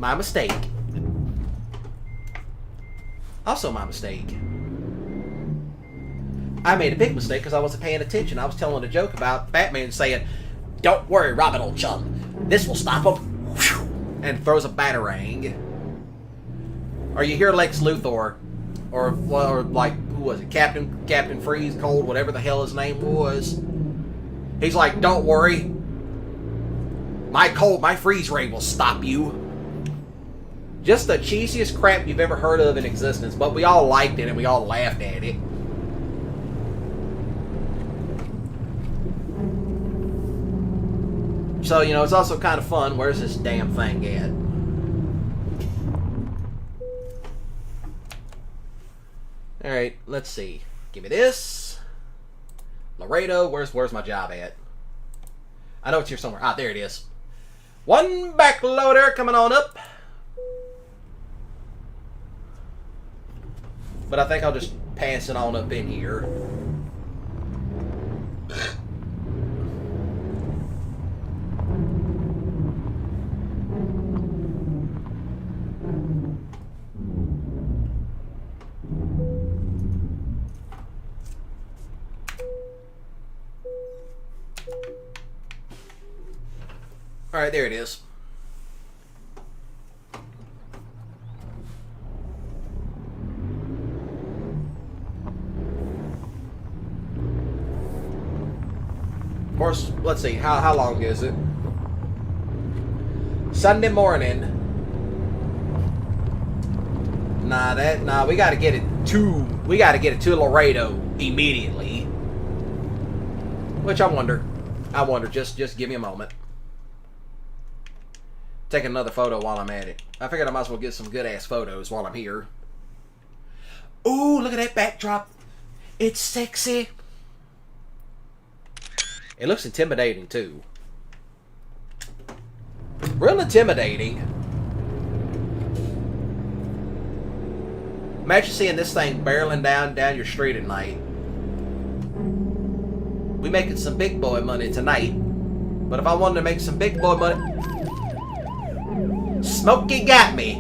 My mistake. Also my mistake. I made a big mistake because I wasn't paying attention. I was telling a joke about Batman saying, don't worry, Robin, old chum. This will stop him. And throws a batarang. Or you hear Lex Luthor, or like, who was it, Captain Freeze, Cold, whatever the hell his name was. He's like, don't worry, my freeze ray will stop you. Just the cheesiest crap you've ever heard of in existence, but we all liked it and we all laughed at it. So, you know, it's also kind of fun. Where's this damn thing at? Alright, let's see. Give me this. Laredo, where's my job at? I know it's here somewhere. Ah, there it is. One backloader coming on up. But I think I'll just pass it on up in here. Alright, there it is. Of course, let's see, how long is it? Sunday morning. Nah, we gotta get it to Laredo immediately. Which I wonder, just give me a moment. Take another photo while I'm at it. I figured I might as well get some good-ass photos while I'm here. Ooh, look at that backdrop. It's sexy. It looks intimidating, too. Real intimidating. Imagine seeing this thing barreling down your street at night. We making some big boy money tonight. But if I wanted to make some big boy money... Smokey got me.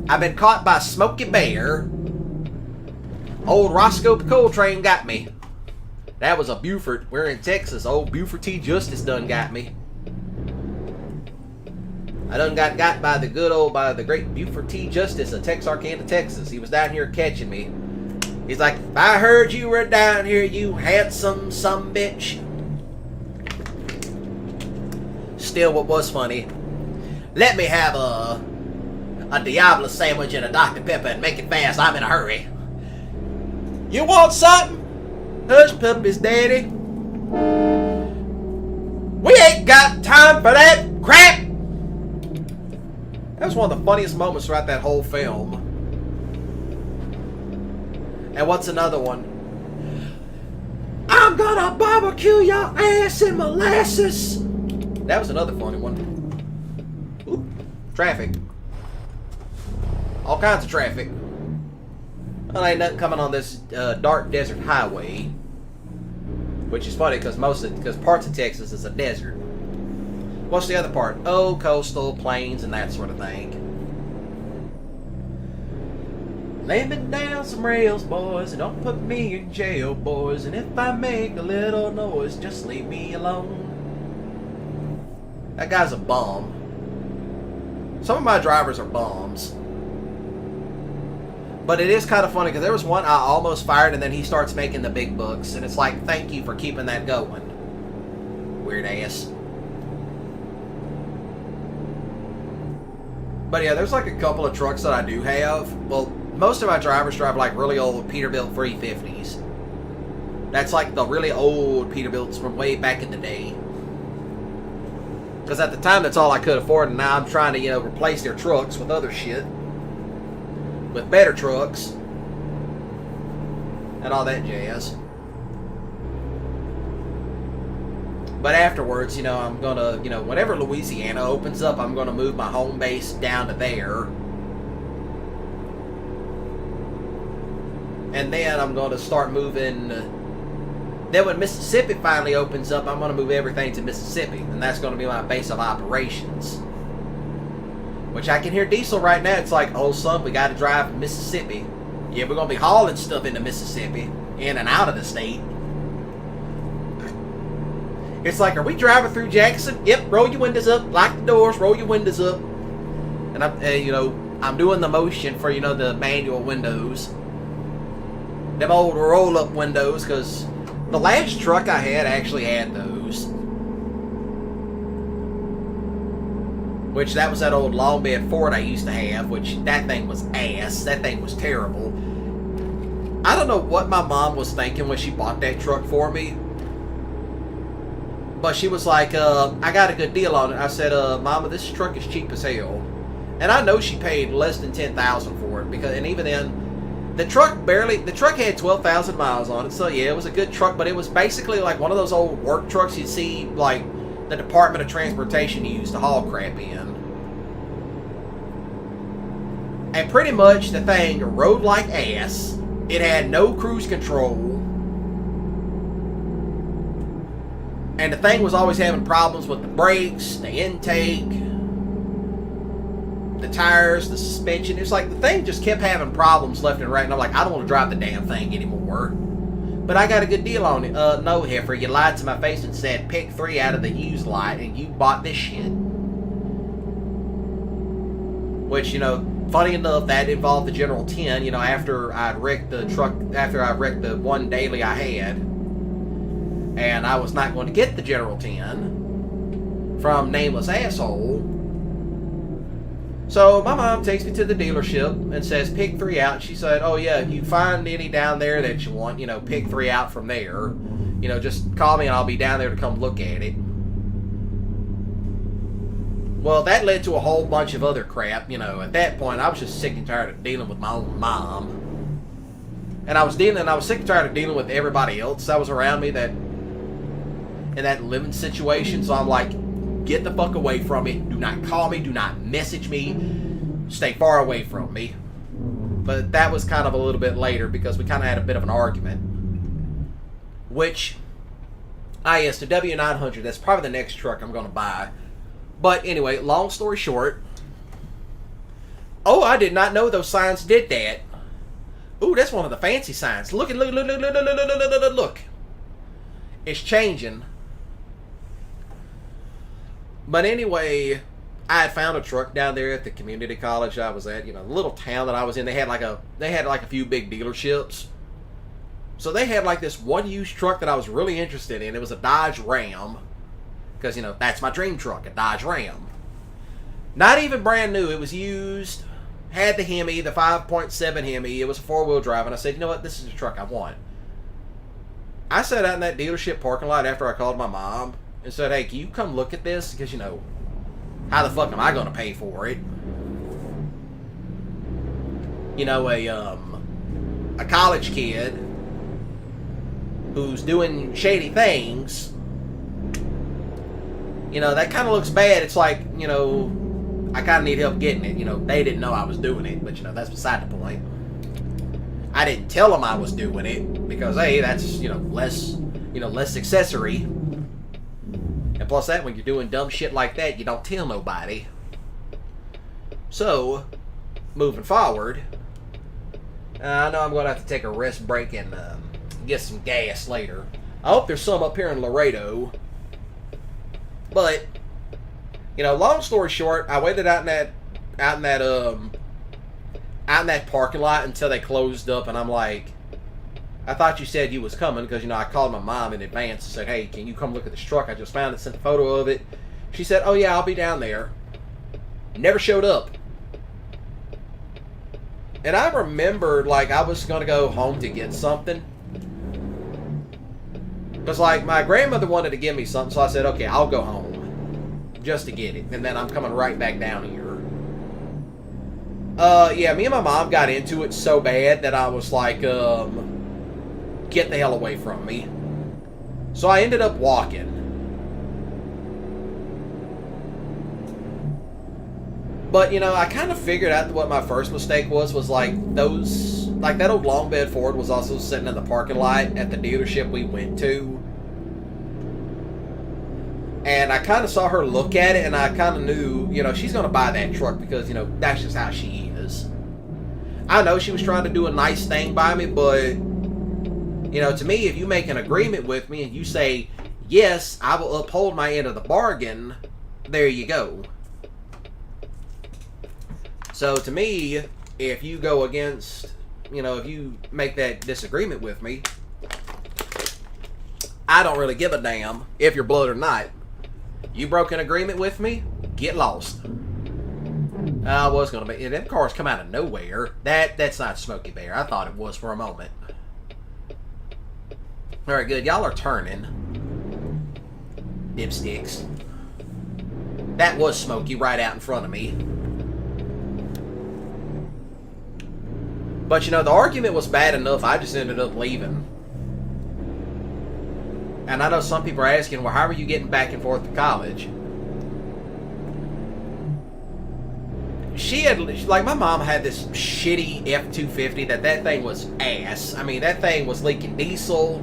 I've been caught by Smokey Bear. Old Roscoe Coltrane got me. That was a Buford. We're in Texas. Old Buford T. Justice done got me. I done got by the great Buford T. Justice of Texarkana, Texas. He was down here catching me. He's like, I heard you were down here, you handsome sumbitch. Still, what was funny, let me have a Diablo sandwich and a Dr. Pepper and make it fast. I'm in a hurry. You want something? Hush puppies, daddy. We ain't got time for that crap. That was one of the funniest moments throughout that whole film. And what's another one? I'm gonna barbecue your ass in molasses. That was another funny one. Ooh, traffic. All kinds of traffic. Well, ain't nothing coming on this dark desert highway. Which is funny because parts of Texas is a desert. What's the other part? Oh, coastal, plains, and that sort of thing. Lay me down some rails, boys, and don't put me in jail, boys. And if I make a little noise, just leave me alone. That guy's a bum. Some of my drivers are bums. But it is kind of funny because there was one I almost fired and then he starts making the big bucks. And it's like, thank you for keeping that going. Weird ass. But yeah, there's like a couple of trucks that I do have. Well, most of my drivers drive like really old Peterbilt 350s. That's like the really old Peterbilts from way back in the day. Because at the time that's all I could afford, and now I'm trying to, you know, replace their trucks with other shit. With better trucks. And all that jazz. But afterwards, you know, I'm gonna, you know, whenever Louisiana opens up, I'm gonna move my home base down to there. And then I'm gonna start moving. Then when Mississippi finally opens up, I'm gonna move everything to Mississippi. And that's gonna be my base of operations. Which I can hear Diesel right now. It's like, oh son, we gotta drive to Mississippi. Yeah, we're gonna be hauling stuff into Mississippi. In and out of the state. It's like, are we driving through Jackson? Yep, roll your windows up, lock the doors, roll your windows up. And I'm, you know, I'm doing the motion for, you know, the manual windows. Them old roll-up windows, because the last truck I had actually had those. Which, that was that old long bed Ford I used to have, which, that thing was ass. That thing was terrible. I don't know what my mom was thinking when she bought that truck for me. But she was like, I got a good deal on it. I said, Mama, this truck is cheap as hell. And I know she paid less than $10,000 for it. Because, and even then, the truck had 12,000 miles on it. So, yeah, it was a good truck. But it was basically like one of those old work trucks you'd see, like, the Department of Transportation used to haul crap in. And pretty much the thing rode like ass. It had no cruise control. And the thing was always having problems with the brakes, the intake, the tires, the suspension. It's like the thing just kept having problems left and right. And I'm like, I don't want to drive the damn thing anymore. But I got a good deal on it. No, heifer, you lied to my face and said pick 3 out of the used lot, and you bought this shit. Which, you know, funny enough, that involved the General 10, you know, after I'd wrecked the truck, after I wrecked the one daily I had. And I was not going to get the General 10 from Nameless Asshole. So my mom takes me to the dealership and says, pick 3 out. She said, oh yeah, if you find any down there that you want, you know, pick 3 out from there. You know, just call me and I'll be down there to come look at it. Well, that led to a whole bunch of other crap. You know, at that point, I was just sick and tired of dealing with my own mom. And I was sick and tired of dealing with everybody else that was around me that in that living situation. So I'm like, get the fuck away from me. Do not call me. Do not message me. Stay far away from me. But that was kind of a little bit later because we kind of had a bit of an argument. Which, yes, the W900, that's probably the next truck I'm going to buy. But anyway, long story short. Oh, I did not know those signs did that. Ooh, that's one of the fancy signs. Look. It's changing. But anyway, I had found a truck down there at the community college I was at, you know, the little town that I was in. They had like a few big dealerships. So they had like this one used truck that I was really interested in. It was a Dodge Ram. Because, you know, that's my dream truck, a Dodge Ram. Not even brand new. It was used. Had the Hemi, the 5.7 Hemi. It was a 4-wheel drive. And I said, you know what? This is the truck I want. I sat out in that dealership parking lot after I called my mom and said, hey, can you come look at this? Because, you know, how the fuck am I going to pay for it? You know, a college kid who's doing shady things, you know, that kind of looks bad. It's like, you know, I kind of need help getting it. You know, they didn't know I was doing it, but, you know, that's beside the point. I didn't tell them I was doing it because, hey, that's, less accessory. And plus that, when you're doing dumb shit like that, you don't tell nobody. So, moving forward, I know I'm going to have to take a rest break and get some gas later. I hope there's some up here in Laredo. But, long story short, I waited out in that parking lot until they closed up, and I'm like, I thought you said you was coming, because, I called my mom in advance and said, hey, can you come look at this truck? I just found it, sent a photo of it. She said, oh yeah, I'll be down there. Never showed up. And I remembered, I was going to go home to get something. Because, my grandmother wanted to give me something, so I said, okay, I'll go home. Just to get it. And then I'm coming right back down here. Yeah, me and my mom got into it so bad that I was like, get the hell away from me. So I ended up walking. But, I kind of figured out what my first mistake was that old long bed Ford was also sitting in the parking lot at the dealership we went to. And I kind of saw her look at it, and I kind of knew, she's going to buy that truck because, that's just how she is. I know she was trying to do a nice thing by me, but, to me, if you make an agreement with me and you say, yes, I will uphold my end of the bargain, there you go. So, to me, if you go against, if you make that disagreement with me, I don't really give a damn if you're blood or not. You broke an agreement with me, get lost. I was going to be... Them cars come out of nowhere. That's not Smokey Bear. I thought it was for a moment. Alright, good. Y'all are turning. Dipsticks. That was Smokey right out in front of me. But, the argument was bad enough, I just ended up leaving. And I know some people are asking, well, how are you getting back and forth to college? My mom had this shitty F-250 that thing was ass. I mean, that thing was leaking diesel.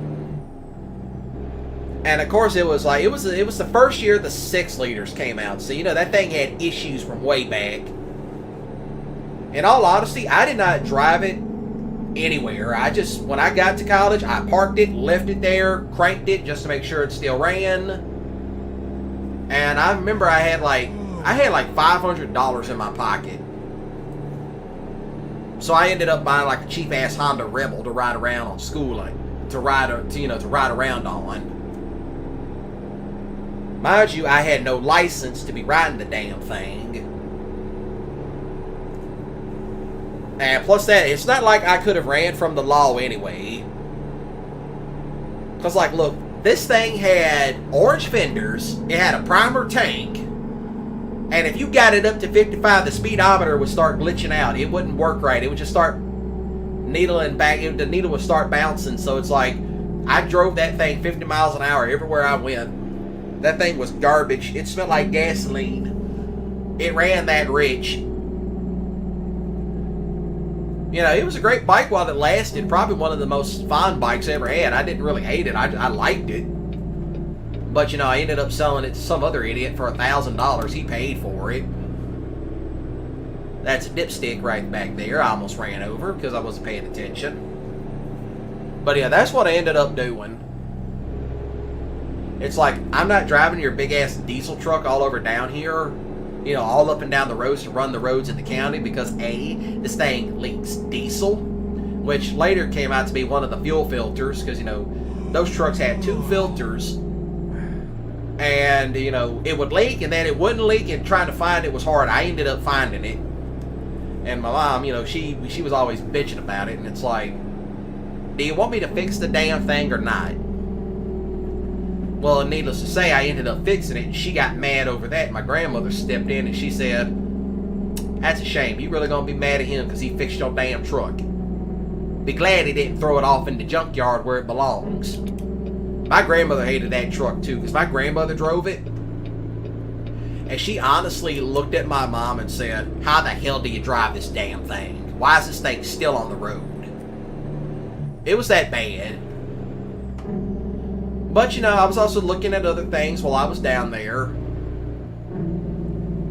And, of course, it was the first year the 6 liters came out. So, that thing had issues from way back. In all honesty, I did not drive it anywhere. When I got to college, I parked it, left it there, cranked it just to make sure it still ran. And I remember I had like $500 in my pocket. So I ended up buying like a cheap ass Honda Rebel to ride around on school, to ride around on. Mind you, I had no license to be riding the damn thing. And plus that, it's not like I could have ran from the law anyway. Because, look, this thing had orange fenders, it had a primer tank, and if you got it up to 55, the speedometer would start glitching out. It wouldn't work right. It would just start needling back. The needle would start bouncing. So it's like, I drove that thing 50 miles an hour everywhere I went. That thing was garbage. It smelled like gasoline. It ran that rich. It was a great bike while it lasted. Probably one of the most fun bikes I ever had. I didn't really hate it. I liked it. But, I ended up selling it to some other idiot for $1,000. He paid for it. That's a dipstick right back there. I almost ran over because I wasn't paying attention. But, yeah, that's what I ended up doing. It's like, I'm not driving your big-ass diesel truck all over down here, all up and down the roads to run the roads in the county because, A, this thing leaks diesel, which later came out to be one of the fuel filters because, those trucks had 2 filters, and, it would leak, and then it wouldn't leak, and trying to find it was hard. I ended up finding it. And my mom, she was always bitching about it, and it's like, do you want me to fix the damn thing or not? Well, needless to say, I ended up fixing it, and she got mad over that. My grandmother stepped in, and she said, "That's a shame. You really gonna be mad at him because he fixed your damn truck. Be glad he didn't throw it off in the junkyard where it belongs." My grandmother hated that truck, too, because my grandmother drove it. And she honestly looked at my mom and said, "How the hell do you drive this damn thing? Why is this thing still on the road?" It was that bad. But, you know, I was also looking at other things while I was down there.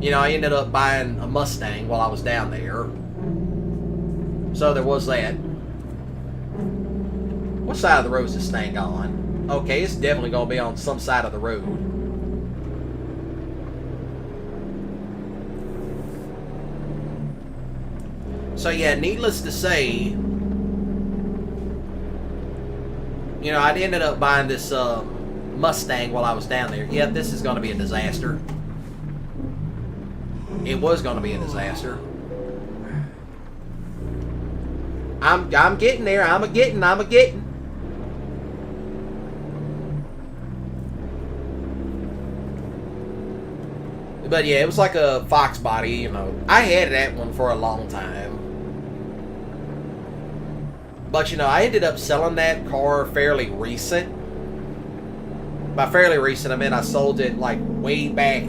You know, I ended up buying a Mustang while I was down there. So there was that. What side of the road is this thing on? Okay, it's definitely going to be on some side of the road. So yeah, needless to say, you know, I ended up buying this Mustang while I was down there. Yeah, this is going to be a disaster. It was going to be a disaster. I'm getting there. I'm a getting. But yeah, it was like a Fox body, you know. I had that one for a long time. But, you know, I ended up selling that car fairly recent. By fairly recent, I mean I sold it, like, way back.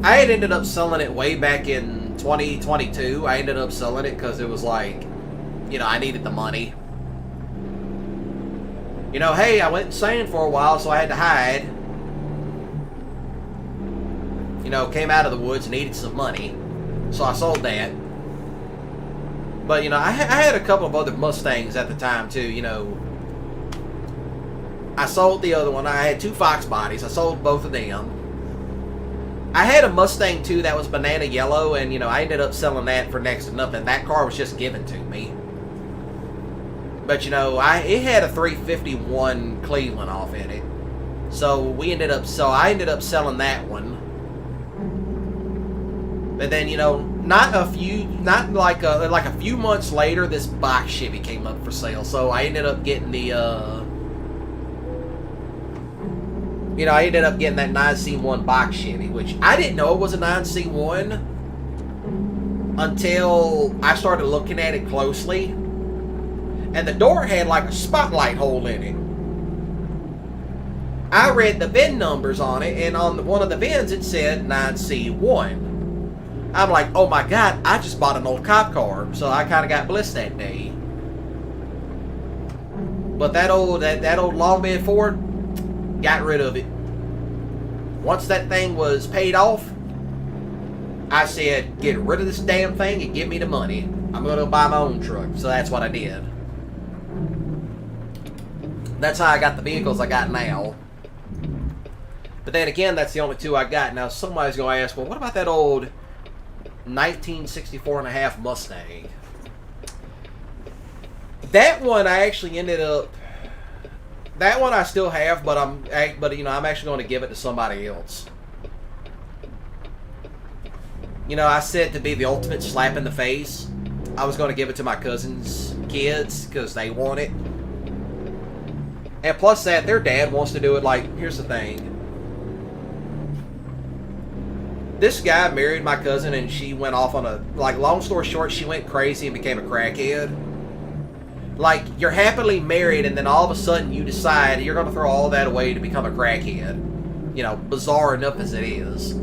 I had ended up selling it way back in 2022. I ended up selling it because it was like, you know, I needed the money. You know, hey, I went insane for a while, so I had to hide. You know, came out of the woods and needed some money. So I sold that. But, you know, I had a couple of other Mustangs at the time, too, you know. I sold the other one. I had two Fox bodies. I sold both of them. I had a Mustang, too, that was banana yellow, and, you know, I ended up selling that for next to nothing. That car was just given to me. But, you know, it had a 351 Cleveland off in it. So, I ended up selling that one. But then, you know, not like a few months later, this box Chevy came up for sale. So I ended up getting the, you know, I ended up getting that 9C1 box Chevy, which I didn't know it was a 9C1 until I started looking at it closely. And the door had like a spotlight hole in it. I read the VIN numbers on it, and on one of the VINs it said 9C1. I'm like, oh my god, I just bought an old cop car, so I kind of got blessed that day. But that old long bed Ford, got rid of it. Once that thing was paid off, I said, get rid of this damn thing and give me the money. I'm going to buy my own truck. So that's what I did. That's how I got the vehicles I got now. But then again, that's the only two I got. Now somebody's going to ask, well, what about that old 1964 and a half Mustang? That one I actually ended up, that one I still have, but you know, I'm actually going to give it to somebody else. You know, I said to be the ultimate slap in the face, I was going to give it to my cousin's kids because they want it. And plus that, their dad wants to do it. Like, here's the thing. This guy married my cousin, and she went off on a, like, long story short, she went crazy and became a crackhead. Like, you're happily married, and then all of a sudden you decide you're going to throw all that away to become a crackhead. You know, bizarre enough as it is.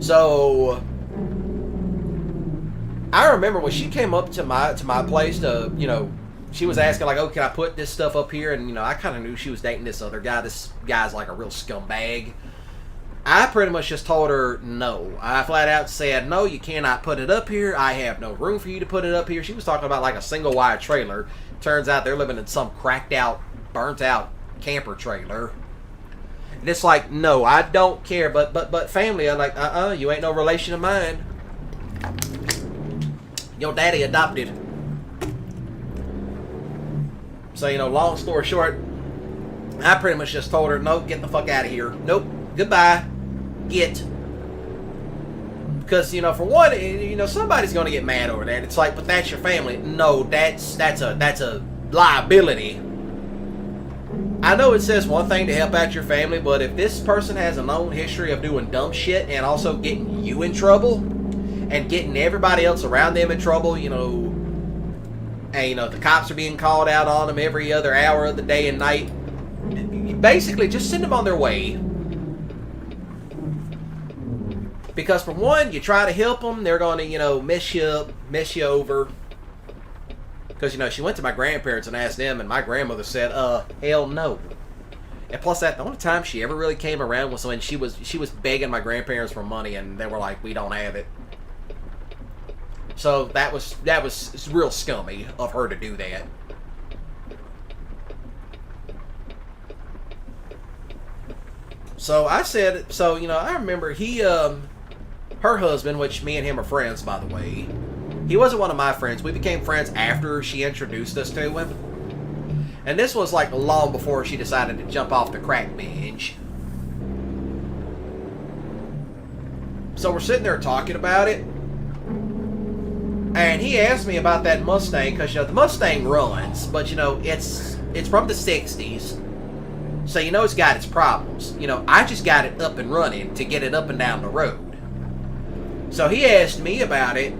So, I remember when she came up to my place to, you know, she was asking, like, oh, can I put this stuff up here? And, you know, I kind of knew she was dating this other guy. This guy's like a real scumbag. I pretty much just told her no. I flat out said, no, you cannot put it up here. I have no room for you to put it up here. She was talking about like a single wide trailer. Turns out they're living in some cracked out, burnt out camper trailer. And it's like, no, I don't care. But family, I'm like, you ain't no relation of mine. Your daddy adopted. So, you know, long story short, I pretty much just told her, nope, get the fuck out of here. Nope, goodbye. Get. Because, you know, for one, you know, somebody's going to get mad over that. It's like, but that's your family. No, that's a liability. I know it says one thing to help out your family, but if this person has a known history of doing dumb shit and also getting you in trouble and getting everybody else around them in trouble, you know, and you know the cops are being called out on them every other hour of the day and night, basically just send them on their way. Because for one, you try to help them, they're going to, you know, mess you up, mess you over. Because, you know, she went to my grandparents and asked them, and my grandmother said, hell no. And plus that, the only time she ever really came around was when she was begging my grandparents for money, and they were like, we don't have it. So that was real scummy of her to do that. So I said, so, you know, I remember he, her husband, which me and him are friends, by the way, he wasn't one of my friends. We became friends after she introduced us to him. And this was like long before she decided to jump off the crack binge. So we're sitting there talking about it. And he asked me about that Mustang, because, you know, the Mustang runs, but, you know, it's from the 60s. So, you know, it's got its problems. You know, I just got it up and running to get it up and down the road. So he asked me about it,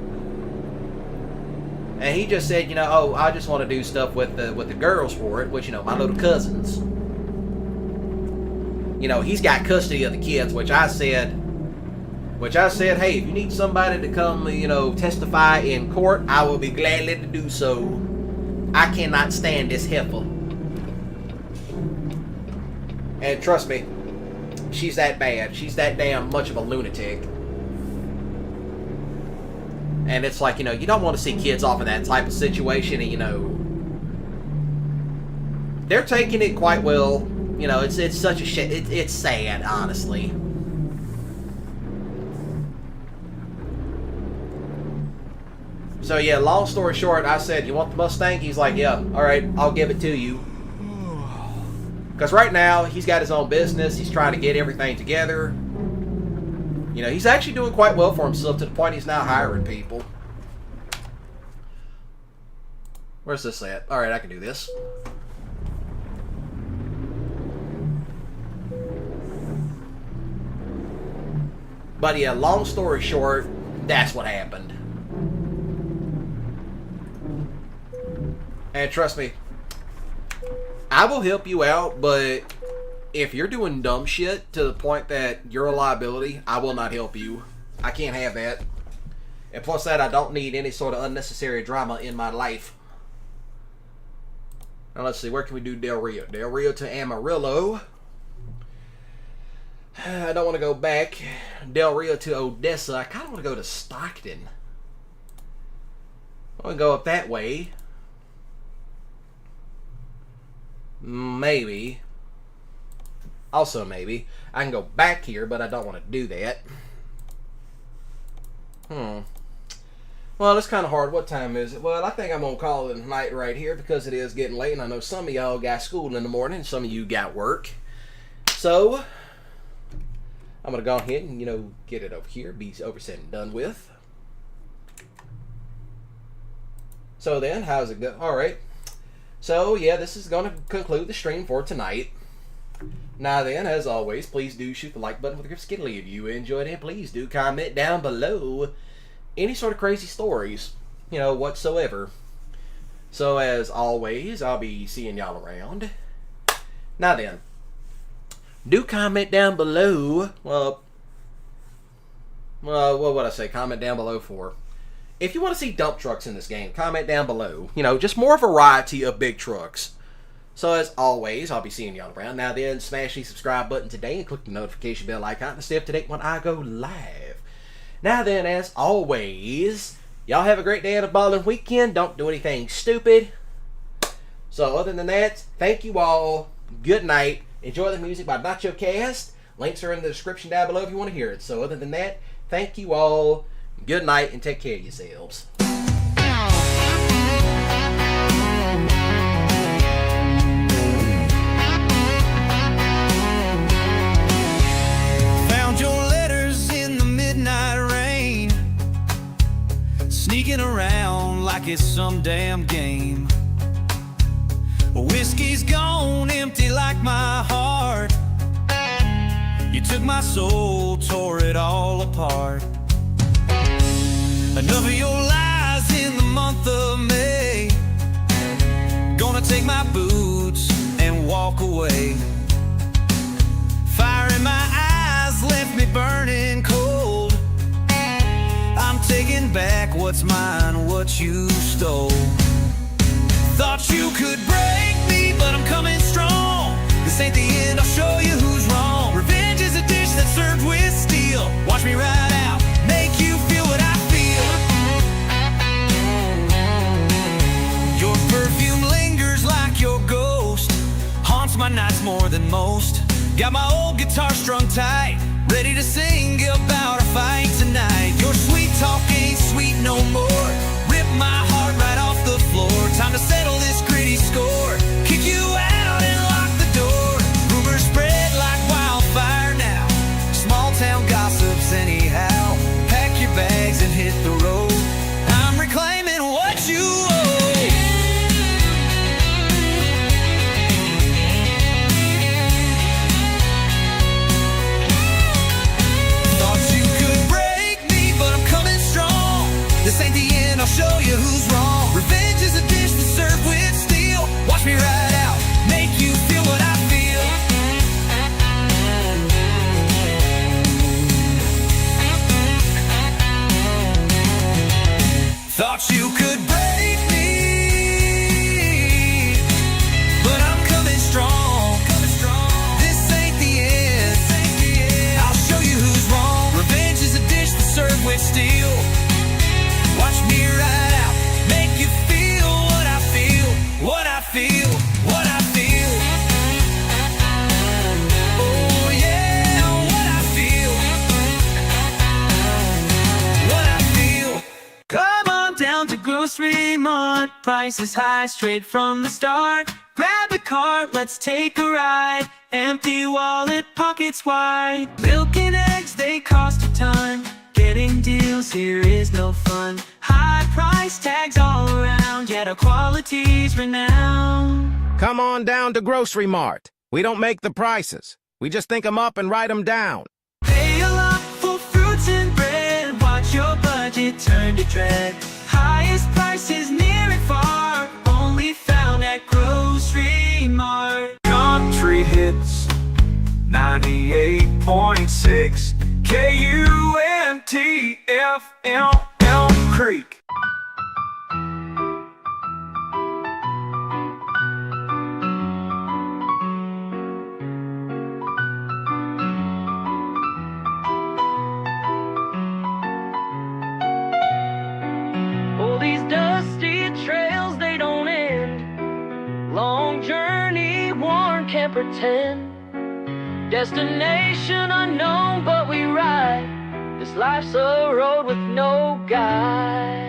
and he just said, you know, oh, I just want to do stuff with the girls for it, which, you know, my little cousins. You know, he's got custody of the kids, which I said, hey, if you need somebody to come, you know, testify in court, I will be gladly to do so. I cannot stand this heifer. And trust me, she's that bad. She's that damn much of a lunatic. And it's like, you know, you don't want to see kids off in that type of situation, and, you know, they're taking it quite well. You know, it's such a shit. It's sad, honestly. So, yeah, long story short, I said, you want the Mustang? He's like, yeah, all right, I'll give it to you. Because right now, he's got his own business. He's trying to get everything together. You know, he's actually doing quite well for himself to the point he's now hiring people. Where's this at? Alright, I can do this. But yeah, long story short, that's what happened. And trust me, I will help you out, but if you're doing dumb shit to the point that you're a liability, I will not help you. I can't have that. And plus that, I don't need any sort of unnecessary drama in my life. Now let's see, where can we do Del Rio? Del Rio to Amarillo. I don't want to go back. Del Rio to Odessa. I kind of want to go to Stockton. I want to go up that way. Maybe. Also, maybe. I can go back here, but I don't want to do that. Well, it's kind of hard. What time is it? Well, I think I'm going to call it a night right here because it is getting late, and I know some of y'all got school in the morning, some of you got work. So, I'm going to go ahead and, you know, get it over here, be over said and done with. So then, how's it go? Alright. So, yeah, this is going to conclude the stream for tonight. Now then, as always, please do shoot the like button with your skiddly if you enjoyed it. Please do comment down below any sort of crazy stories, you know, whatsoever. So, as always, I'll be seeing y'all around. Now then, do comment down below. Well, what would I say? Comment down below for. If you want to see dump trucks in this game, comment down below. You know, just more variety of big trucks. So, as always, I'll be seeing y'all around. Now then, smash the subscribe button today and click the notification bell icon to stay up to date when I go live. Now then, as always, y'all have a great day and a balling weekend. Don't do anything stupid. So, other than that, thank you all. Good night. Enjoy the music by Nacho Cast. Links are in the description down below if you want to hear it. So, other than that, thank you all. Good night and take care of yourselves. Found your letters in the midnight rain, sneaking around like it's some damn game. Whiskey's gone empty like my heart. You took my soul, tore it all apart. Enough of your lies in the month of May. Gonna take my boots and walk away. Fire in my eyes left me burning cold. I'm taking back what's mine, what you stole. Thought you could break me, but I'm coming strong. This ain't the end, I'll show you who's wrong. Revenge is a dish that's served with steel. Watch me ride out, make you feel what I feel. Your perfume lingers like your ghost, haunts my nights more than most. Got my old guitar strung tight, ready to sing about our fight tonight. Your sweet talk ain't sweet no more. Rip my heart right off the floor. Time to settle this gritty score. Kick you out and lock the door. Rumors spread like wildfire now. Small town gossips anyhow. Pack your bags and hit the road. I'm reclaiming what you owe. Thought you could break me, but I'm coming strong. This ain't the end, I'll show you who's wrong. Revenge is a dish that's served with steel. Watch me ride out, make you feel what I feel. Thought you could break me, but I'm coming strong. This ain't the end, I'll show you who's wrong. Revenge is a dish that's served with steel. Watch me ride out, make you feel what I feel, what I feel, what I feel. Oh yeah, what I feel, what I feel. Come on down to Grocery Mart. Prices high straight from the start. Grab a cart, let's take a ride. Empty wallet, pockets wide. Milk and eggs, they cost a ton. Getting deals here is no fun. High price tags all around, yet our quality's renowned. Come on down to Grocery Mart. We don't make the prices. We just think 'em up and write 'em down. Pay a lot for fruits and bread. Watch your budget turn to dread. Highest prices near and far, only found at Grocery Mart. Country hits 98.6 KUNTFM Elm Creek. All these dusty trails, they don't end. Long journey, worn, can't pretend. Destination unknown, but we ride. This life's a road with no guide.